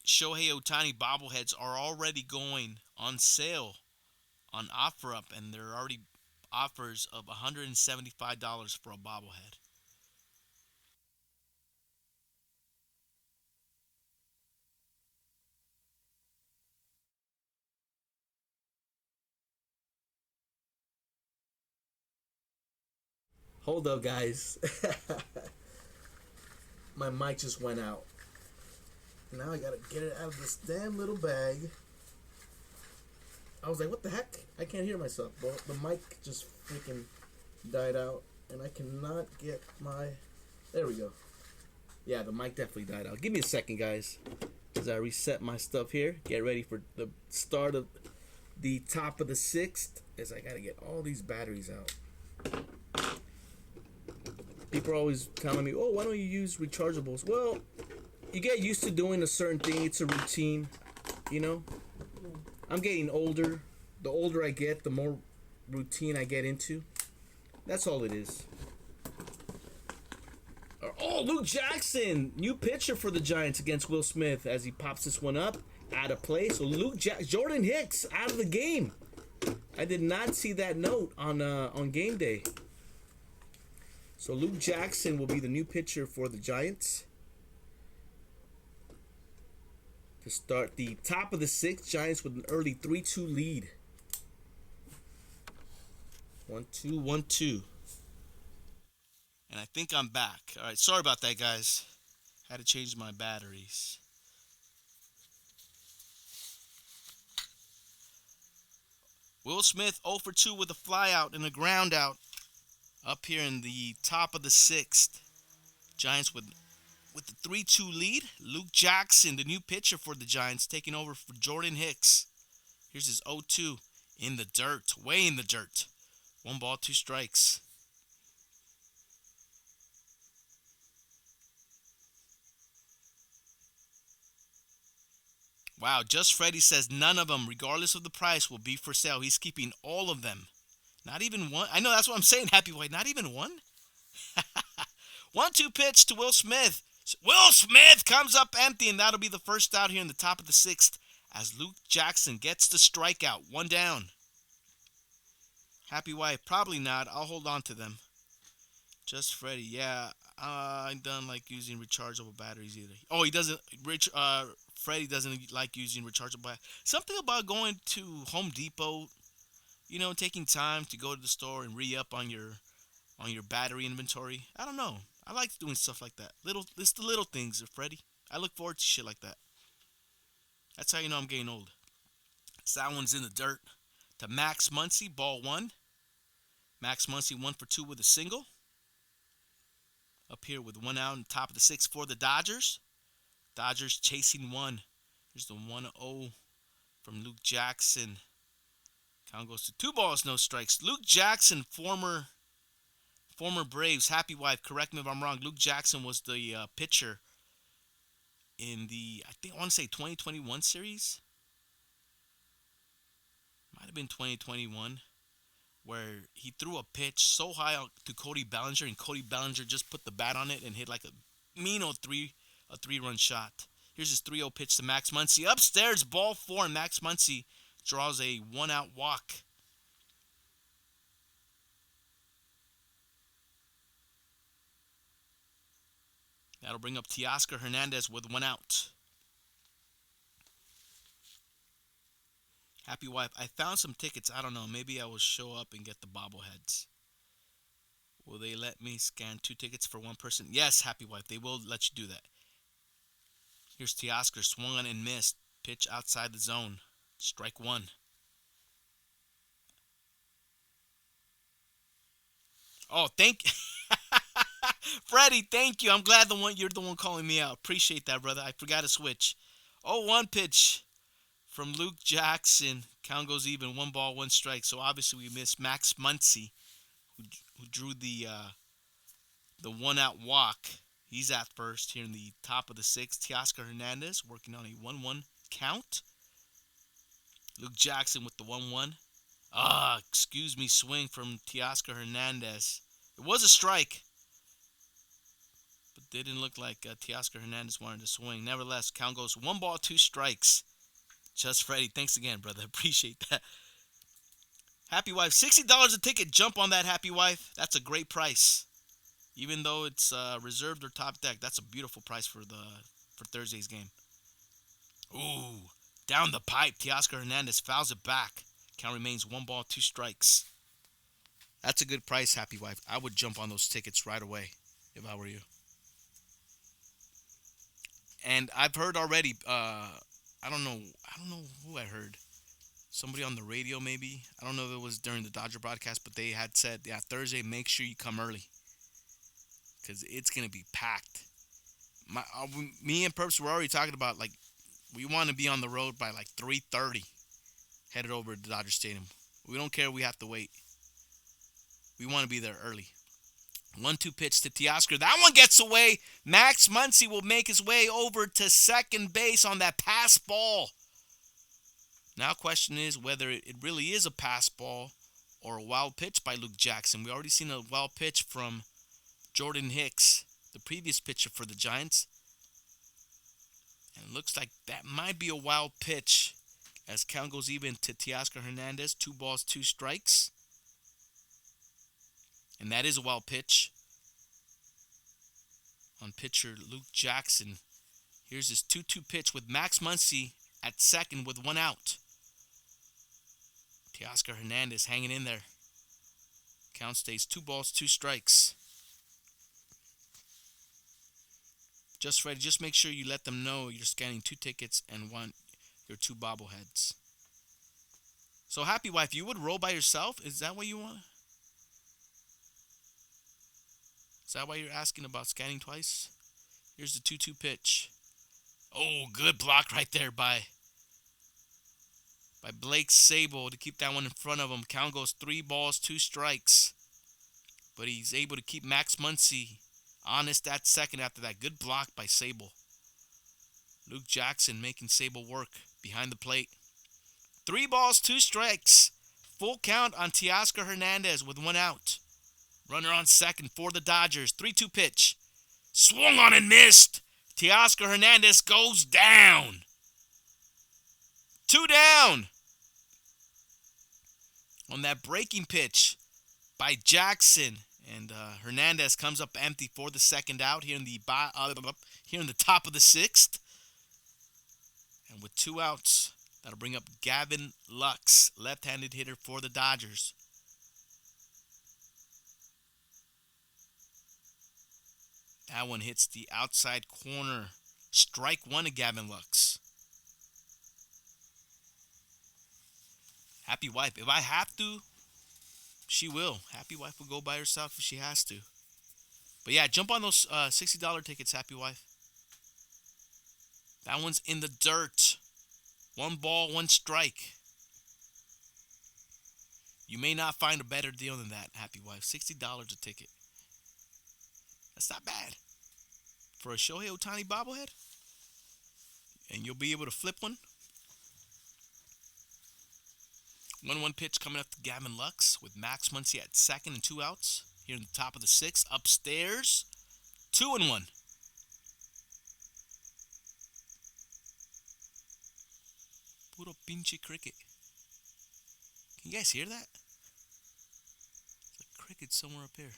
Shohei Ohtani bobbleheads are already going on sale on OfferUp, and there are already offers of $175 for a bobblehead. Hold up, guys. My mic just went out. Now I gotta get it out of this damn little bag. I was like, what the heck? I can't hear myself. But the mic just freaking died out. And I cannot get my... There we go. Yeah, the mic definitely died out. Give me a second, guys. As I reset my stuff here. Get ready for the start of the top of the 6th. As I gotta get all these batteries out. People are always telling me, oh, why don't you use rechargeables? Well, you get used to doing a certain thing. It's a routine, you know? I'm getting older. The older I get, the more routine I get into. That's all it is. Oh, Luke Jackson, new pitcher for the Giants against Will Smith as he pops this one up out of play. So Jordan Hicks out of the game. I did not see that note on game day. So Luke Jackson will be the new pitcher for the Giants to start the top of the 6th. Giants with an early 3-2 lead. 1-2, 1-2. And I think I'm back. All right, sorry about that, guys. Had to change my batteries. Will Smith 0 for 2 with a flyout and a ground out up here in the top of the 6th. Giants with the 3-2 lead. Luke Jackson, the new pitcher for the Giants, taking over for Jordan Hicks. Here's his 0-2 in the dirt, way in the dirt. 1 ball, 2 strikes. Wow, Just Freddie says none of them, regardless of the price, will be for sale. He's keeping all of them. Not even one. I know, that's what I'm saying, Happy White. Not even one? 1-2 pitch to Will Smith. Will Smith comes up empty, and that'll be the first out here in the top of the 6th as Luke Jackson gets the strikeout. 1 down. Happy Wife, probably not. I'll hold on to them. Just Freddie, yeah. I don't like using rechargeable batteries either. Oh, he doesn't. Freddie doesn't like using rechargeable batteries. Something about going to Home Depot, you know, taking time to go to the store and re-up on your battery inventory. I don't know. I like doing stuff like that. It's the little things, Freddie. I look forward to shit like that. That's how you know I'm getting old. So that one's in the dirt. To Max Muncy, ball 1. Max Muncy 1 for 2 with a single. Up here with 1 out on top of the 6th for the Dodgers. Dodgers chasing 1. Here's the 1-0 from Luke Jackson. Count goes to 2 balls, no strikes. Luke Jackson, former Braves, happy wife. Correct me if I'm wrong. Luke Jackson was the pitcher in the, I want to say 2021 series. Might have been 2021, where he threw a pitch so high out to Cody Bellinger, and Cody Bellinger just put the bat on it and hit like a mean old three-run shot. Here's his 3-0 pitch to Max Muncy. Upstairs, ball 4, and Max Muncy draws a 1-out walk. That'll bring up Teoscar Hernandez with 1 out. Happy wife, I found some tickets. I don't know. Maybe I will show up and get the bobbleheads. Will they let me scan 2 tickets for 1 person? Yes, happy wife. They will let you do that. Here's Teoscar, swung on and missed. Pitch outside the zone. Strike 1. Oh, Freddie, thank you. I'm glad you're the one calling me out. Appreciate that, brother. I forgot to switch. 0-1 pitch from Luke Jackson. Count goes even. 1 ball, 1 strike. So obviously we missed Max Muncy, who drew the 1-out walk. He's at first here in the top of the 6th. Teoscar Hernandez working on a 1-1 count. Luke Jackson with the 1-1. Excuse me, swing from Teoscar Hernandez. It was a strike, but didn't look like Teoscar Hernandez wanted to swing. Nevertheless, count goes 1 ball, 2 strikes. Just Freddie, thanks again, brother. Appreciate that. Happy wife, $60 a ticket. Jump on that, happy wife. That's a great price. Even though it's reserved or top deck, that's a beautiful price for Thursday's game. Ooh, down the pipe. Teoscar Hernandez fouls it back. Count remains 1 ball, 2 strikes. That's a good price, happy wife. I would jump on those tickets right away if I were you. And I've heard already. I don't know who I heard. Somebody on the radio, maybe. I don't know if it was during the Dodger broadcast, but they had said, yeah, Thursday, make sure you come early, because it's going to be packed. Me and Perps were already talking about, like, we want to be on the road by, like, 3:30, headed over to Dodger Stadium. We don't care. We have to wait. We want to be there early. 1-2 pitch to Teoscar. That one gets away. Max Muncy will make his way over to second base on that pass ball. Now question is whether it really is a pass ball or a wild pitch by Luke Jackson. We already seen a wild pitch from Jordan Hicks, the previous pitcher for the Giants. And it looks like that might be a wild pitch as count goes even to Teoscar Hernandez. 2 balls, 2 strikes. And that is a wild pitch on pitcher Luke Jackson. Here's his 2-2 pitch with Max Muncy at second with 1 out. Teoscar Hernandez hanging in there. Count stays 2 balls, 2 strikes. Just Freddie, just make sure you let them know you're scanning 2 tickets and want your 2 bobbleheads. So happy wife, you would roll by yourself? Is that what you want? Is that why you're asking about scanning twice? Here's the 2-2 pitch. Oh, good block right there by Blake Sable to keep that one in front of him. Count goes 3 balls, 2 strikes. But he's able to keep Max Muncy honest at second after that. Good block by Sable. Luke Jackson making Sable work behind the plate. 3 balls, 2 strikes. Full count on Teoscar Hernandez with 1 out. Runner on second for the Dodgers. 3-2 pitch. Swung on and missed. Teoscar Hernandez goes down. 2 down. On that breaking pitch by Jackson. And Hernandez comes up empty for the second out here in the top of the 6th. And with 2 outs, that'll bring up Gavin Lux, left-handed hitter for the Dodgers. That one hits the outside corner. Strike 1 to Gavin Lux. Happy wife. If I have to, she will. Happy wife will go by herself if she has to. But yeah, jump on those $60 tickets, happy wife. That one's in the dirt. 1 ball, 1 strike. You may not find a better deal than that, Happy Wife. $60 a ticket. That's not bad. For a Shohei Ohtani bobblehead? And you'll be able to flip one. 1-1 pitch coming up to Gavin Lux with Max Muncy at second and 2 outs. Here in the top of the 6th. Upstairs. 2-1. Puro pinche cricket. Can you guys hear that? There's a cricket somewhere up here.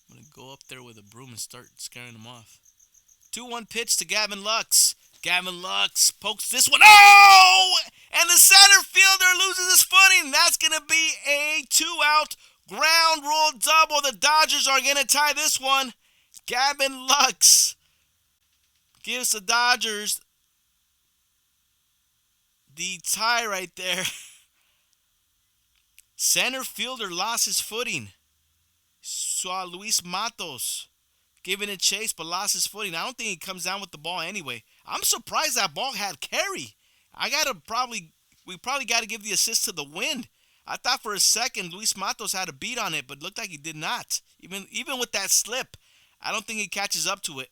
I'm going to go up there with a broom and start scaring them off. 2-1 pitch to Gavin Lux. Gavin Lux pokes this one. Oh! And the center fielder loses his footing. That's going to be a 2-out ground rule double. The Dodgers are going to tie this one. Gavin Lux gives the Dodgers the tie right there. Center fielder lost his footing. Saw Luis Matos giving it chase, but lost his footing. I don't think he comes down with the ball anyway. I'm surprised that ball had carry. We probably got to give the assist to the wind. I thought for a second Luis Matos had a beat on it, but looked like he did not. Even with that slip, I don't think he catches up to it.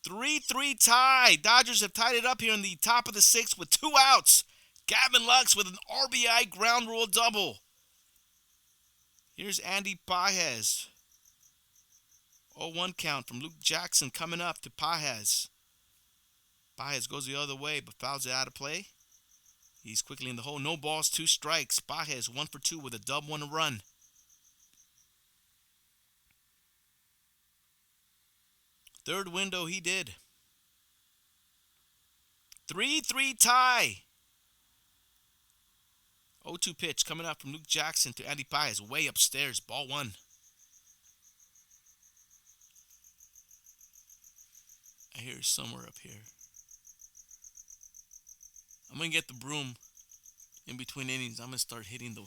3-3 tie. Dodgers have tied it up here in the top of the 6th with 2 outs. Gavin Lux with an RBI ground rule double. Here's Andy Pages. 0-1 count from Luke Jackson coming up to Pages. Pages goes the other way but fouls it out of play. He's quickly in the hole. No balls, 2 strikes. Pages 1 for 2 with a double and a run. Third window he did. 3-3 tie. 0-2 pitch coming out from Luke Jackson to Andy Pages. Way upstairs. Ball 1. I hear somewhere up here. I'm going to get the broom in between innings. I'm going to start hitting the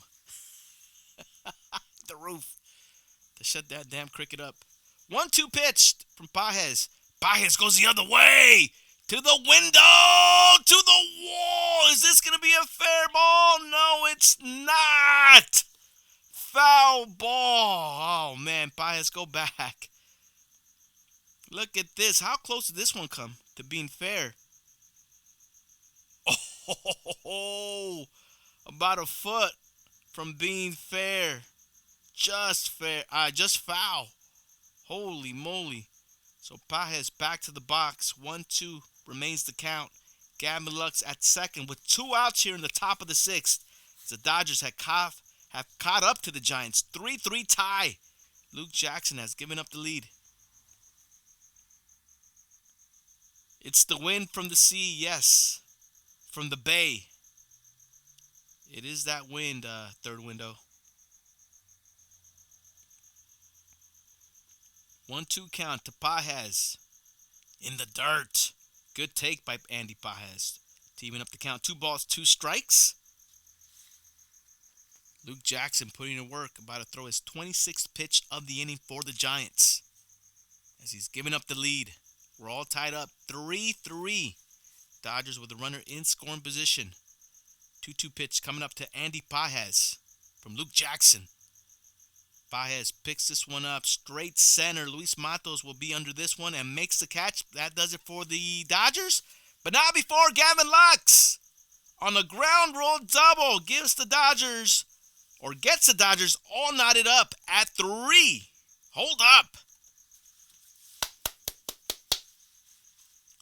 roof to shut that damn cricket up. 1-2 pitch from Pages. Pages goes the other way. To the window. To the wall. Is this going to be a fair ball? No, it's not. Foul ball. Oh, man. Pages, go back. Look at this. How close did this one come to being fair? Oh, about a foot from being fair. Just fair. Just foul. Holy moly. So Pages back to the box. 1-2 remains the count. Gavin Lux at second with 2 outs here in the top of the 6th. The Dodgers have caught up to the Giants. 3-3 tie. Luke Jackson has given up the lead. It's the wind from the sea, yes. From the bay. It is that wind, third window. 1-2 count to Pages. In the dirt. Good take by Andy Pages. To even up the count. 2 balls, 2 strikes. Luke Jackson putting in work. About to throw his 26th pitch of the inning for the Giants. As he's giving up the lead. We're all tied up. 3-3. Dodgers with a runner in scoring position. 2-2 pitch coming up to Andy Pages from Luke Jackson. Pages picks this one up straight center. Luis Matos will be under this one and makes the catch. That does it for the Dodgers. But not before Gavin Lux on the ground roll double gets the Dodgers all knotted up at 3. Hold up.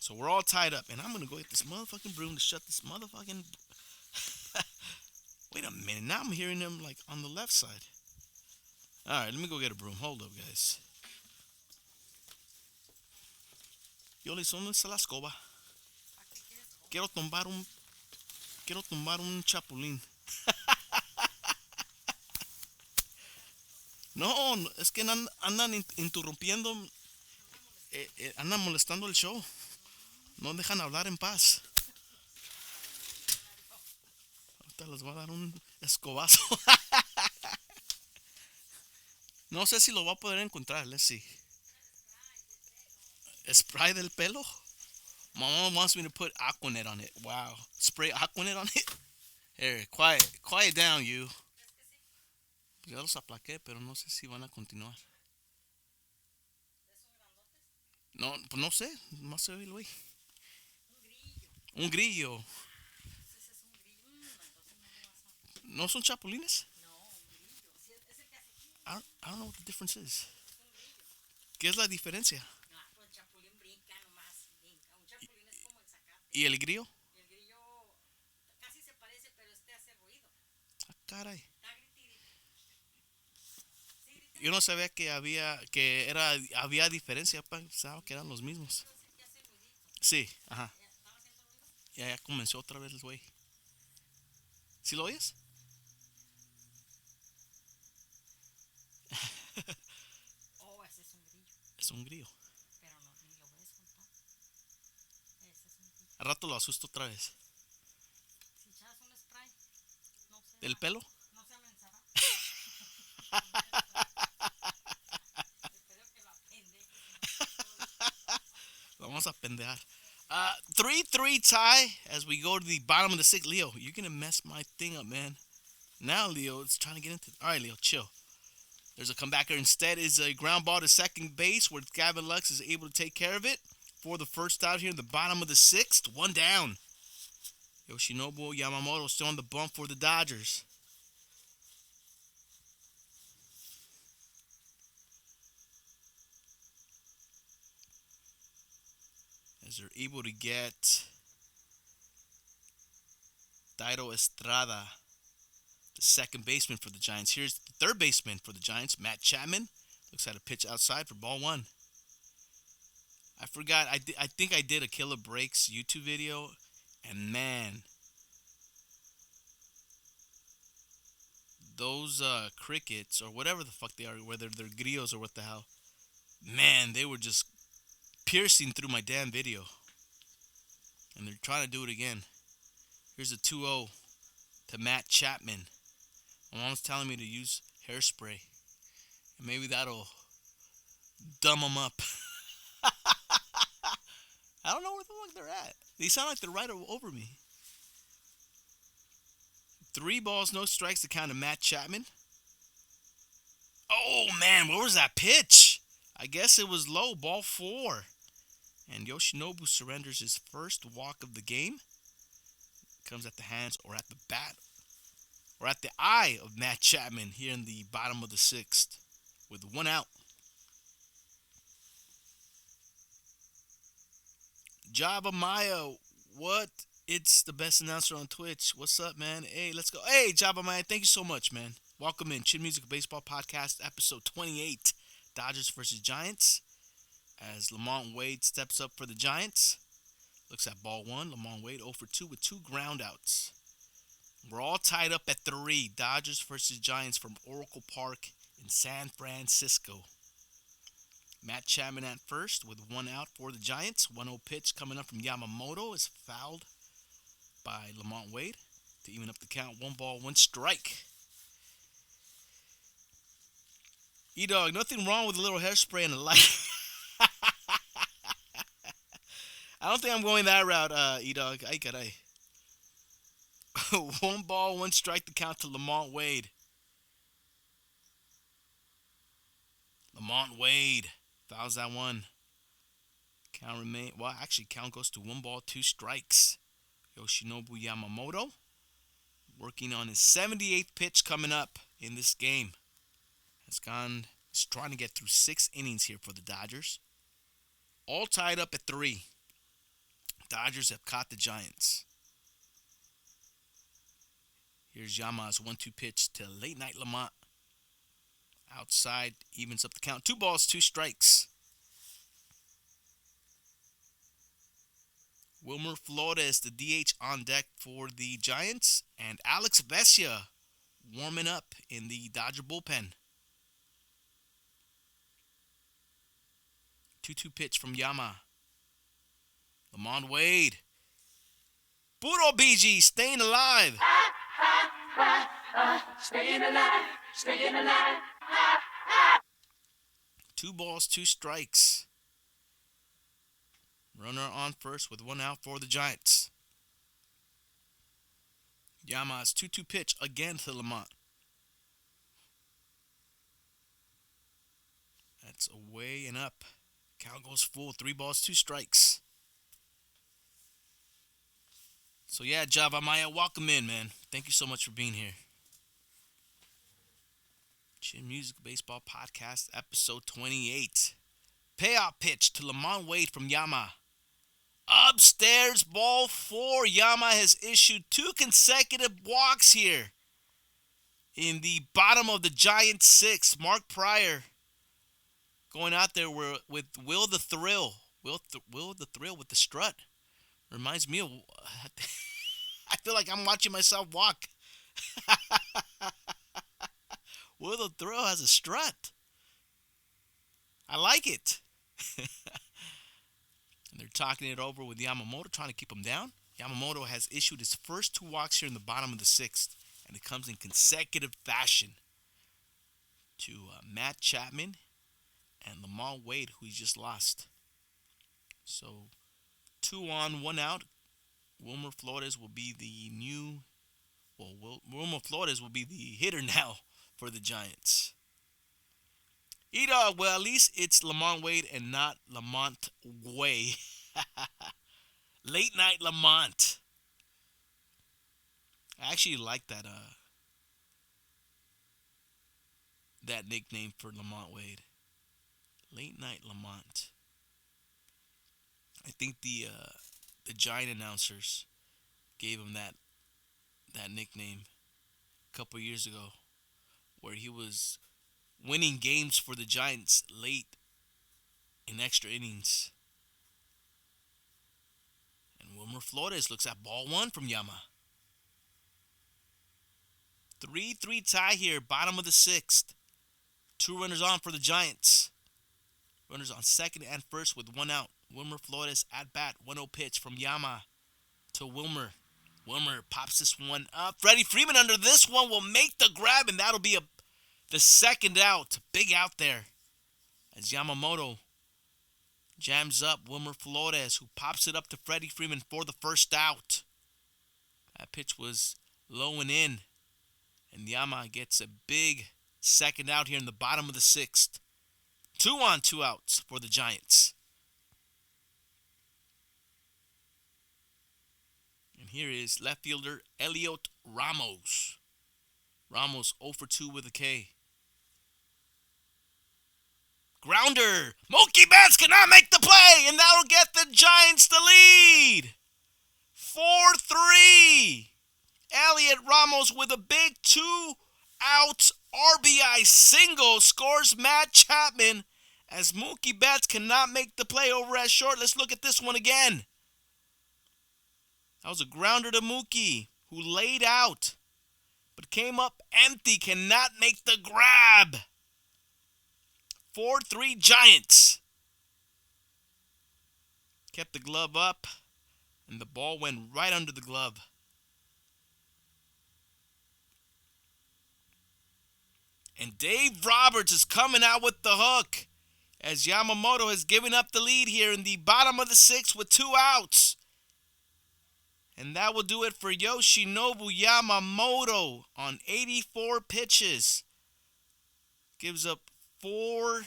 So we're all tied up. And I'm going to go get this motherfucking broom to shut this motherfucking... Wait a minute. Now I'm hearing them like on the left side. All right, let me go get a broom. Hold up, guys. Yo le son la escoba. Quiero tumbar un chapulín. No, es que andan interrumpiendo, andan molestando el show. No dejan hablar en paz. Ahorita les voy a dar un escobazo. No sé si lo voy a poder encontrar. Let's see. ¿Spray del pelo? My mom wants me to put Aquanet on it. Wow. Spray Aquanet on it. Here, quiet down, you. Ya los aplaqué, pero no sé si van a continuar. No, pues no sé. No se oye el güey. Un grillo. ¿No son chapulines? I don't know what the difference is. ¿Qué es la diferencia? ¿Y el grillo? Ah, caray. Yo no sabía que había diferencia, pensaba que eran los mismos. Sí, ajá. Ya comenzó otra vez el güey. ¿Sí lo oyes? Es un grillo. Al rato lo asusto otra vez. ¿Del pelo? Vamos a pendejar. 3-3 tie as we go to the bottom of the sixth. Leo, you're going to mess my thing up, man. Now, Leo, it's trying to get into... All right, Leo, chill. There's a comebacker. Instead is a ground ball to second base where Gavin Lux is able to take care of it for the first out here in the bottom of the sixth. One down. Yoshinobu Yamamoto still on the bump for the Dodgers. As they're able to get Dairo Estrada, the second baseman for the Giants. Here's the third baseman for the Giants, Matt Chapman. Looks at a pitch outside for ball one. I forgot. I think I did a Killah Breaks YouTube video, and man, those crickets or whatever the fuck they are, whether they're grillos or what the hell, man, they were just piercing through my damn video. And they're trying to do it again. Here's a 2-0 to Matt Chapman. My mom's telling me to use hairspray. And maybe that'll dumb them up. I don't know where the fuck they're at. They sound like they're right over me. 3 balls, no strikes to count to Matt Chapman. Oh, man, what was that pitch? I guess it was low, ball 4. And Yoshinobu surrenders his first walk of the game. Comes at the hands or at the bat or at the eye of Matt Chapman here in the bottom of the sixth with 1 out. Java Maya, what? It's the best announcer on Twitch. What's up, man? Hey, let's go. Hey, Java Maya, thank you so much, man. Welcome in. Chin Music Baseball Podcast, episode 28. Dodgers versus Giants. As Lamont Wade steps up for the Giants. Looks at ball 1. Lamont Wade 0 for 2 with 2 groundouts. We're all tied up at 3. Dodgers versus Giants from Oracle Park in San Francisco. Matt Chapman at first with 1 out for the Giants. 1-0 pitch coming up from Yamamoto is fouled by Lamont Wade to even up the count. 1 ball, 1 strike. E-Dog, nothing wrong with a little hairspray and a light. I don't think I'm going that route, E-Dog. Ay, caray. 1 ball, 1 strike to count to Lamont Wade. Lamont Wade fouls that one. Count remain. Well, actually, count goes to 1 ball, 2 strikes. Yoshinobu Yamamoto working on his 78th pitch coming up in this game. He's trying to get through 6 innings here for the Dodgers. All tied up at 3. Dodgers have caught the Giants. Here's Yama's 1-2 pitch to late night Lamont. Outside, evens up the count. 2 balls, 2 strikes. Wilmer Flores, the DH on deck for the Giants. And Alex Vesia warming up in the Dodger bullpen. 2-2 pitch from Yama. Lamont Wade. Puro BG staying alive. Staying alive, staying alive. 2 balls, 2 strikes. Runner on first with one out for the Giants. Yama's 2-2 pitch again to Lamont. That's away and up. Count goes full. 3 balls, 2 strikes. So yeah, Java Maya, welcome in, man. Thank you so much for being here. Chin Music Baseball Podcast, episode 28. Payoff pitch to Lamont Wade from Yama. Upstairs, ball 4. Yama has issued 2 consecutive walks here. In the bottom of the Giants' 6, Mark Pryor going out there with Will the Thrill. Will the Thrill with the strut. Reminds me of... I feel like I'm watching myself walk. Will the Thrill has a strut. I like it. And they're talking it over with Yamamoto, trying to keep him down. Yamamoto has issued his first 2 walks here in the bottom of the 6th, and it comes in consecutive fashion to Matt Chapman and Lamont Wade, who he just lost. So 2 on, 1 out. Wilmer Flores will be the new... Wilmer Flores will be the hitter now for the Giants. Well, at least it's Lamont Wade and not Lamont Way. Late Night Lamont. I actually like that nickname for Lamont Wade. Late Night Lamont. I think the Giant announcers gave him that nickname a couple years ago, where he was winning games for the Giants late in extra innings. And Wilmer Flores looks at ball 1 from Yama. 3-3 tie here, bottom of the 6th. 2 runners on for the Giants. Runners on second and first with 1 out. Wilmer Flores at bat. 1-0 pitch from Yama to Wilmer. Wilmer pops this one up. Freddie Freeman under this one will make the grab, and that'll be the second out. Big out there. As Yamamoto jams up Wilmer Flores, who pops it up to Freddie Freeman for the first out. That pitch was low and in. And Yama gets a big second out here in the bottom of the 6th. 2 on, 2 outs for the Giants. And here is left fielder Elliot Ramos. Ramos 0 for 2 with a K. Grounder. Mookie Betts cannot make the play, and that'll get the Giants the lead. 4-3. Elliot Ramos with a big 2-out RBI single scores Matt Chapman as Mookie Betts cannot make the play over at short. Let's look at this one again. That was a grounder to Mookie, who laid out, but came up empty, cannot make the grab. 4-3 Giants. Kept the glove up, and the ball went right under the glove. And Dave Roberts is coming out with the hook as Yamamoto has given up the lead here in the bottom of the 6th with 2 outs. And that will do it for Yoshinobu Yamamoto on 84 pitches. Gives up 4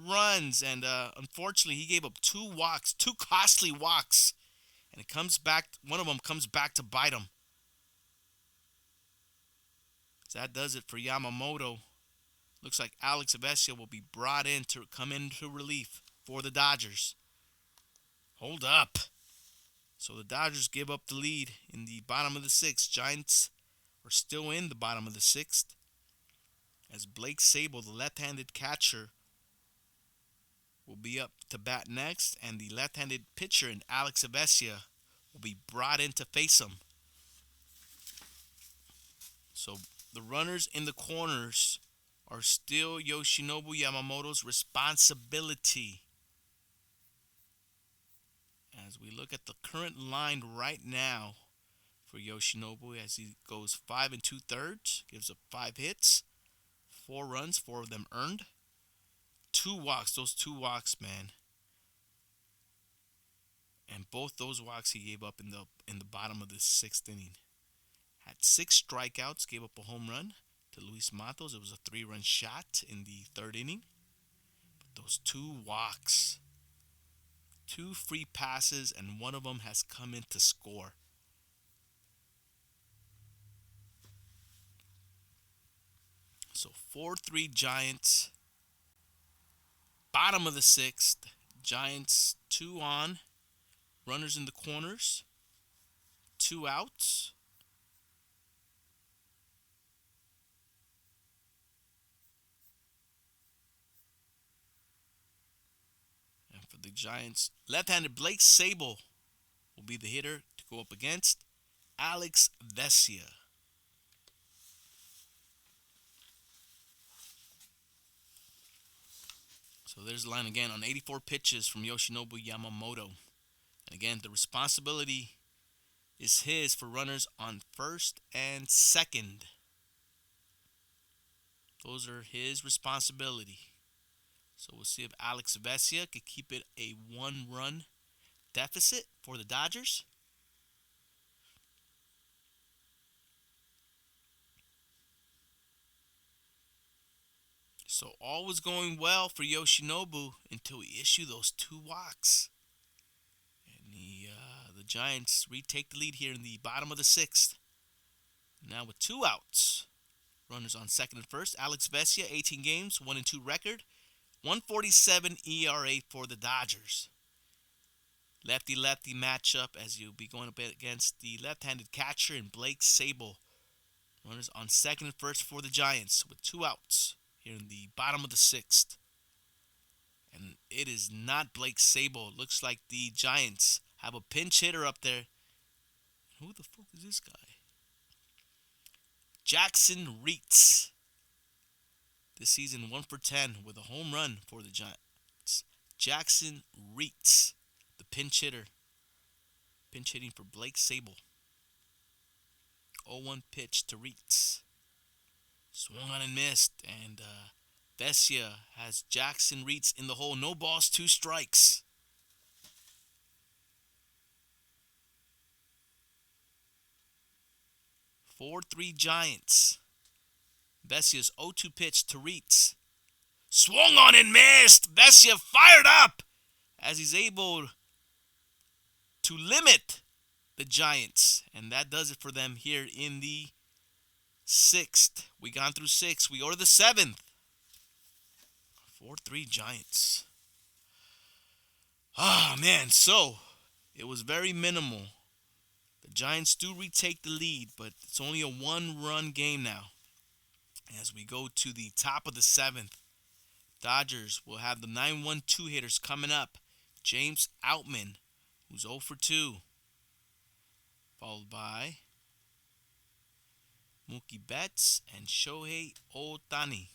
runs, and unfortunately he gave up 2 walks, 2 costly walks. And it comes back, one of them comes back to bite him. So that does it for Yamamoto. Looks like Alex Avessia will be brought in to come into relief for the Dodgers. Hold up. So the Dodgers give up the lead in the bottom of the 6th. Giants are still in the bottom of the 6th. As Blake Sable, the left-handed catcher, will be up to bat next. And the left-handed pitcher, Alex Avessia, will be brought in to face him. So the runners in the corners are still Yoshinobu Yamamoto's responsibility. As we look at the current line right now for Yoshinobu, as he goes 5 2/3, gives up 5 hits, 4 runs, 4 of them earned, 2 walks. Those 2 walks, man. And both those walks he gave up in the bottom of the sixth inning. Had 6 strikeouts, gave up a home run to Luis Matos. It was a 3-run shot in the third inning. But those 2 walks, 2 free passes, and one of them has come in to score. So 4-3 Giants. Bottom of the sixth. Giants 2 on. Runners in the corners. 2 outs. And for the Giants, left-handed Blake Sable will be the hitter to go up against Alex Vesia. So there's the line again on 84 pitches from Yoshinobu Yamamoto. And again, the responsibility is his for runners on first and second. Those are his responsibility. So we'll see if Alex Vesia could keep it a 1-run deficit for the Dodgers. So all was going well for Yoshinobu until he issued those 2 walks. And the Giants retake the lead here in the bottom of the sixth. Now with 2 outs. Runners on second and first. Alex Vesia, 18 games, 1-2 record. 1.47 ERA for the Dodgers. Lefty-lefty matchup as you'll be going up against the left-handed catcher in Blake Sable. Runners on second and first for the Giants with 2 outs here in the bottom of the sixth. And it is not Blake Sable. It looks like the Giants have a pinch hitter up there. Who the fuck is this guy? Jackson Reitz. This season 1 for 10 with a home run for the Giants. Jackson Reitz, the pinch hitter. Pinch hitting for Blake Sable. 0-1 pitch to Reitz. Swung on and missed. And Vesia has Jackson Reitz in the hole. No balls, 2 strikes. Four 3 Giants. Vesia's 0-2 pitch to Reitz. Swung on and missed. Vesia fired up as he's able to limit the Giants. And that does it for them here in the sixth. We gone through 6. We go to the 7th. 4-3 Giants. Ah, man. So, it was very minimal. The Giants do retake the lead, but it's only a 1-run game now. As we go to the top of the 7th, Dodgers will have the 9-1-2 hitters coming up. James Outman, who's 0 for 2. Followed by Mookie Betts and Shohei Ohtani.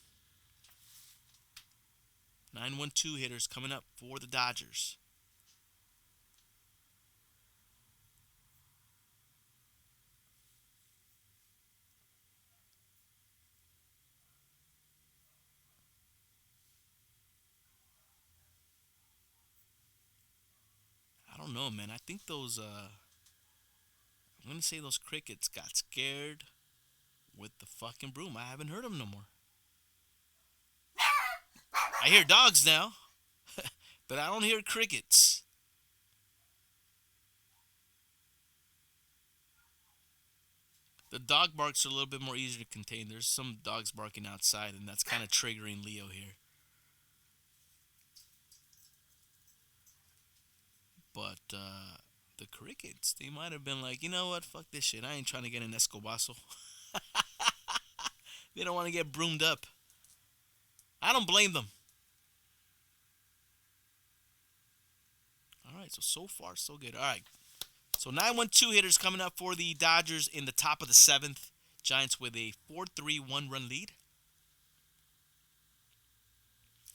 9-1-2 hitters coming up for the Dodgers. I don't know, man. I think those, I'm going to say those crickets got scared with the fucking broom. I haven't heard them no more. I hear dogs now, but I don't hear crickets. The dog barks are a little bit more easier to contain. There's some dogs barking outside, and that's kind of triggering Leo here. But the crickets, they might have been like, you know what, fuck this shit. I ain't trying to get an Escobazo. They don't want to get broomed up. I don't blame them. All right, so far, so good. All right. So 9-1-2 hitters coming up for the Dodgers in the top of the 7th. Giants with a 4-3 1-run lead.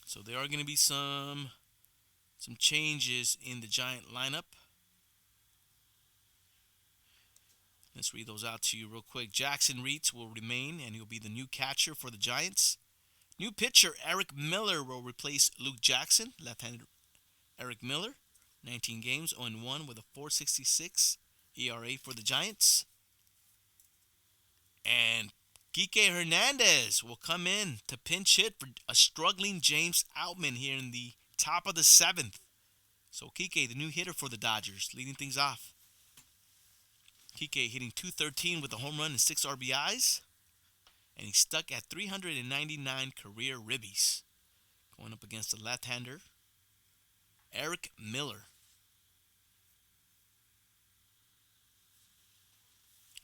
So there are going to be some changes in the Giant lineup. Let's read those out to you real quick. Jackson Reitz will remain, and he'll be the new catcher for the Giants. New pitcher Eric Miller will replace Luke Jackson, left-handed Eric Miller. 19 games, 0-1 with a 4.66 ERA for the Giants. And Kike Hernandez will come in to pinch hit for a struggling James Outman here in the top of the 7th. So Kike, the new hitter for the Dodgers, leading things off. Kike hitting .213 with a home run and 6 RBIs. And he's stuck at 399 career ribbies. Going up against the left-hander, Eric Miller.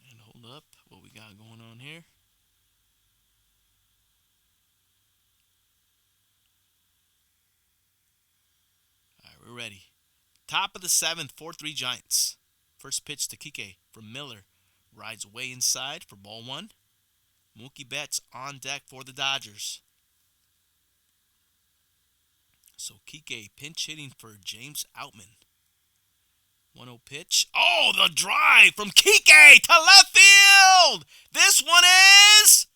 And hold up, what we got going on here. All right, we're ready. Top of the 7th, 4-3 Giants. First pitch to Kike from Miller. Rides way inside for ball 1. Mookie Betts on deck for the Dodgers. So Kike pinch hitting for James Outman. 1-0 pitch. Oh, the drive from Kike to left field. This one is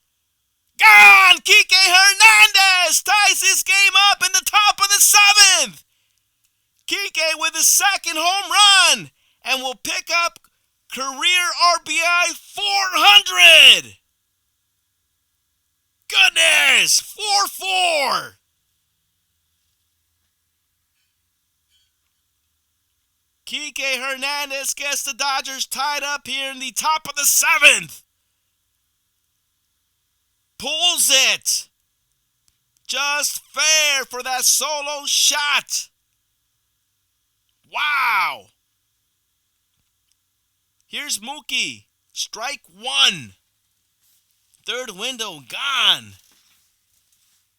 gone. Kike Hernandez ties this game up in the top of the 7th. Kike with his second home run and will pick up career RBI 400. Goodness, 4-4. Kike Hernandez gets the Dodgers tied up here in the top of the 7th. Pulls it. Just fair for that solo shot. Wow. Here's Mookie. Strike 1. Third window gone.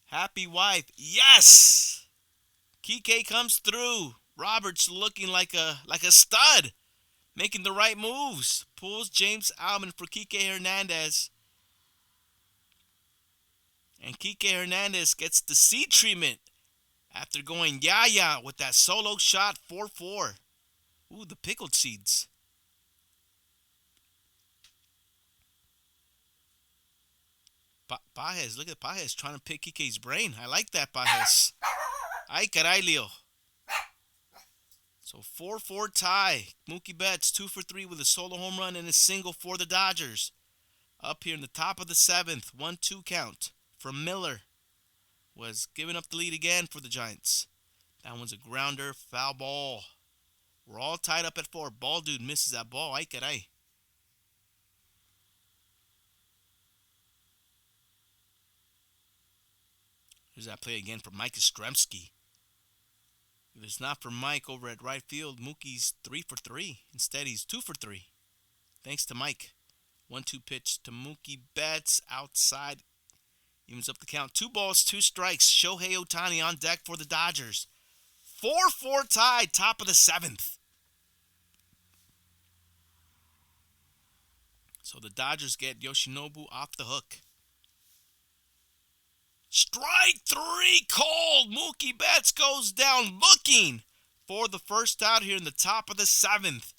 Happy wife. Yes. Kike comes through. Roberts looking like a stud. Making the right moves. Pulls James Outman for Kike Hernandez. And Kike Hernandez gets the seed treatment after going yaya with that solo shot 4-4. Ooh, the pickled seeds. Pajes, look at Pajes trying to pick Kike's brain. I like that, Pajes. Ay, caray, Leo. So 4-4 tie. Mookie Betts 2 for 3 with a solo home run and a single for the Dodgers. Up here in the top of the 7th, 1-2 count from Miller. Was giving up the lead again for the Giants. That one's a grounder, foul ball. We're all tied up at 4. Ball dude misses that ball. Ay, caray. Here's that play again for Mike Yastrzemski. If it's not for Mike over at right field, Mookie's 3 for 3. Instead, he's 2 for 3. Thanks to Mike. 1-2 pitch to Mookie Betts outside. Evens up the count. 2 balls, 2 strikes. Shohei Ohtani on deck for the Dodgers. 4-4 tie, top of the 7th. So the Dodgers get Yoshinobu off the hook. Strike 3 called. Mookie Betts goes down looking for the first out here in the top of the 7th.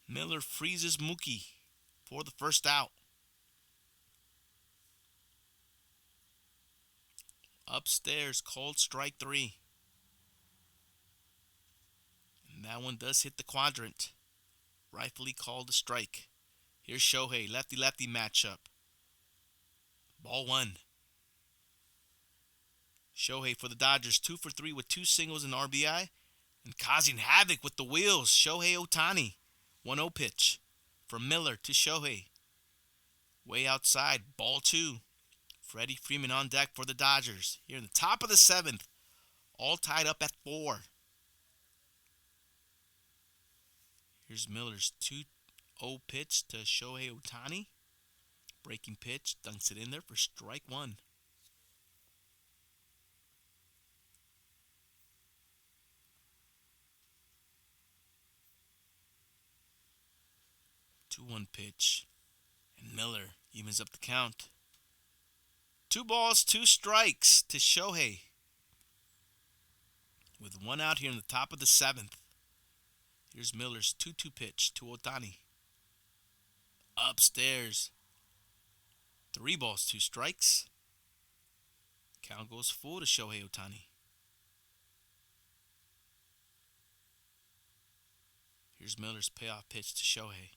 Miller freezes Mookie for the first out. Upstairs, called strike 3. And that one does hit the quadrant. Rightfully called a strike. Here's Shohei, lefty-lefty matchup. Ball 1. Shohei for the Dodgers, 2 for 3 with 2 singles and RBI. And causing havoc with the wheels, Shohei Ohtani. 1-0 pitch from Miller to Shohei. Way outside, ball 2. Freddie Freeman on deck for the Dodgers. Here in the top of the 7th, all tied up at 4. Here's Miller's 2-0 pitch to Shohei Ohtani. Breaking pitch, dunks it in there for strike 1. 2-1 pitch. And Miller evens up the count. 2 balls, 2 strikes to Shohei. With 1 out here in the top of the 7th. Here's Miller's 2-2 pitch to Ohtani. Upstairs. 3 balls, 2 strikes. Count goes full to Shohei Ohtani. Here's Miller's payoff pitch to Shohei.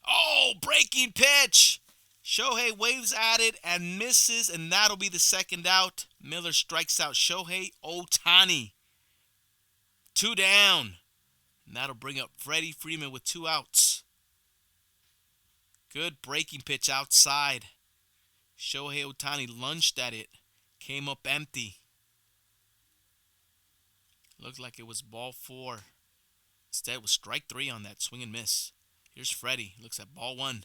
Oh, breaking pitch! Shohei waves at it and misses, and that'll be the second out. Miller strikes out Shohei Ohtani. 2 down. And that'll bring up Freddie Freeman with 2 outs. Good breaking pitch outside. Shohei Ohtani lunged at it. Came up empty. Looked like it was ball 4. Instead, it was strike 3 on that swing and miss. Here's Freddie. Looks at ball 1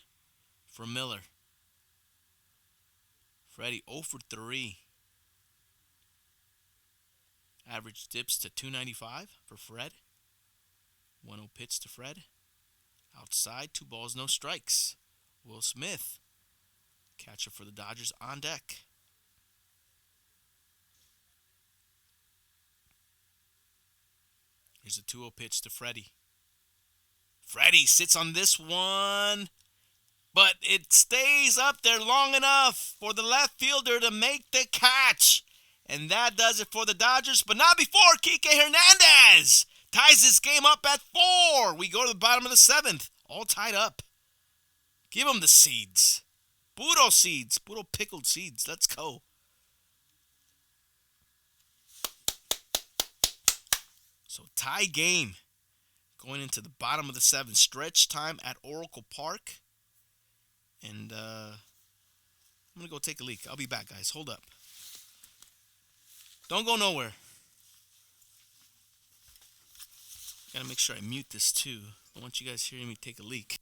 for Miller. Freddie 0 for 3. Average dips to 295 for Fred. 1-0 pitch to Fred. Outside, 2 balls, no strikes. Will Smith, catcher for the Dodgers, on deck. Here's a 2-0 pitch to Freddie. Freddie sits on this one, but it stays up there long enough for the left fielder to make the catch. And that does it for the Dodgers, but not before Kike Hernandez ties this game up at 4. We go to the bottom of the 7th, all tied up. Give them the seeds. Puro seeds, puro pickled seeds. Let's go. So tie game going into the bottom of the 7th. Stretch time at Oracle Park. And I'm going to go take a leak. I'll be back, guys. Hold up. Don't go nowhere. Got to make sure I mute this too. I want you guys hearing me take a leak.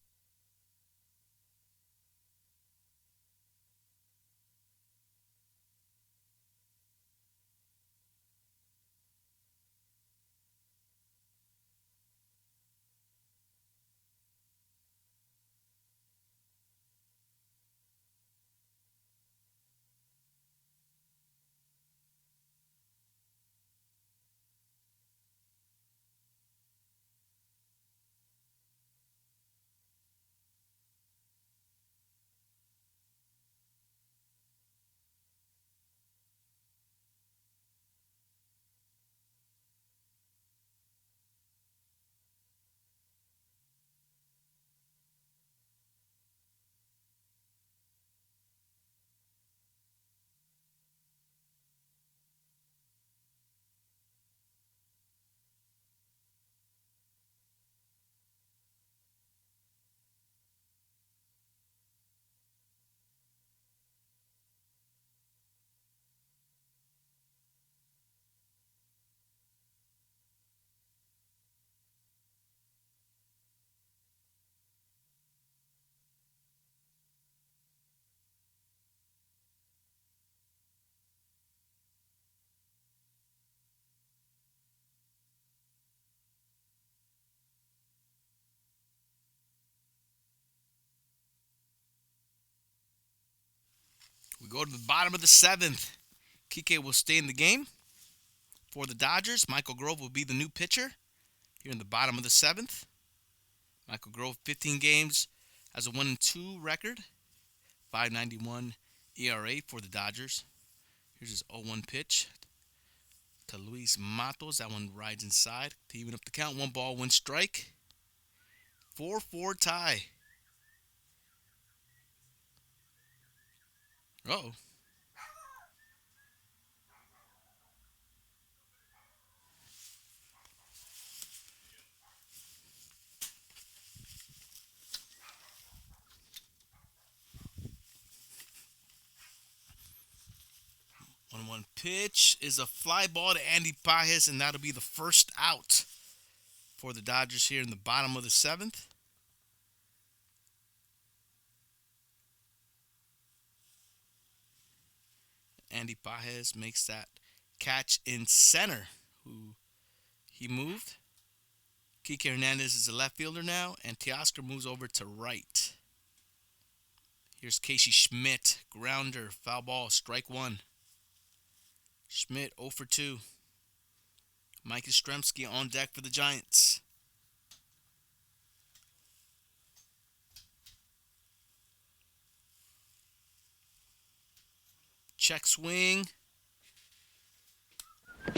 We go to the bottom of the 7th. Kike will stay in the game for the Dodgers. Michael Grove will be the new pitcher here in the bottom of the 7th. Michael Grove, 15 games, has a 1-2 record, 5.91 ERA for the Dodgers. Here's his 0-1 pitch to Luis Matos. That one rides inside to even up the count. 1 ball, 1 strike. 4-4 tie. Uh-oh. One pitch is a fly ball to Andy Pages, and that'll be the first out for the Dodgers here in the bottom of the 7th. Andy Pages makes that catch in center. Who he moved. Kike Hernandez is the left fielder now, and Teoscar moves over to right. Here's Casey Schmidt, grounder, foul ball, strike 1. Schmidt 0 for 2. Mike Yastrzemski on deck for the Giants. Check swing.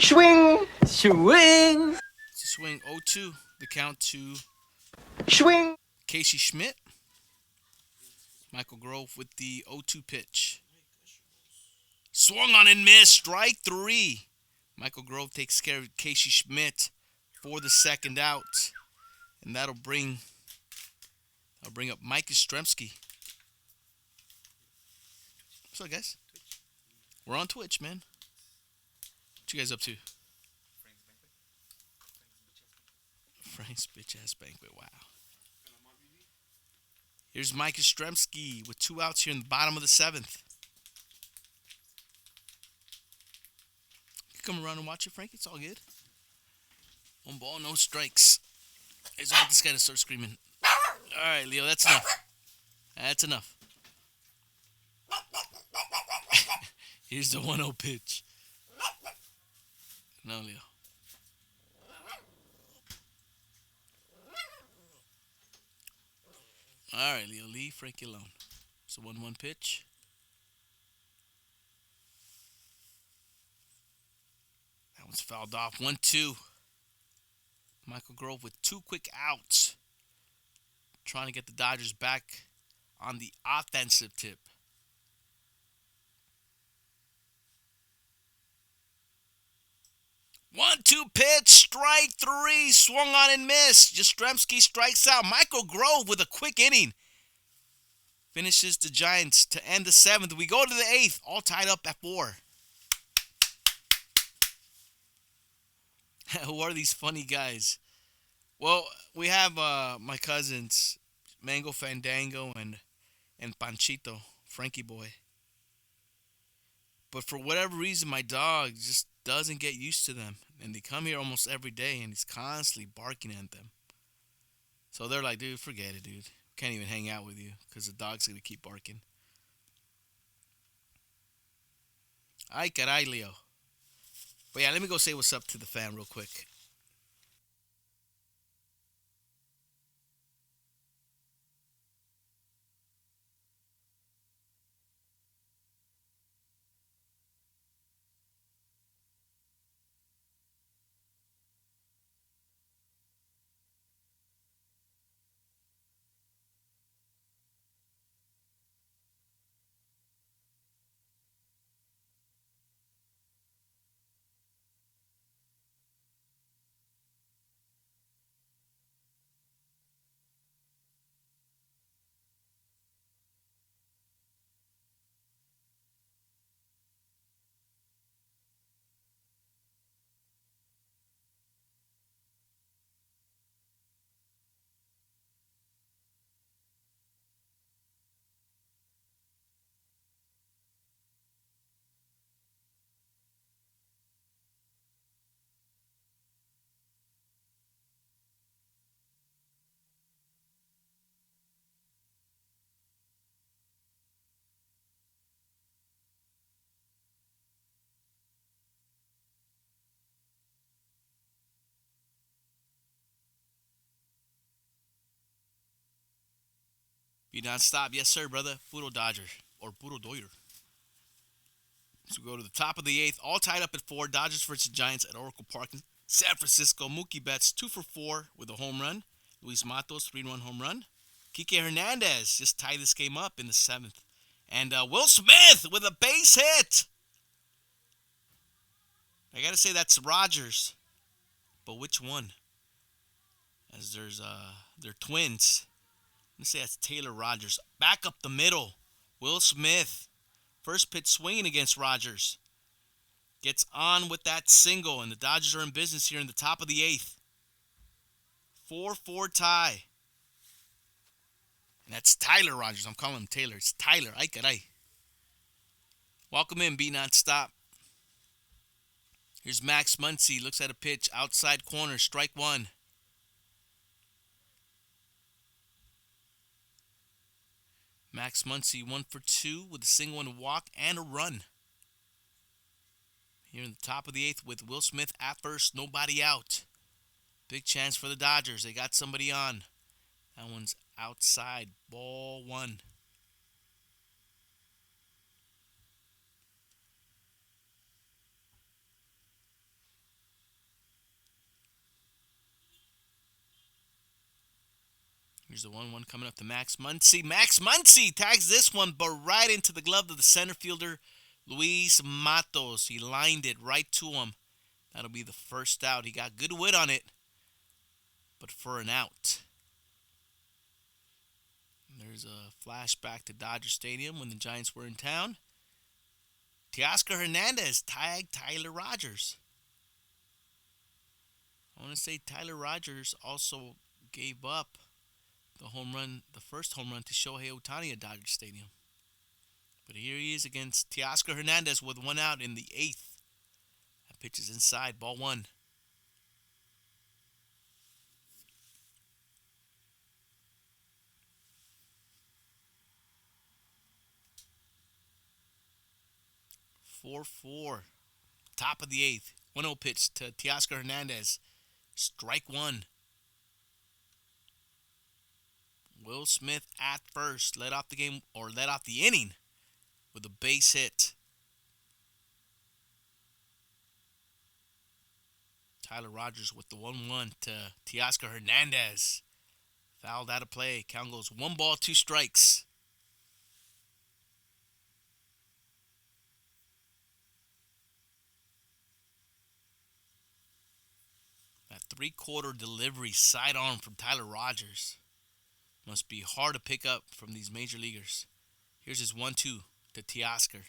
Swing, swing. It's a Swing 0-2. The count to Swing. Casey Schmidt. Michael Grove with the 0-2 pitch. Swung on and missed. Strike 3. Michael Grove takes care of Casey Schmidt for the second out. And that'll bring up Mike Yastrzemski. What's up, guys? We're on Twitch, man. What you guys up to? Frank's bitch ass banquet. Wow. Here's Mike Yastrzemski with 2 outs here in the bottom of the 7th. You come around and watch it, Frank. It's all good. 1 ball, no strikes. I just want this guy to start screaming. All right, Leo, that's enough. That's enough. Here's the 1-0 pitch. No, Leo. All right, Leo, leave Frankie alone. It's a 1-1 pitch. That one's fouled off. 1-2. Michael Grove with 2 quick outs. Trying to get the Dodgers back on the offensive tip. 1-2 pitch, strike 3, swung on and missed. Yastrzemski strikes out. Michael Grove with a quick inning finishes the Giants to end the 7th. We go to the 8th, all tied up at 4. Who are these funny guys? Well, we have my cousins, Mango Fandango and Panchito, Frankie Boy. But for whatever reason, my dog just doesn't get used to them. And they come here almost every day, and he's constantly barking at them. So they're like, dude, forget it, dude. Can't even hang out with you because the dog's going to keep barking. Ay, caray, Leo. But yeah, let me go say what's up to the fam real quick. Be non-stop. Yes, sir, brother. Puro Dodger. Or Puro Doyer. So we go to the top of the 8th. All tied up at 4. Dodgers versus Giants at Oracle Park in San Francisco. Mookie Betts 2 for 4 with a home run. Luis Matos 3-1 home run. Kike Hernandez just tied this game up in the 7th. And Will Smith with a base hit. I got to say that's Rogers. But which one? As they're twins. Let me say that's Taylor Rogers. Back up the middle. Will Smith. First pitch swinging against Rogers. Gets on with that single, and the Dodgers are in business here in the top of the 8th. 4-4 tie. And that's Tyler Rogers. I'm calling him Taylor. It's Tyler. Ay caray. Welcome in, Be Non-Stop. Here's Max Muncy. Looks at a pitch. Outside corner. Strike 1. Max Muncy 1 for 2 with a single and a walk and a run. Here in the top of the 8th with Will Smith at first, nobody out. Big chance for the Dodgers. They got somebody on. That one's outside. Ball 1. Here's the 1-1 coming up to Max Muncy. Max Muncy tags this one, but right into the glove of the center fielder, Luis Matos. He lined it right to him. That'll be the first out. He got good wit on it, but for an out. And there's a flashback to Dodger Stadium when the Giants were in town. Teoscar Hernandez tagged Tyler Rogers. I want to say Tyler Rogers also gave up the first home run to Shohei Ohtani at Dodger Stadium. But here he is against Teoscar Hernandez with one out in the 8th. That pitch is inside, ball 1. "4-4. Top of the 8th. 1-0 pitch to Teoscar Hernandez. Strike 1. Will Smith at first led off the inning with a base hit. Tyler Rogers with the 1-1 to Teoscar Hernandez. Fouled out of play. Count goes 1 ball, 2 strikes. That 3/4 delivery sidearm from Tyler Rogers must be hard to pick up from these major leaguers. Here's his 1-2 to Teoscar.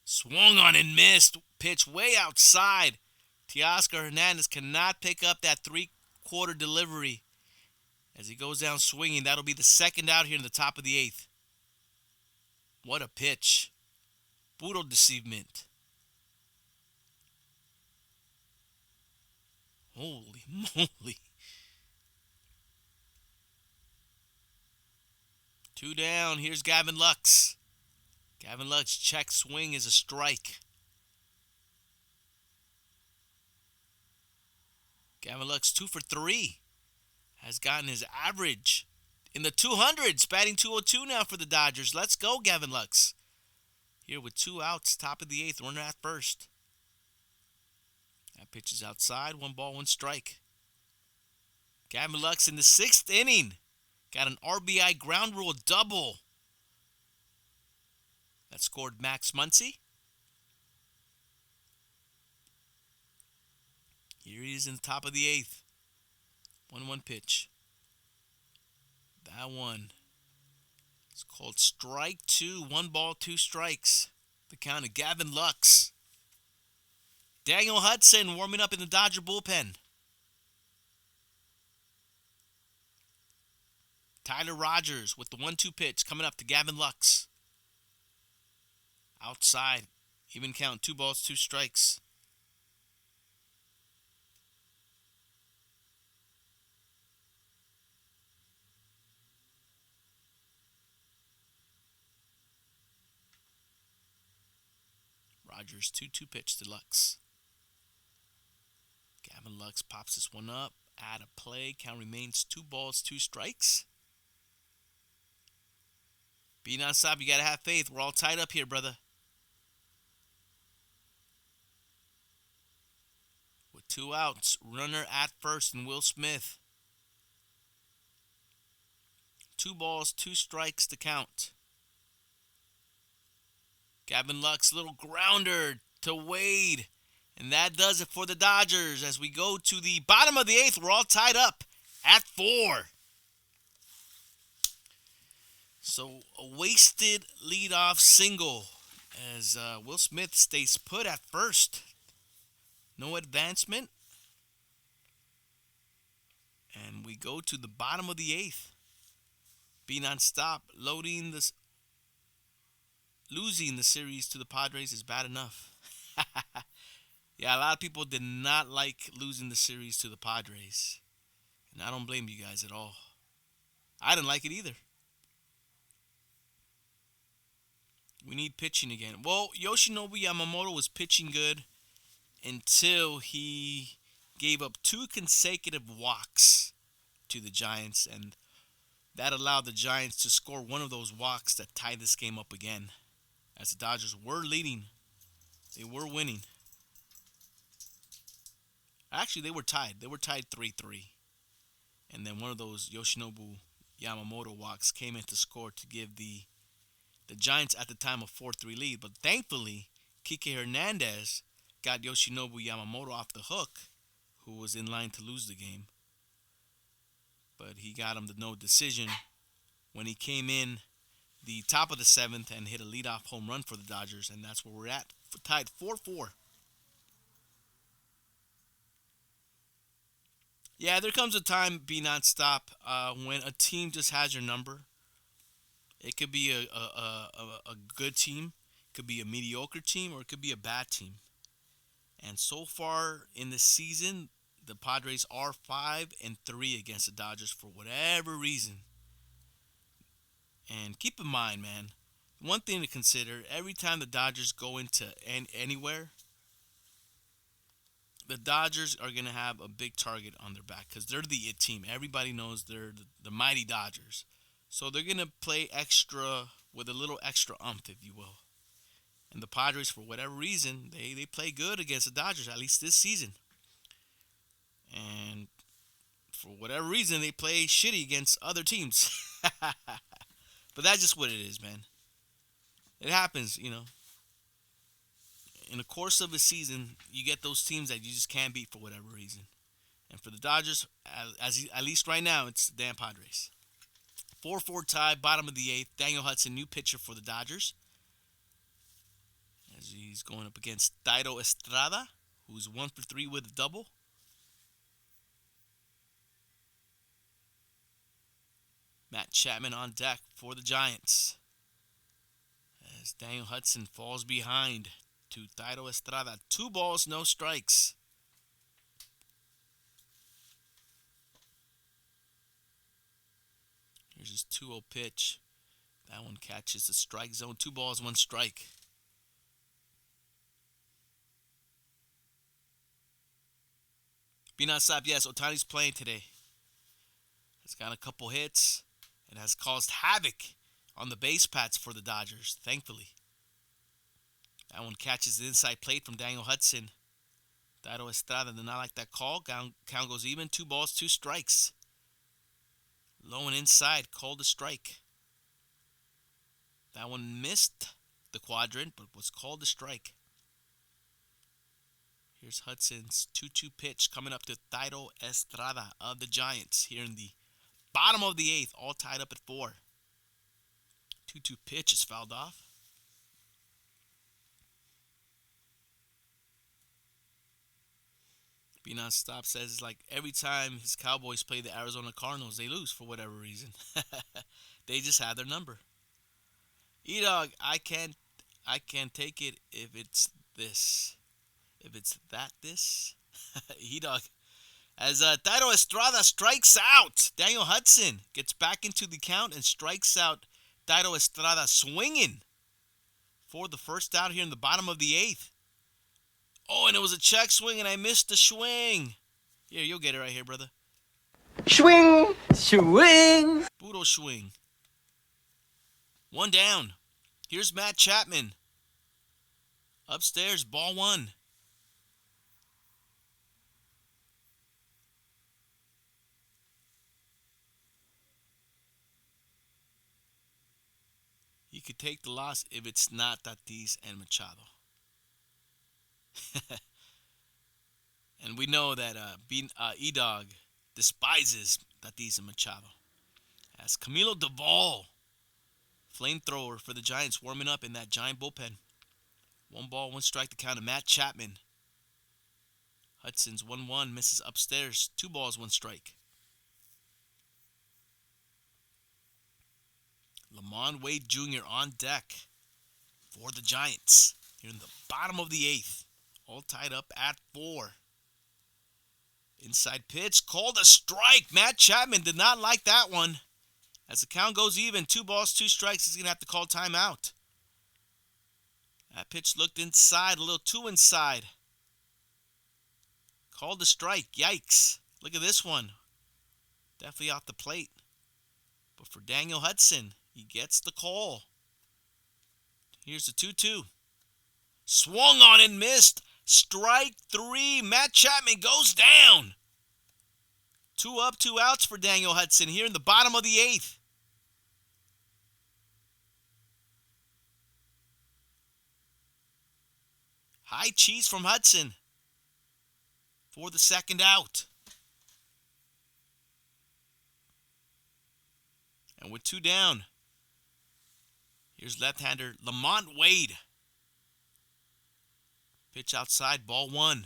Swung on and missed. Pitch way outside. Teoscar Hernandez cannot pick up that 3/4 delivery. As he goes down swinging, that'll be the second out here in the top of the 8th. What a pitch. Brutal deceivement. Holy moly. 2 down. Here's Gavin Lux. Gavin Lux check swing is a strike. Gavin Lux 2 for 3. Has gotten his average in the 200s. Batting .202 now for the Dodgers. Let's go, Gavin Lux. Here with 2 outs, top of the 8th. Runner at first. That pitch is outside. 1 ball, 1 strike. Gavin Lux in the 6th inning. Got an RBI ground rule double. That scored Max Muncy. Here he is in the top of the 8th. 1-1 pitch. That one is called strike 2. 1 ball, 2 strikes. The count of Gavin Lux. Daniel Hudson warming up in the Dodger bullpen. Tyler Rogers with the 1-2 pitch coming up to Gavin Lux. Outside. Even count. 2 balls, 2 strikes. Rogers 2-2 pitch to Lux. Gavin Lux pops this one up. Out of play. Count remains 2 balls, 2 strikes. Be non-stop. You got to have faith. We're all tied up here, brother. With 2 outs. Runner at first and Will Smith. 2 balls, 2 strikes to count. Gavin Lux, little grounder to Wade. And that does it for the Dodgers as we go to the bottom of the 8th. We're all tied up at 4. So a wasted leadoff single as Will Smith stays put at first. No advancement. And we go to the bottom of the 8th. Be non-stop. Losing the series to the Padres is bad enough. Yeah, a lot of people did not like losing the series to the Padres. And I don't blame you guys at all. I didn't like it either. We need pitching again. Well, Yoshinobu Yamamoto was pitching good until he gave up 2 consecutive walks to the Giants. And that allowed the Giants to score one of those walks that tied this game up again. As the Dodgers were leading. They were winning. Actually, they were tied. They were tied 3-3. And then one of those Yoshinobu Yamamoto walks came in to score to give the Giants at the time a 4-3 lead. But thankfully, Kike Hernandez got Yoshinobu Yamamoto off the hook, who was in line to lose the game. But he got him the no decision when he came in the top of the seventh and hit a leadoff home run for the Dodgers, and that's where we're at, tied 4-4. Yeah, there comes a time, be nonstop, when a team just has your number. It could be a good team, it could be a mediocre team, or it could be a bad team. And so far in the season, the Padres are 5-3 against the Dodgers for whatever reason. And keep in mind, man, one thing to consider: every time the Dodgers go into anywhere, the Dodgers are going to have a big target on their back because they're the it team. Everybody knows they're the mighty Dodgers. So they're going to play extra with a little extra umph, if you will. And the Padres, for whatever reason, they play good against the Dodgers, at least this season. And for whatever reason, they play shitty against other teams. But that's just what it is, man. It happens, you know. In the course of a season, you get those teams that you just can't beat for whatever reason. And for the Dodgers, at least right now, it's the damn Padres. 4-4 tie, bottom of the eighth. Daniel Hudson, new pitcher for the Dodgers, as he's going up against Thairo Estrada, who's 1 for 3 with a double. Matt Chapman on deck for the Giants, as Daniel Hudson falls behind to Thairo Estrada. 2 balls, no strikes. Here's his 2-0 pitch. That one catches the strike zone. 2 balls, 1 strike. Be not stop. Yes, Ohtani's playing today. He's got a couple hits. It has caused havoc on the base paths for the Dodgers, thankfully. That one catches the inside plate from Daniel Hudson. Thairo Estrada did not like that call. Count goes even. 2 balls, 2 strikes. Low and inside, called a strike. That one missed the quadrant, but was called a strike. Here's Hudson's 2-2 pitch coming up to Thairo Estrada of the Giants here in the bottom of the eighth, all tied up at 4. 2-2 pitch is fouled off. Be non-stop says it's like every time his Cowboys play the Arizona Cardinals, they lose for whatever reason. They just have their number. E-Dog, I can't take it if it's this. If it's that this. E-Dog. As Thairo Estrada strikes out, Daniel Hudson gets back into the count and strikes out Thairo Estrada swinging for the first out here in the bottom of the eighth. Oh, and it was a check swing, and I missed the swing. Here, you'll get it right here, brother. Swing! Swing! Budo swing. 1 down. Here's Matt Chapman. Upstairs, ball 1. You could take the loss if it's not Tatis and Machado. And we know that E-Dog despises Tatis and Machado. As Camilo Duvall, flamethrower for the Giants, warming up in that Giant bullpen. 1 ball, 1 strike to count to Matt Chapman. Hudson's 1-1, misses upstairs. 2 balls, 1 strike. Lamont Wade Jr. on deck for the Giants here in the bottom of the eighth. All tied up at 4. Inside pitch, called a strike. Matt Chapman did not like that one. As the count goes even, 2 balls, 2 strikes, he's going to have to call timeout. That pitch looked inside, a little too inside. Called a strike. Yikes. Look at this one. Definitely off the plate. But for Daniel Hudson, he gets the call. Here's the 2-2. Swung on and missed. Strike 3. Matt Chapman goes down. 2 up, 2 outs for Daniel Hudson here in the bottom of the 8th. High cheese from Hudson for the 2nd out. And with 2 down, here's left-hander Lamont Wade. Pitch outside, ball 1.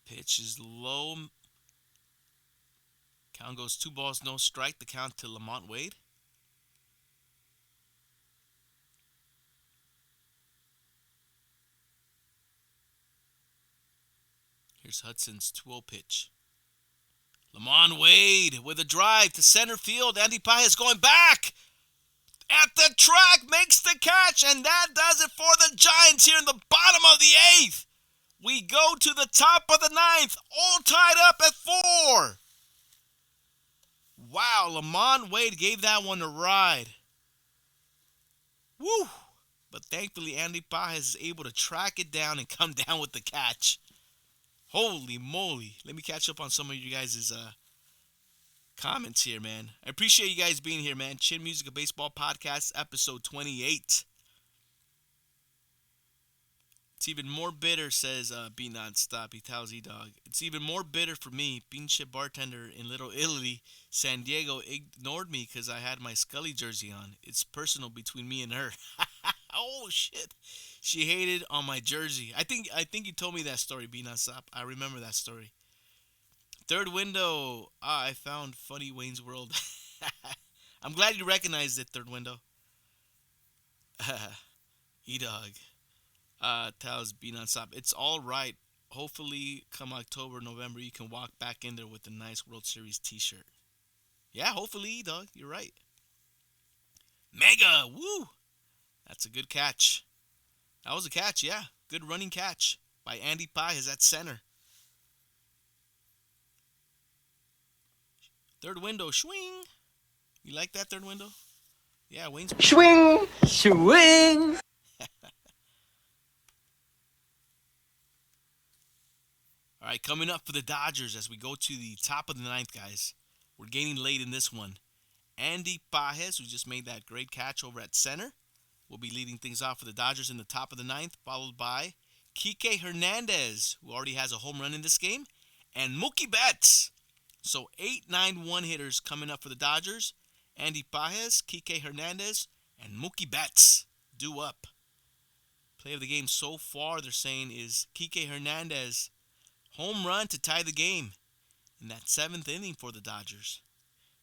Pitch is low. Count goes 2 balls, no strike. The count to Lamont Wade. Here's Hudson's 2-0 pitch. Lamont Wade with a drive to center field. Andy Pages going back at the track, makes the catch, and that does it for the Giants here in the bottom of the 8th. We go to the top of the 9th, all tied up at 4. Wow, Lamont Wade gave that one a ride. Woo! But thankfully, Andy Pages is able to track it down and come down with the catch. Holy moly. Let me catch up on some of you guys' comments here, man. I appreciate you guys being here, man. Chin Music of Baseball Podcast, episode 28. It's even more bitter, says Be Nonstop. He tells E-Dog. It's even more bitter for me. Pinche bartender in Little Italy, San Diego, ignored me because I had my Scully jersey on. It's personal between me and her. Oh, shit. She hated on my jersey. I think you told me that story, Be Nonstop. I remember that story. Third window. I found funny Wayne's World. I'm glad you recognized it, Third window. E-Dog. Tells Be Nonstop. It's all right. Hopefully, come October, November, you can walk back in there with a nice World Series t-shirt. Yeah, hopefully, dog. You're right. Mega. Woo. That's a good catch. That was a catch, yeah. Good running catch by Andy Pages at center. Third window. Swing. You like that third window? Yeah, Wayne's. Swing, swing. All right, coming up for the Dodgers as we go to the top of the 9th, guys. We're gaining late in this one. Andy Pages, who just made that great catch over at center, will be leading things off for the Dodgers in the top of the 9th, followed by Kike Hernandez, who already has a home run in this game, and Mookie Betts. So 8-9 one-hitters coming up for the Dodgers. Andy Pages, Kike Hernandez, and Mookie Betts due up. Play of the game so far, they're saying, is Kike Hernandez home run to tie the game in that 7th inning for the Dodgers.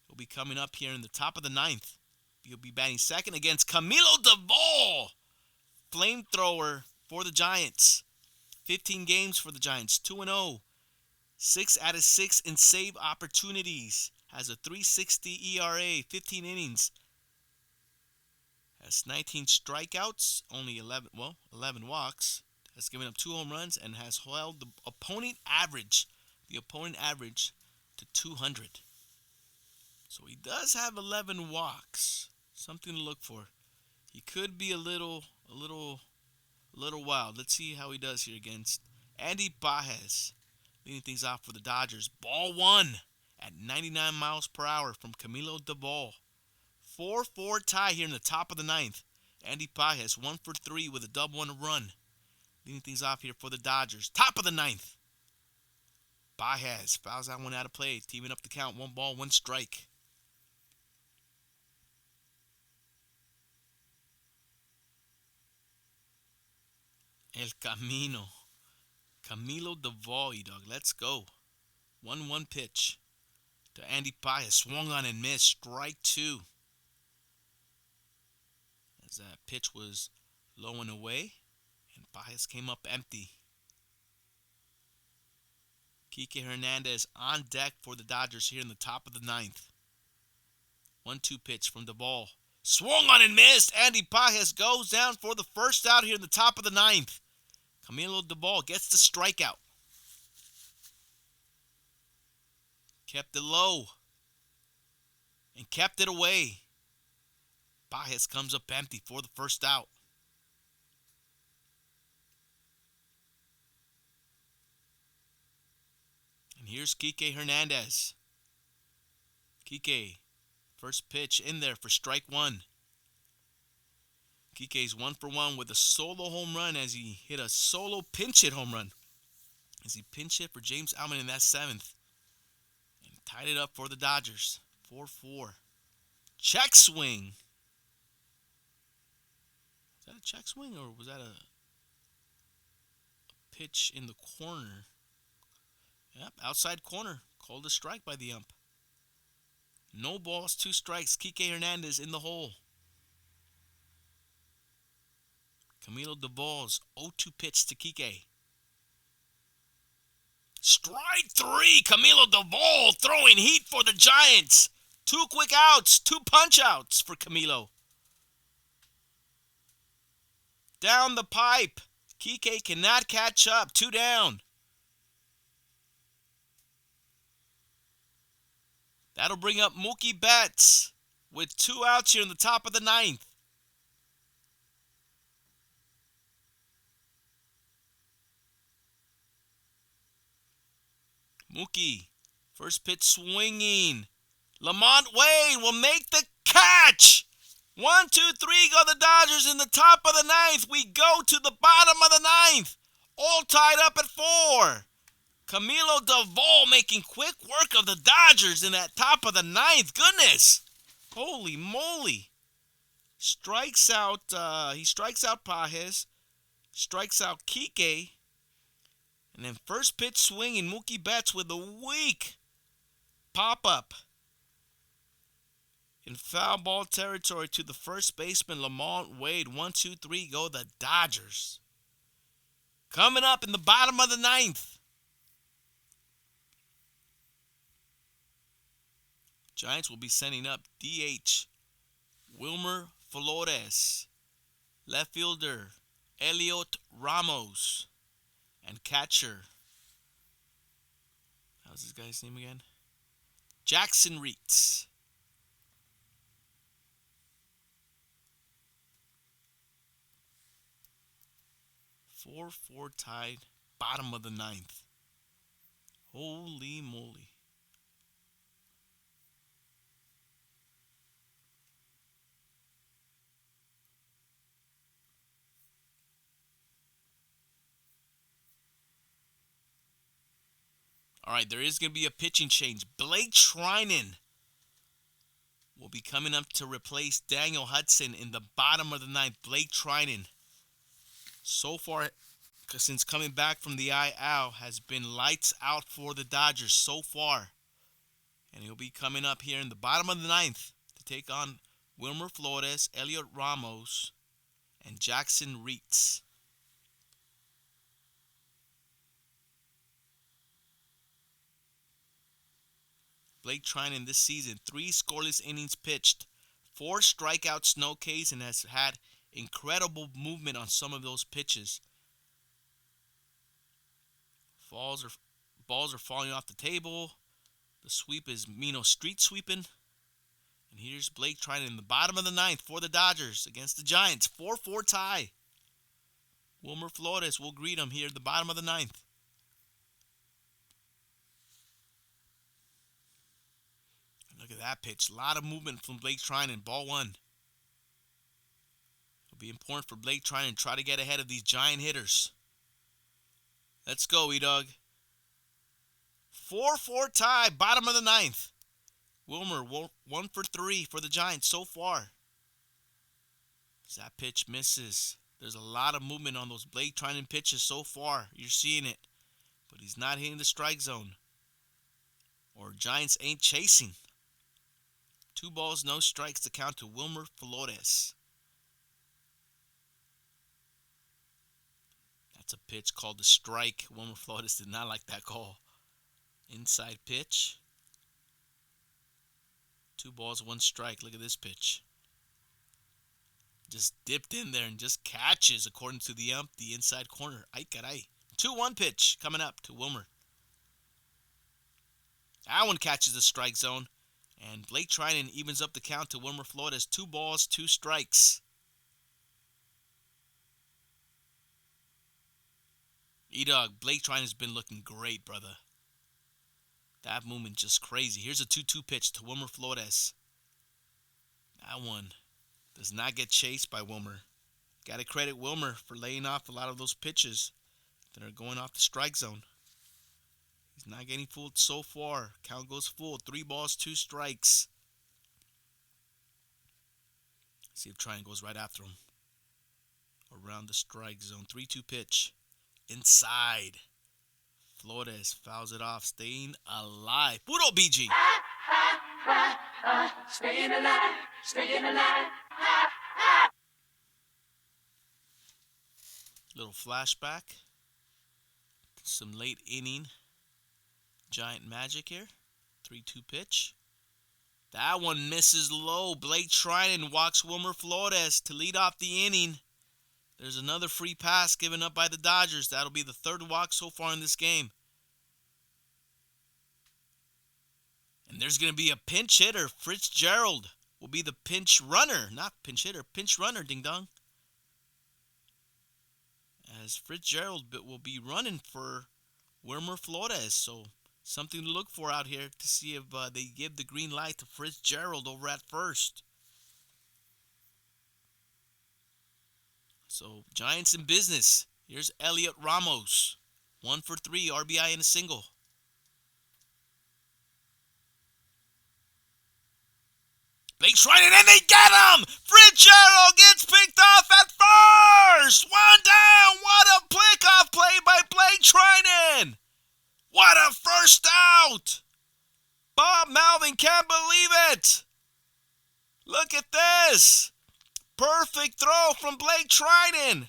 He'll be coming up here in the top of the 9th. He'll be batting second against Camilo Duvall, flamethrower for the Giants. 15 games for the Giants, 2-0. 6 out of 6 in save opportunities. Has a 3.60 ERA, 15 innings. Has 19 strikeouts, only 11 walks. Has given up 2 home runs and has held the opponent average to 200. So he does have 11 walks. Something to look for. He could be a little wild. Let's see how he does here against Andy Pages. Leading things off for the Dodgers. Ball 1 at 99 miles per hour from Camilo Duvall. 4-4 tie here in the top of the 9th. Andy Pages 1 for 3 with a double and a run. Leading things off here for the Dodgers. Top of the 9th. Pages fouls that one out of play. Teaming up the count. 1 ball, 1 strike. El Camino. Camilo Duvall, dog. Let's go. 1-1 pitch to Andy Pages. Swung on and missed. Strike 2. As that pitch was low and away. And Pages came up empty. Kike Hernandez on deck for the Dodgers here in the top of the 9th. 1-2 pitch from Duvall. Swung on and missed. Andy Pages goes down for the first out here in the top of the 9th. Camilo Duvall gets the strikeout. Kept it low. and kept it away. Pages comes up empty for the first out. And here's Kike Hernandez. Kike, first pitch in there for strike one. Kike's 1-for-1 with a solo home run as he hit a solo pinch hit home run. As he pinch hit for James Outman in that 7th. And tied it up for the Dodgers. 4-4. Check swing. Was that a check swing or was that a pitch in the corner? Yep, outside corner. Called a strike by the ump. No balls, 2 strikes. Kike Hernandez in the hole. Camilo Doval's 0-2 pitch to Kike. Strike 3. Camilo Doval throwing heat for the Giants. 2 quick outs, 2 punch outs for Camilo. Down the pipe. Kike cannot catch up. 2 down. That'll bring up Mookie Betts with 2 outs here in the top of the 9th. Mookie, first pitch swinging. Lamont Wade will make the catch. 1, 2, 3 go the Dodgers in the top of the 9th. We go to the bottom of the 9th. All tied up at 4. Camilo Doval making quick work of the Dodgers in that top of the 9th. Goodness. Holy moly. Strikes out, he strikes out Pages. Strikes out Kike. And then first pitch swinging Mookie Betts with a weak pop-up. In foul ball territory to the first baseman, Lamont Wade. 1, 2, 3 go the Dodgers. Coming up in the bottom of the 9th. Giants will be sending up DH Wilmer Flores, left fielder Elliot Ramos, and catcher, how's this guy's name again? Jackson Reitz. Four tied, bottom of the 9th. Holy moly. All right, there is going to be a pitching change. Blake Trinan will be coming up to replace Daniel Hudson in the bottom of the 9th. Blake Trinan, so far, since coming back from the IL, has been lights out for the Dodgers so far. And he'll be coming up here in the bottom of the 9th to take on Wilmer Flores, Elliot Ramos, and Jackson Reitz. Blake Trinan this season, 3 scoreless innings pitched, 4 strikeouts, no Ks, and has had incredible movement on some of those pitches. Balls are falling off the table. The sweep is street sweeping. And here's Blake Trinan in the bottom of the 9th for the Dodgers against the Giants. 4-4 tie. Wilmer Flores will greet him here at the bottom of the 9th. Look at that pitch. A lot of movement from Blake Trinan. Ball 1. It'll be important for Blake Trinan to try to get ahead of these Giant hitters. Let's go, E-Dog. 4-4 tie. Bottom of the 9th. Wilmer 1 for 3 for the Giants so far. As that pitch misses. There's a lot of movement on those Blake Trinan pitches so far. You're seeing it. But he's not hitting the strike zone. Or Giants ain't chasing. 2 balls, no strikes to count to Wilmer Flores. That's a pitch called the strike. Wilmer Flores did not like that call. Inside pitch. 2 balls, 1 strike. Look at this pitch. Just dipped in there and just catches, according to the ump, the inside corner. Ay caray. 2-1 pitch coming up to Wilmer. That one catches the strike zone. And Blake Trinan evens up the count to Wilmer Flores. 2 balls, 2 strikes. E-Dog, Blake Trinan's been looking great, brother. That movement just crazy. Here's a 2-2 pitch to Wilmer Flores. That one does not get chased by Wilmer. Got to credit Wilmer for laying off a lot of those pitches that are going off the strike zone. He's not getting fooled so far. Count goes full. 3 balls, 2 strikes. See if Trinan goes right after him. Around the strike zone. 3-2 pitch. Inside. Flores fouls it off. Staying alive. Puro BG. Staying alive, staying alive. Little flashback. Some late inning Giant magic here. 3-2 pitch. That one misses low. Blake Trinan walks Wilmer Flores to lead off the inning. There's another free pass given up by the Dodgers. That'll be the 3rd walk so far in this game. And there's going to be a pinch hitter. Fitzgerald will be the pinch runner. Not pinch hitter, pinch runner, ding dong. As Fitzgerald will be running for Wilmer Flores. So something to look for out here to see if they give the green light to Fitzgerald over at first. So, Giants in business. Here's Elliot Ramos. 1 for 3, RBI and a single. Blake Trinan, and they get him! Fitzgerald gets picked off at first! 1 down! What a pickoff play by Blake Trinan! What a first out! Bob Malvin can't believe it! Look at this! Perfect throw from Blake Trinan.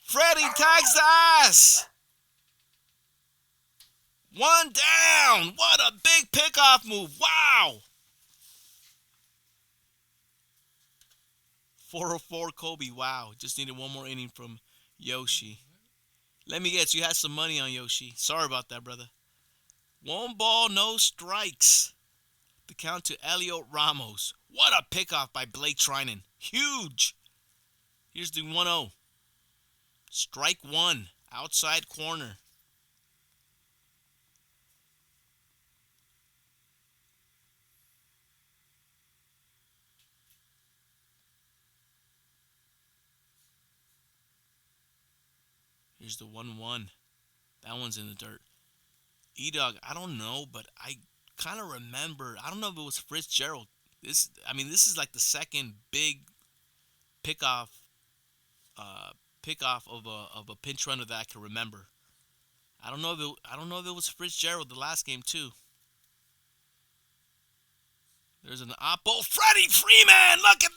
Freddie tags the ass. 1 down. What a big pickoff move. Wow. 404 Kobe. Wow. Just needed 1 more inning from Yoshi. Let me guess, you had some money on Yoshi. Sorry about that, brother. 1 ball, no strikes. The count to Elliot Ramos. What a pickoff by Blake Trinan. Huge. Here's the 1-0. Strike 1. Outside corner. Here's the 1-1. That one's in the dirt. E-Dog, I don't know, but I kind of remember. I don't know if it was Fitzgerald. This is like the second big pickoff of a pinch runner that I can remember. I don't know if it was Fitzgerald the last game too. There's an oppo. Freddie Freeman, look at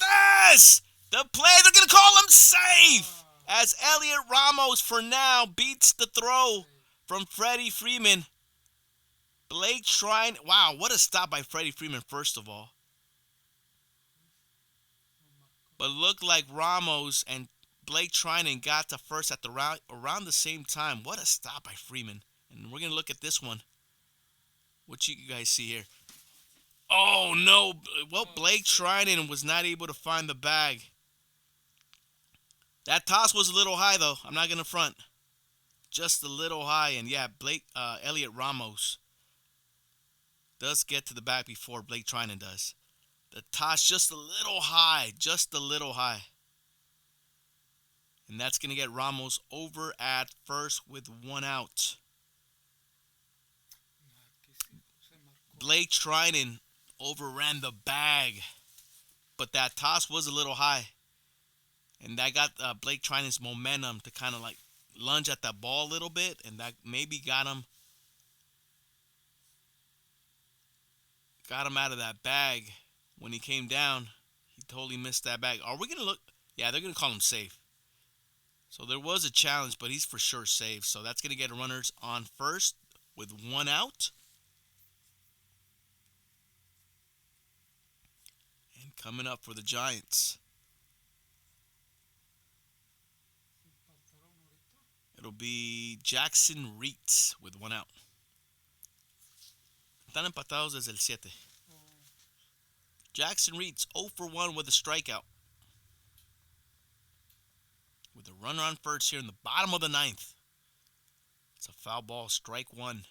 this! The play, they're gonna call him safe as Elliot Ramos for now beats the throw from Freddie Freeman. Blake Trinan, wow, what a stop by Freddie Freeman first of all. But looked like Ramos and Blake Trinan got to first at around the same time. What a stop by Freeman. And we're going to look at this one. What you guys see here? Oh, no. Well, Blake Trinan was not able to find the bag. That toss was a little high, though. I'm not going to front. Just a little high. And, yeah, Elliot Ramos does get to the bag before Blake Trinan does. The toss just a little high. Just a little high. And that's going to get Ramos over at first with 1 out. Blake Trinan overran the bag. But that toss was a little high. And that got Blake Trinan's momentum to kind of like lunge at that ball a little bit. And that maybe got him out of that bag. When he came down, he totally missed that bag. Are we going to look? Yeah, they're going to call him safe. So there was a challenge, but he's for sure safe. So that's going to get runners on first with 1 out. And coming up for the Giants, it'll be Jackson Reitz with 1 out. Están empatados desde el 7. Jackson Reeds 0 for 1 with a strikeout. With a runner on first here in the bottom of the ninth. It's a foul ball, strike one.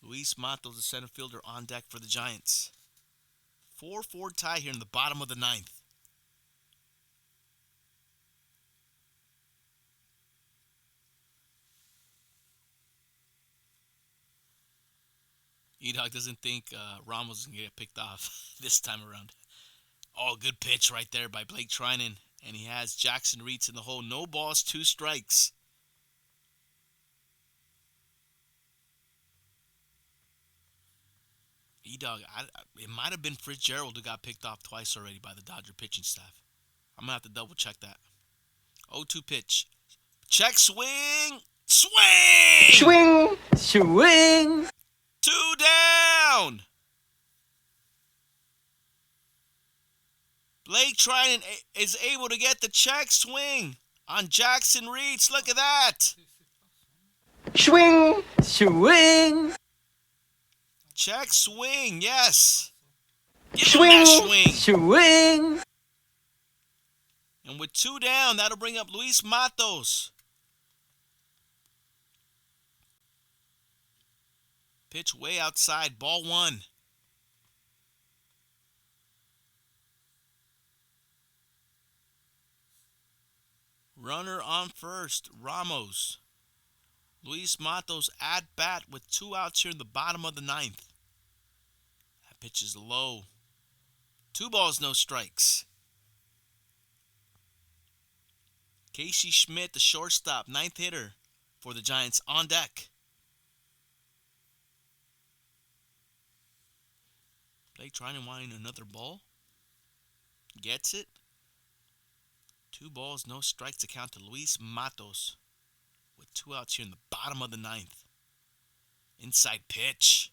Luis Matos, the center fielder, on deck for the Giants. 4-4 tie here in the bottom of the ninth. E-Dog doesn't think Ramos is going to get picked off this time around. Oh, good pitch right there by Blake Trinan. And he has Jackson Reeds in the hole. No balls, 2 strikes. E-Dog, it might have been Fitzgerald who got picked off twice already by the Dodger pitching staff. I'm going to have to double check that. 0-2 pitch. Check swing. Swing! Swing! Swing! 2 down. Blake Trinan is able to get the check swing on Jackson Reeds. Look at that. Swing! Swing! Check swing, yes. Give him Swing! that swing. Swing! And with 2 down, that'll bring up Luis Matos. Pitch way outside, ball 1. Runner on first, Ramos. Luis Matos at bat with 2 outs here in the bottom of the ninth. That pitch is low. 2 balls, no strikes. Casey Schmidt, the shortstop, 9th hitter for the Giants, on deck. Blake trying to wind another ball. Gets it. 2 balls, no strikes to count to Luis Matos. With 2 outs here in the bottom of the ninth. Inside pitch.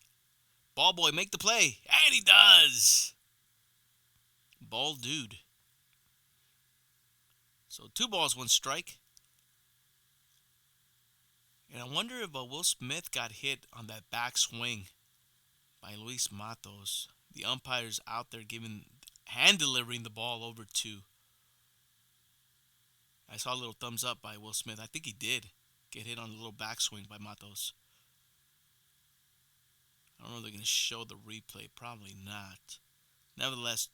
Ball boy, make the play. And he does. Ball dude. So 2 balls, 1 strike. And I wonder if Will Smith got hit on that back swing by Luis Matos. The umpire's out there hand delivering the ball over to. I saw a little thumbs up by Will Smith. I think he did get hit on a little backswing by Matos. I don't know if they're going to show the replay. Probably not. Nevertheless,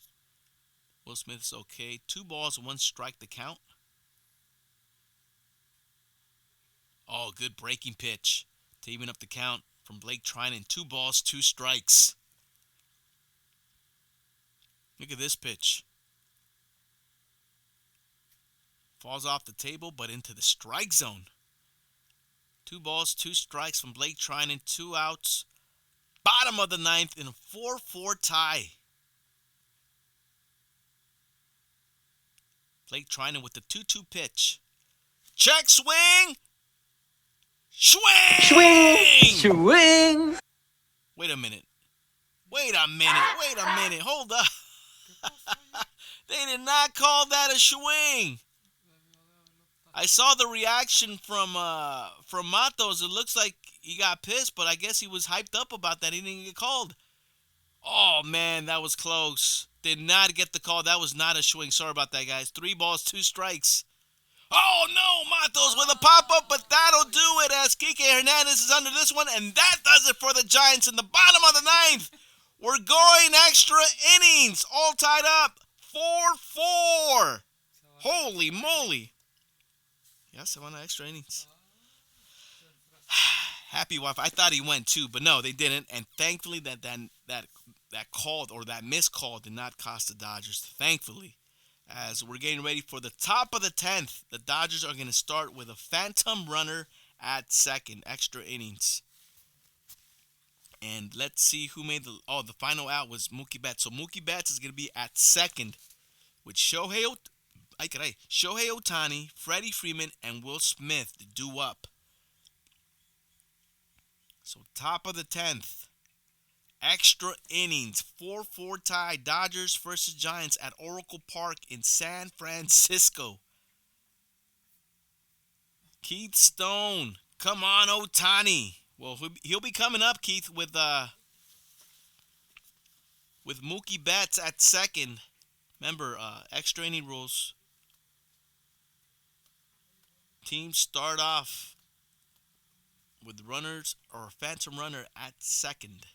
Will Smith's okay. 2 balls, 1 strike to count. Oh, good breaking pitch to even up the count from Blake Trinan. 2 balls, 2 strikes. Look at this pitch. Falls off the table, but into the strike zone. 2 balls, 2 strikes from Blake Trinan. 2 outs. Bottom of the ninth in a 4-4 tie. Blake Trinan with the 2-2 pitch. Check swing. Swing! Swing! Swing! Wait a minute. Hold up. They did not call that a swing. I saw the reaction from Matos. It looks like he got pissed, but I guess he was hyped up about that. He didn't get called. Oh, man, that was close. Did not get the call. That was not a swing. Sorry about that, guys. 3 balls, 2 strikes. Oh, no, Matos with a pop-up, but that'll do it as Kike Hernandez is under this one, and that does it for the Giants in the bottom of the ninth. We're going extra innings, all tied up, 4-4. Holy moly. Yes, I want extra innings. Happy wife. I thought he went too, but no, they didn't, and thankfully that call or that missed call did not cost the Dodgers, thankfully. As we're getting ready for the top of the 10th, the Dodgers are going to start with a phantom runner at second, extra innings. And let's see who made the final out was Mookie Betts. So Mookie Betts is going to be at second with Shohei Ohtani, Freddie Freeman, and Will Smith to do up. So top of the 10th. Extra innings, 4-4 tie, Dodgers versus Giants at Oracle Park in San Francisco. Keith Stone, come on, Ohtani. Well, he'll be coming up, Keith, with with Mookie Betts at second. Remember, extra inning rules. Teams start off with runners or phantom runner at second.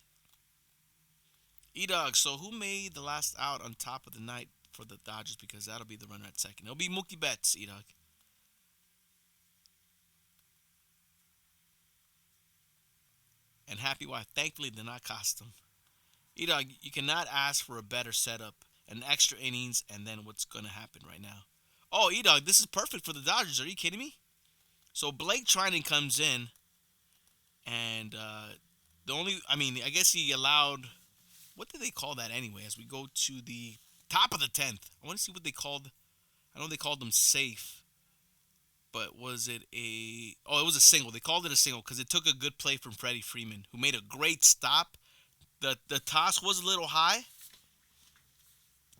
E-Dog, so who made the last out on top of the night for the Dodgers? Because that'll be the runner at second. It'll be Mookie Betts, E-Dog. And happy wife. Thankfully, did not cost him. E-Dog, you cannot ask for a better setup and extra innings and then what's going to happen right now. Oh, E-Dog, this is perfect for the Dodgers. Are you kidding me? So Blake Trinan comes in, and I guess he allowed, what did they call that anyway? As we go to the top of the 10th, I want to see what they called. I know they called them safe, but was it a? Oh, it was a single. They called it a single because it took a good play from Freddie Freeman, who made a great stop. The toss was a little high,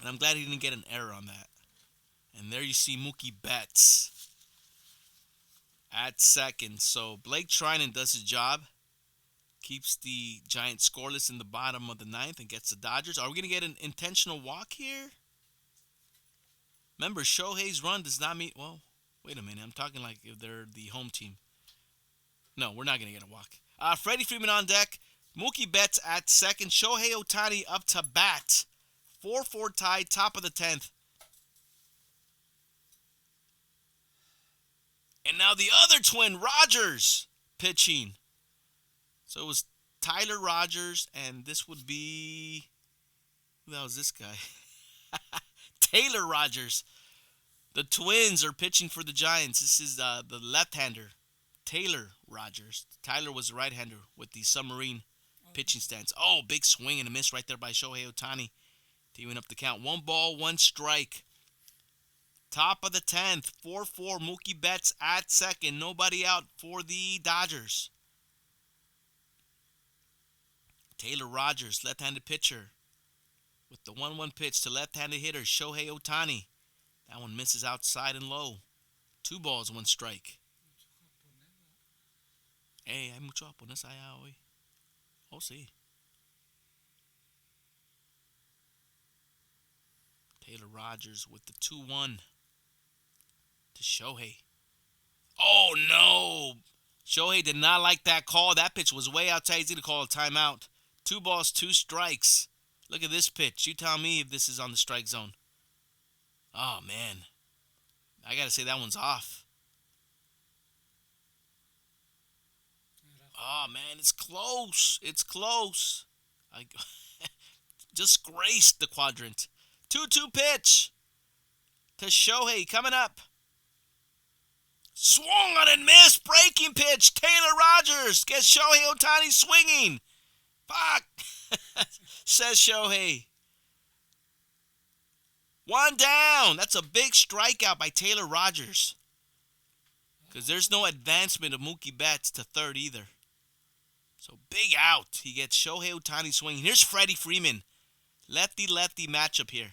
and I'm glad he didn't get an error on that. And there you see Mookie Betts at second. So Blake Trinan does his job. Keeps the Giants scoreless in the bottom of the ninth and gets the Dodgers. Are we going to get an intentional walk here? Remember, Shohei's run does not mean... Well, wait a minute. I'm talking like if they're the home team. No, we're not going to get a walk. Freddie Freeman on deck. Mookie Betts at second. Shohei Ohtani up to bat. 4-4 tie, top of the 10th. And now the other twin, Rogers, pitching. So it was Tyler Rogers, and this would be... Who the hell is this guy? Taylor Rogers. The Twins are pitching for the Giants. This is the left-hander, Taylor Rogers. Tyler was the right-hander with the submarine pitching stance. Oh, big swing and a miss right there by Shohei Ohtani to even up the count. 1 ball, 1 strike. Top of the 10th, 4-4, Mookie Betts at second. Nobody out for the Dodgers. Taylor Rogers, left-handed pitcher, with the 1-1 pitch to left-handed hitter Shohei Ohtani. That one misses outside and low. 2 balls, 1 strike. Hey, hay mucho japonés allá hoy. Oh, sí. Taylor Rogers with the 2-1 to Shohei. Oh, no. Shohei did not like that call. That pitch was way outside. He's going to call a timeout. 2 balls, 2 strikes. Look at this pitch. You tell me if this is on the strike zone. Oh, man. I got to say that one's off. Oh, man, it's close. It's close. I just graced the quadrant. 2-2 pitch to Shohei coming up. Swung on and missed. Breaking pitch. Taylor Rogers gets Shohei Ohtani swinging. Fuck, says Shohei. 1 down. That's a big strikeout by Taylor Rogers. Because there's no advancement of Mookie Betts to third either. So big out. He gets Shohei Ohtani swinging. Here's Freddie Freeman. Lefty-lefty matchup here.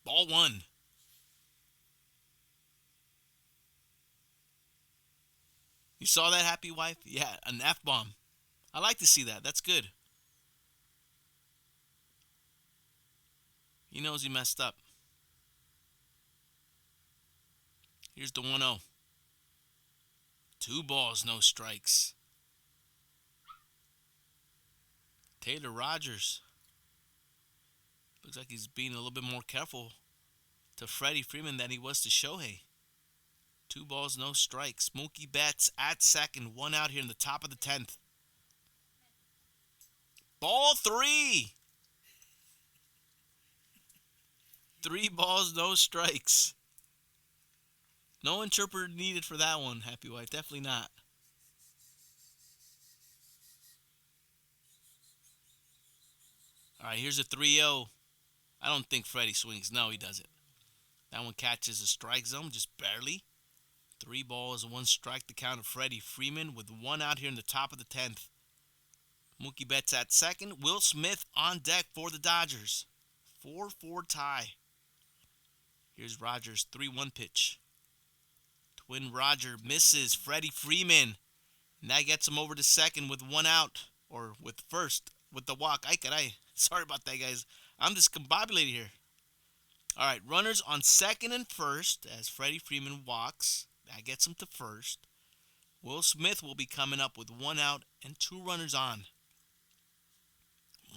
Ball 1. You saw that, happy wife? Yeah, an F-bomb. I like to see that. That's good. He knows he messed up. Here's the 1-0. 2 balls, no strikes. Taylor Rogers. Looks like he's being a little bit more careful to Freddie Freeman than he was to Shohei. 2 balls, no strikes. Mookie Betts at second. 1 out here in the top of the 10th. Ball 3. 3 balls, no strikes. No interpreter needed for that one, happy wife. Definitely not. All right, here's a 3-0. I don't think Freddie swings. No, he doesn't. That one catches a strike zone, just barely. 3 balls, 1 strike to count of Freddie Freeman with 1 out here in the top of the 10th. Mookie Betts at second. Will Smith on deck for the Dodgers. 4-4 tie. Here's Rogers' 3-1 pitch. Twin Roger misses Freddie Freeman. And that gets him over to second with 1 out. or with first with the walk. Ay caray. Sorry about that, guys. I'm discombobulated here. All right, runners on second and first as Freddie Freeman walks. That gets him to first. Will Smith will be coming up with 1 out and 2 runners on.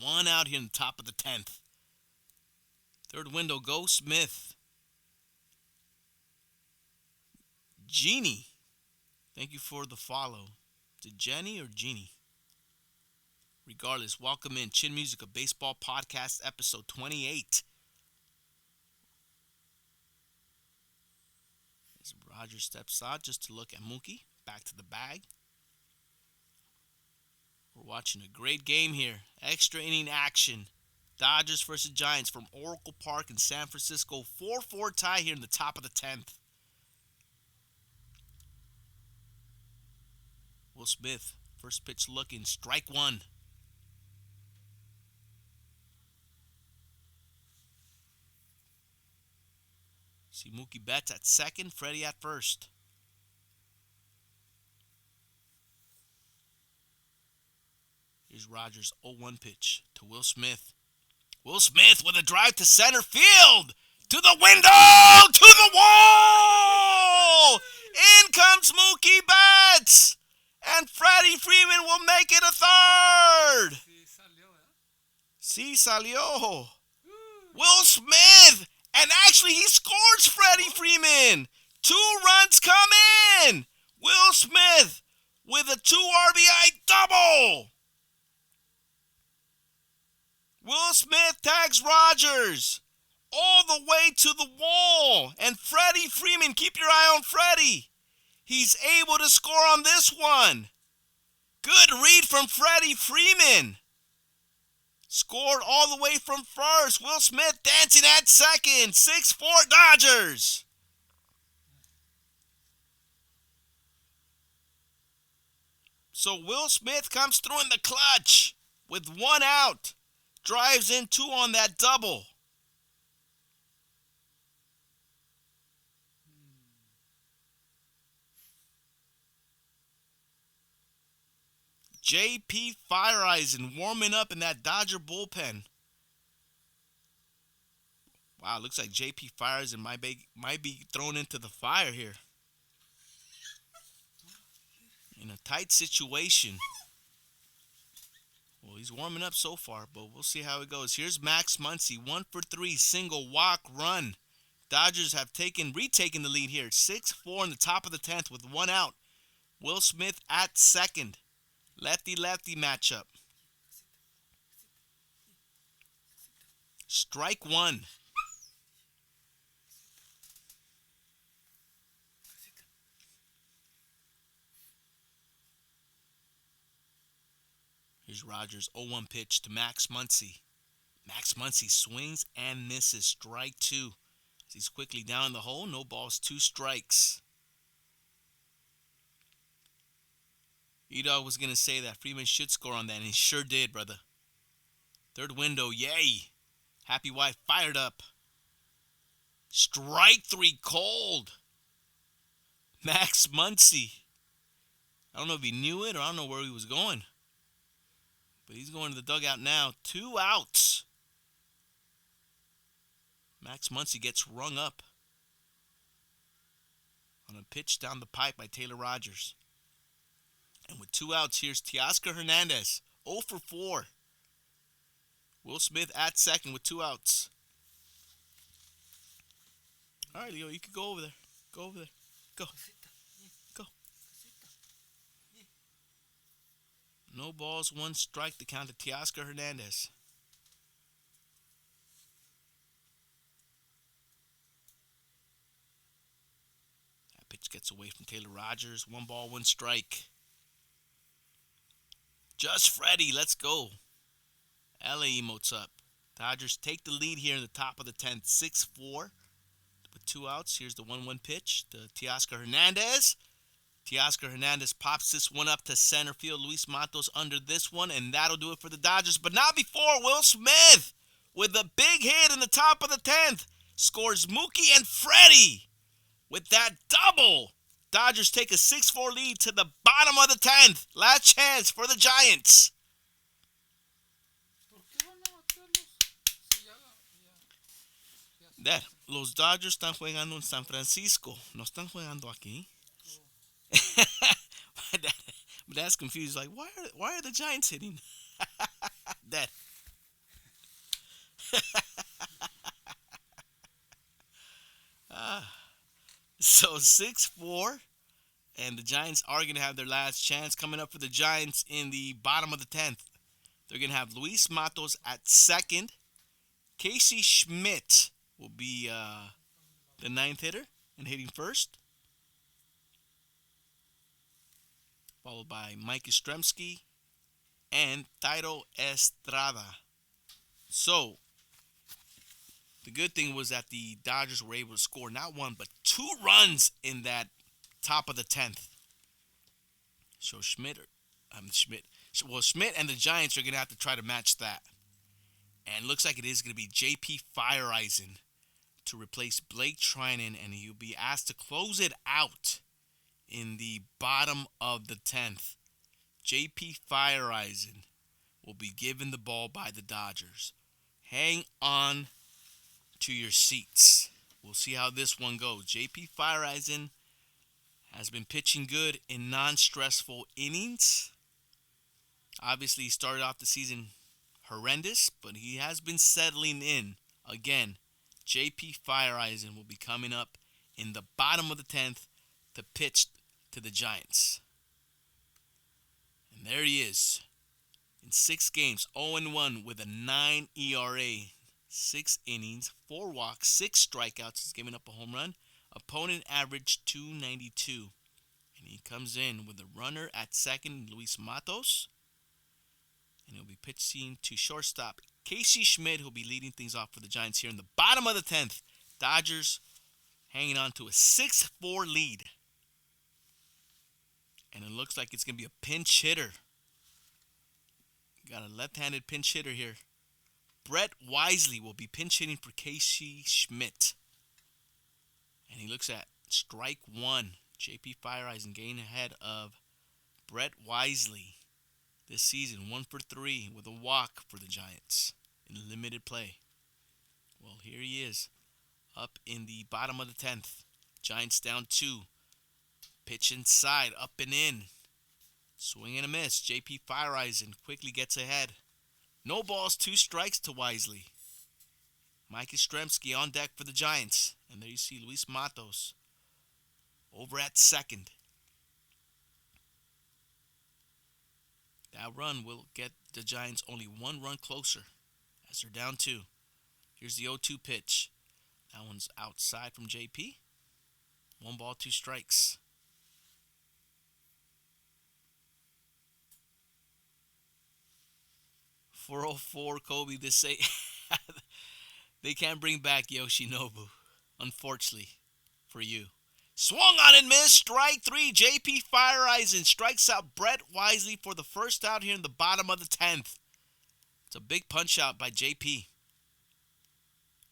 1 out here in the top of the 10th. Third window, go Smith. Jeannie, thank you for the follow. Is it Jenny or Jeannie? Regardless, welcome in. Chin Music, a baseball podcast, episode 28. As Roger steps out just to look at Mookie. Back to the bag. We're watching a great game here. Extra inning action. Dodgers versus Giants from Oracle Park in San Francisco. 4-4 tie here in the top of the 10th. Will Smith, first pitch looking, strike one. See Mookie Betts at second, Freddie at first. Here's Rogers' 0-1 pitch to Will Smith. Will Smith with a drive to center field. To the window! To the wall! In comes Mookie Betts! And Freddie Freeman will make it a third! Sí salió. Will Smith! And actually he scores Freddie Freeman! 2 runs come in! Will Smith with a 2 RBI double! Will Smith tags Rogers all the way to the wall. And Freddie Freeman, keep your eye on Freddie. He's able to score on this one. Good read from Freddie Freeman. Scored all the way from first. Will Smith dancing at second. 6-4 Dodgers. So Will Smith comes through in the clutch with 1 out. Drives in 2 on that double. J.P. Fireeisen warming up in that Dodger bullpen. Wow, looks like J.P. Fireeisen might be thrown into the fire here. In a tight situation. Well, he's warming up so far, but we'll see how it goes. Here's Max Muncy, 1 for 3, single, walk, run. Dodgers have retaken the lead here. 6-4 in the top of the 10th with 1 out. Will Smith at second. Lefty-lefty matchup. Strike one. Here's Rogers' 0-1 pitch to Max Muncy. Max Muncy swings and misses. Strike 2. As he's quickly down the hole. No balls, 2 strikes. E-Dog was going to say that Freeman should score on that, and he sure did, brother. Third window, yay. Happy wife fired up. Strike 3 cold. Max Muncy. I don't know if he knew it or I don't know where he was going. But he's going to the dugout now. 2 outs. Max Muncy gets rung up on a pitch down the pipe by Taylor Rogers. And with 2 outs, here's Teoscar Hernandez. 0 for 4. Will Smith at second with 2 outs. All right, Leo, you can go over there. Go over there. Go. Go. No balls, 1 strike to count to Teoscar Hernandez. That pitch gets away from Taylor Rogers. 1 ball, 1 strike. Just Freddie, let's go. LA emotes up. Dodgers take the lead here in the top of the 10th. 6-4 with 2 outs. Here's the 1-1 pitch to Teoscar Hernandez. Teoscar Hernandez pops this one up to center field. Luis Matos under this one, and that'll do it for the Dodgers. But not before Will Smith with a big hit in the top of the 10th. Scores Mookie and Freddie with that double. Dodgers take a 6-4 lead to the bottom of the 10th. Last chance for the Giants. Dad, los Dodgers están jugando en San Francisco. No están jugando aquí. my, dad, my dad's confused. Like, why are the Giants hitting? Dad. So 6-4. And the Giants are going to have their last chance coming up for the Giants in the bottom of the 10th. They're going to have Luis Matos at second. Casey Schmidt will be the ninth hitter and hitting first. Followed by Mike Yastrzemski and Thairo Estrada. So, the good thing was that the Dodgers were able to score not one, but 2 runs in that top of the 10th. So Schmidt and the Giants are going to have to try to match that. And it looks like it is going to be J.P. Fireeisen to replace Blake Trinan, and he'll be asked to close it out in the bottom of the 10th. J.P. Fireeisen will be given the ball by the Dodgers. Hang on to your seats. We'll see how this one goes. J.P. Fireeisen has been pitching good in non-stressful innings. Obviously, he started off the season horrendous, but he has been settling in. Again, J.P. Fireeisen will be coming up in the bottom of the 10th to pitch to the Giants. And there he is. In 6 games, 0-1 with a 9 ERA. 6 innings, 4 walks, 6 strikeouts. He's giving up a home run. Opponent average 292. And he comes in with a runner at second, Luis Matos. And he'll be pitching to shortstop Casey Schmidt, who'll be leading things off for the Giants here in the bottom of the 10th. Dodgers hanging on to a 6-4 lead. And it looks like it's going to be a pinch hitter. Got a left-handed pinch hitter here. Brett Wisely will be pinch hitting for Casey Schmidt. And he looks at strike 1. J.P. Fireeisen getting ahead of Brett Wisely this season. 1 for 3 with a walk for the Giants in limited play. Well, here he is up in the bottom of the 10th. Giants down 2. Pitch inside, up and in. Swing and a miss. J.P. Fireeisen quickly gets ahead. No balls, 2 strikes to Wisely. Mike Yastrzemski on deck for the Giants. And there you see Luis Matos over at second. That run will get the Giants only 1 run closer as they're down 2. Here's the 0-2 pitch. That one's outside from JP. 1 ball, 2 strikes. .404 Kobe to say they can't bring back Yoshinobu, unfortunately for you. Swung on and missed. Strike 3. J.P. Fireeisen strikes out Brett Wisely for the first out here in the bottom of the 10th. It's a big punch out by J.P.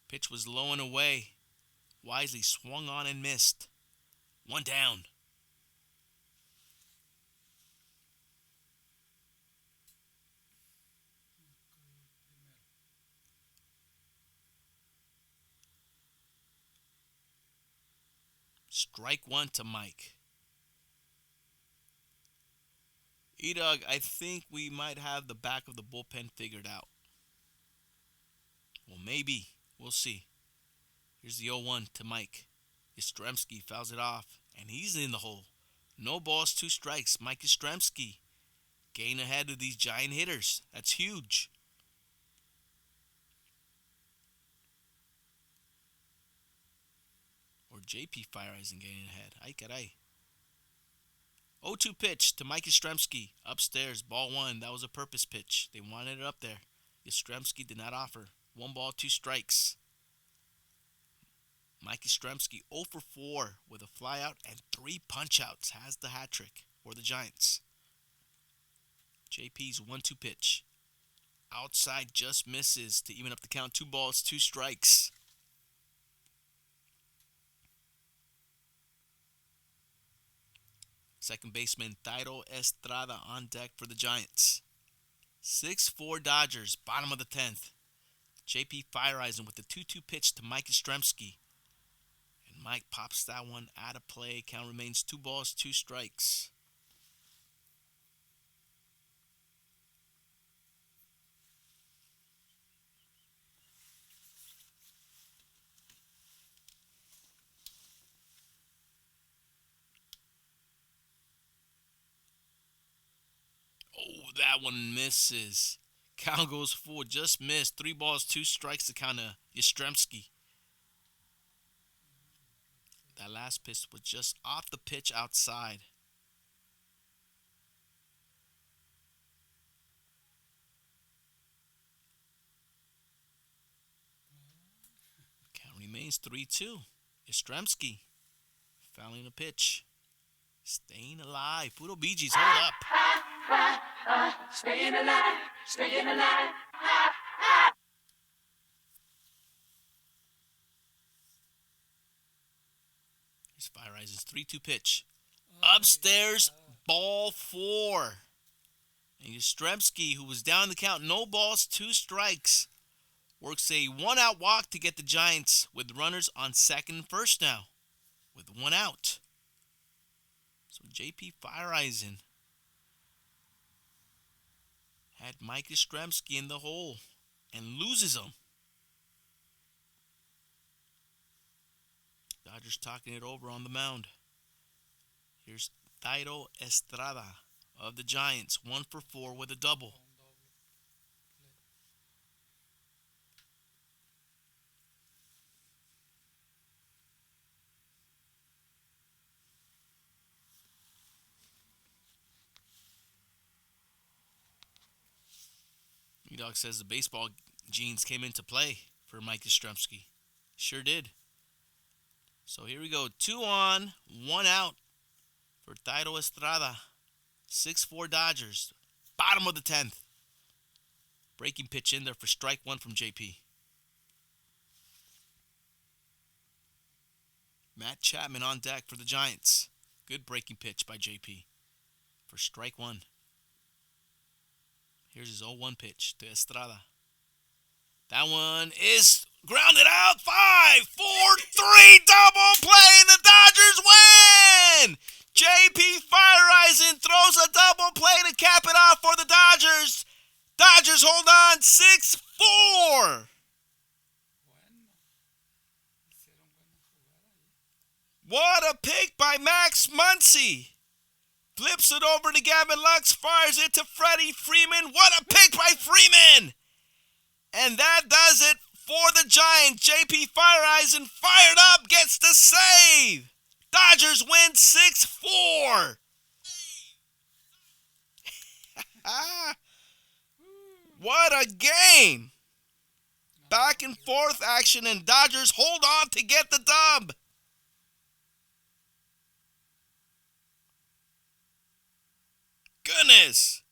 Pitch was low and away. Wisely swung on and missed. 1 down. Strike 1 to Mike. E-Dog, I think we might have the back of the bullpen figured out. Well, maybe. We'll see. Here's the 0-1 to Mike. Yastrzemski fouls it off, and he's in the hole. No balls, 2 strikes. Mike Yastrzemski getting ahead of these giant hitters. That's huge. Or J.P. Fireeisen getting ahead. Ay caray. 0-2 pitch to Mike Yastrzemski. Upstairs, ball 1. That was a purpose pitch. They wanted it up there. Yastrzemski did not offer. 1 ball, 2 strikes. Mike Yastrzemski 0 for 4 with a flyout and 3 punch-outs. Has the hat trick for the Giants. JP's 1-2 pitch. Outside just misses to even up the count. 2 balls, 2 strikes. Second baseman Thairo Estrada on deck for the Giants. 6-4 Dodgers, bottom of the 10th. JP Fire Eyes with the 2-2 pitch to Mike Yastrzemski. And Mike pops that one out of play. Count remains 2 balls, 2 strikes. Oh, that one misses. Count goes full, just missed. 3 balls, 2 strikes to count to Yastrzemski. That last pitch was just off the pitch outside. Count remains 3-2. Yastrzemski fouling a pitch. Staying alive. Poodle Bee Gees, hold up. Staying alive, staying alive. Here's Fire Eyes' 3-2 pitch. Upstairs, ball 4. And Yastrzemski, who was down the count, no balls, 2 strikes, works a 1-out walk to get the Giants with runners on second and first now, with 1 out. So JP Fire Eyes had Mike Yastrzemski in the hole and loses him. Dodgers talking it over on the mound. Here's Thairo Estrada of the Giants, 1 for 4 with a double. E-Dog says the baseball genes came into play for Mike Yastrzemski. Sure did. So here we go. 2 on, 1 out for Thairo Estrada. 6-4 Dodgers. Bottom of the 10th. Breaking pitch in there for strike 1 from JP. Matt Chapman on deck for the Giants. Good breaking pitch by JP for strike 1. Here's his 0-1 pitch to Estrada. That one is grounded out. 5, 4, 3, double play, and the Dodgers win! JP Fireisen throws a double play to cap it off for the Dodgers. Dodgers hold on 6-4. What a pick by Max Muncy. Flips it over to Gavin Lux, fires it to Freddie Freeman. What a pick by Freeman! And that does it for the Giants. JP Fireisen fired up, gets the save. Dodgers win 6-4. What a game. Back and forth action, and Dodgers hold on to get the dub. Goodness.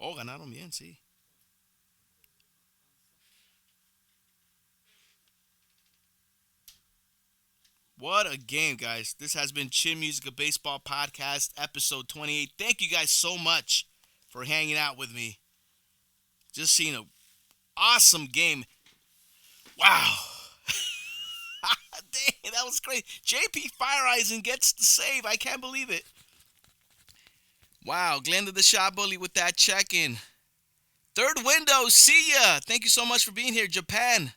Oh, ganaron bien, sí. What a game, guys. This has been Chin Music, a Baseball Podcast, episode 28. Thank you guys so much for hanging out with me. Just seeing an awesome game. Wow. Dang, that was crazy. JP Fireisen gets the save. I can't believe it. Wow, Glenda the Shot Bully with that check-in. Third window, see ya. Thank you so much for being here, Japan.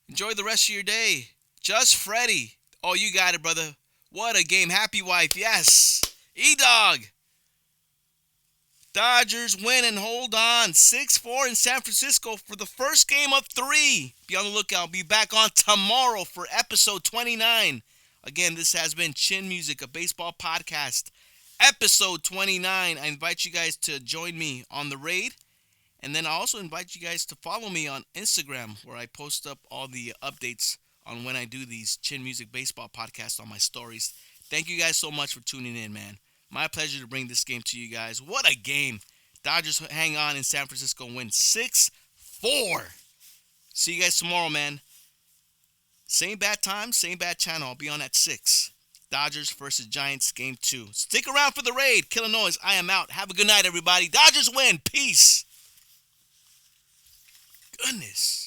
Enjoy the rest of your day. Just Freddy. Oh, you got it, brother. What a game. Happy wife, yes. E-Dog. Dodgers win and hold on. 6-4 in San Francisco for the first game of 3. Be on the lookout. I'll be back on tomorrow for episode 29. Again, this has been Chin Music, a baseball podcast. Episode 29. I invite you guys to join me on the raid. And then I also invite you guys to follow me on Instagram, where I post up all the updates on when I do these Chin Music Baseball podcasts on my stories. Thank you guys so much for tuning in, man. My pleasure to bring this game to you guys. What a game. Dodgers hang on in San Francisco, win 6-4. See you guys tomorrow, man. Same bad time, same bad channel. I'll be on at 6. Dodgers versus Giants, game 2. Stick around for the raid. Killah Noez, I am out. Have a good night, everybody. Dodgers win. Peace. Goodness.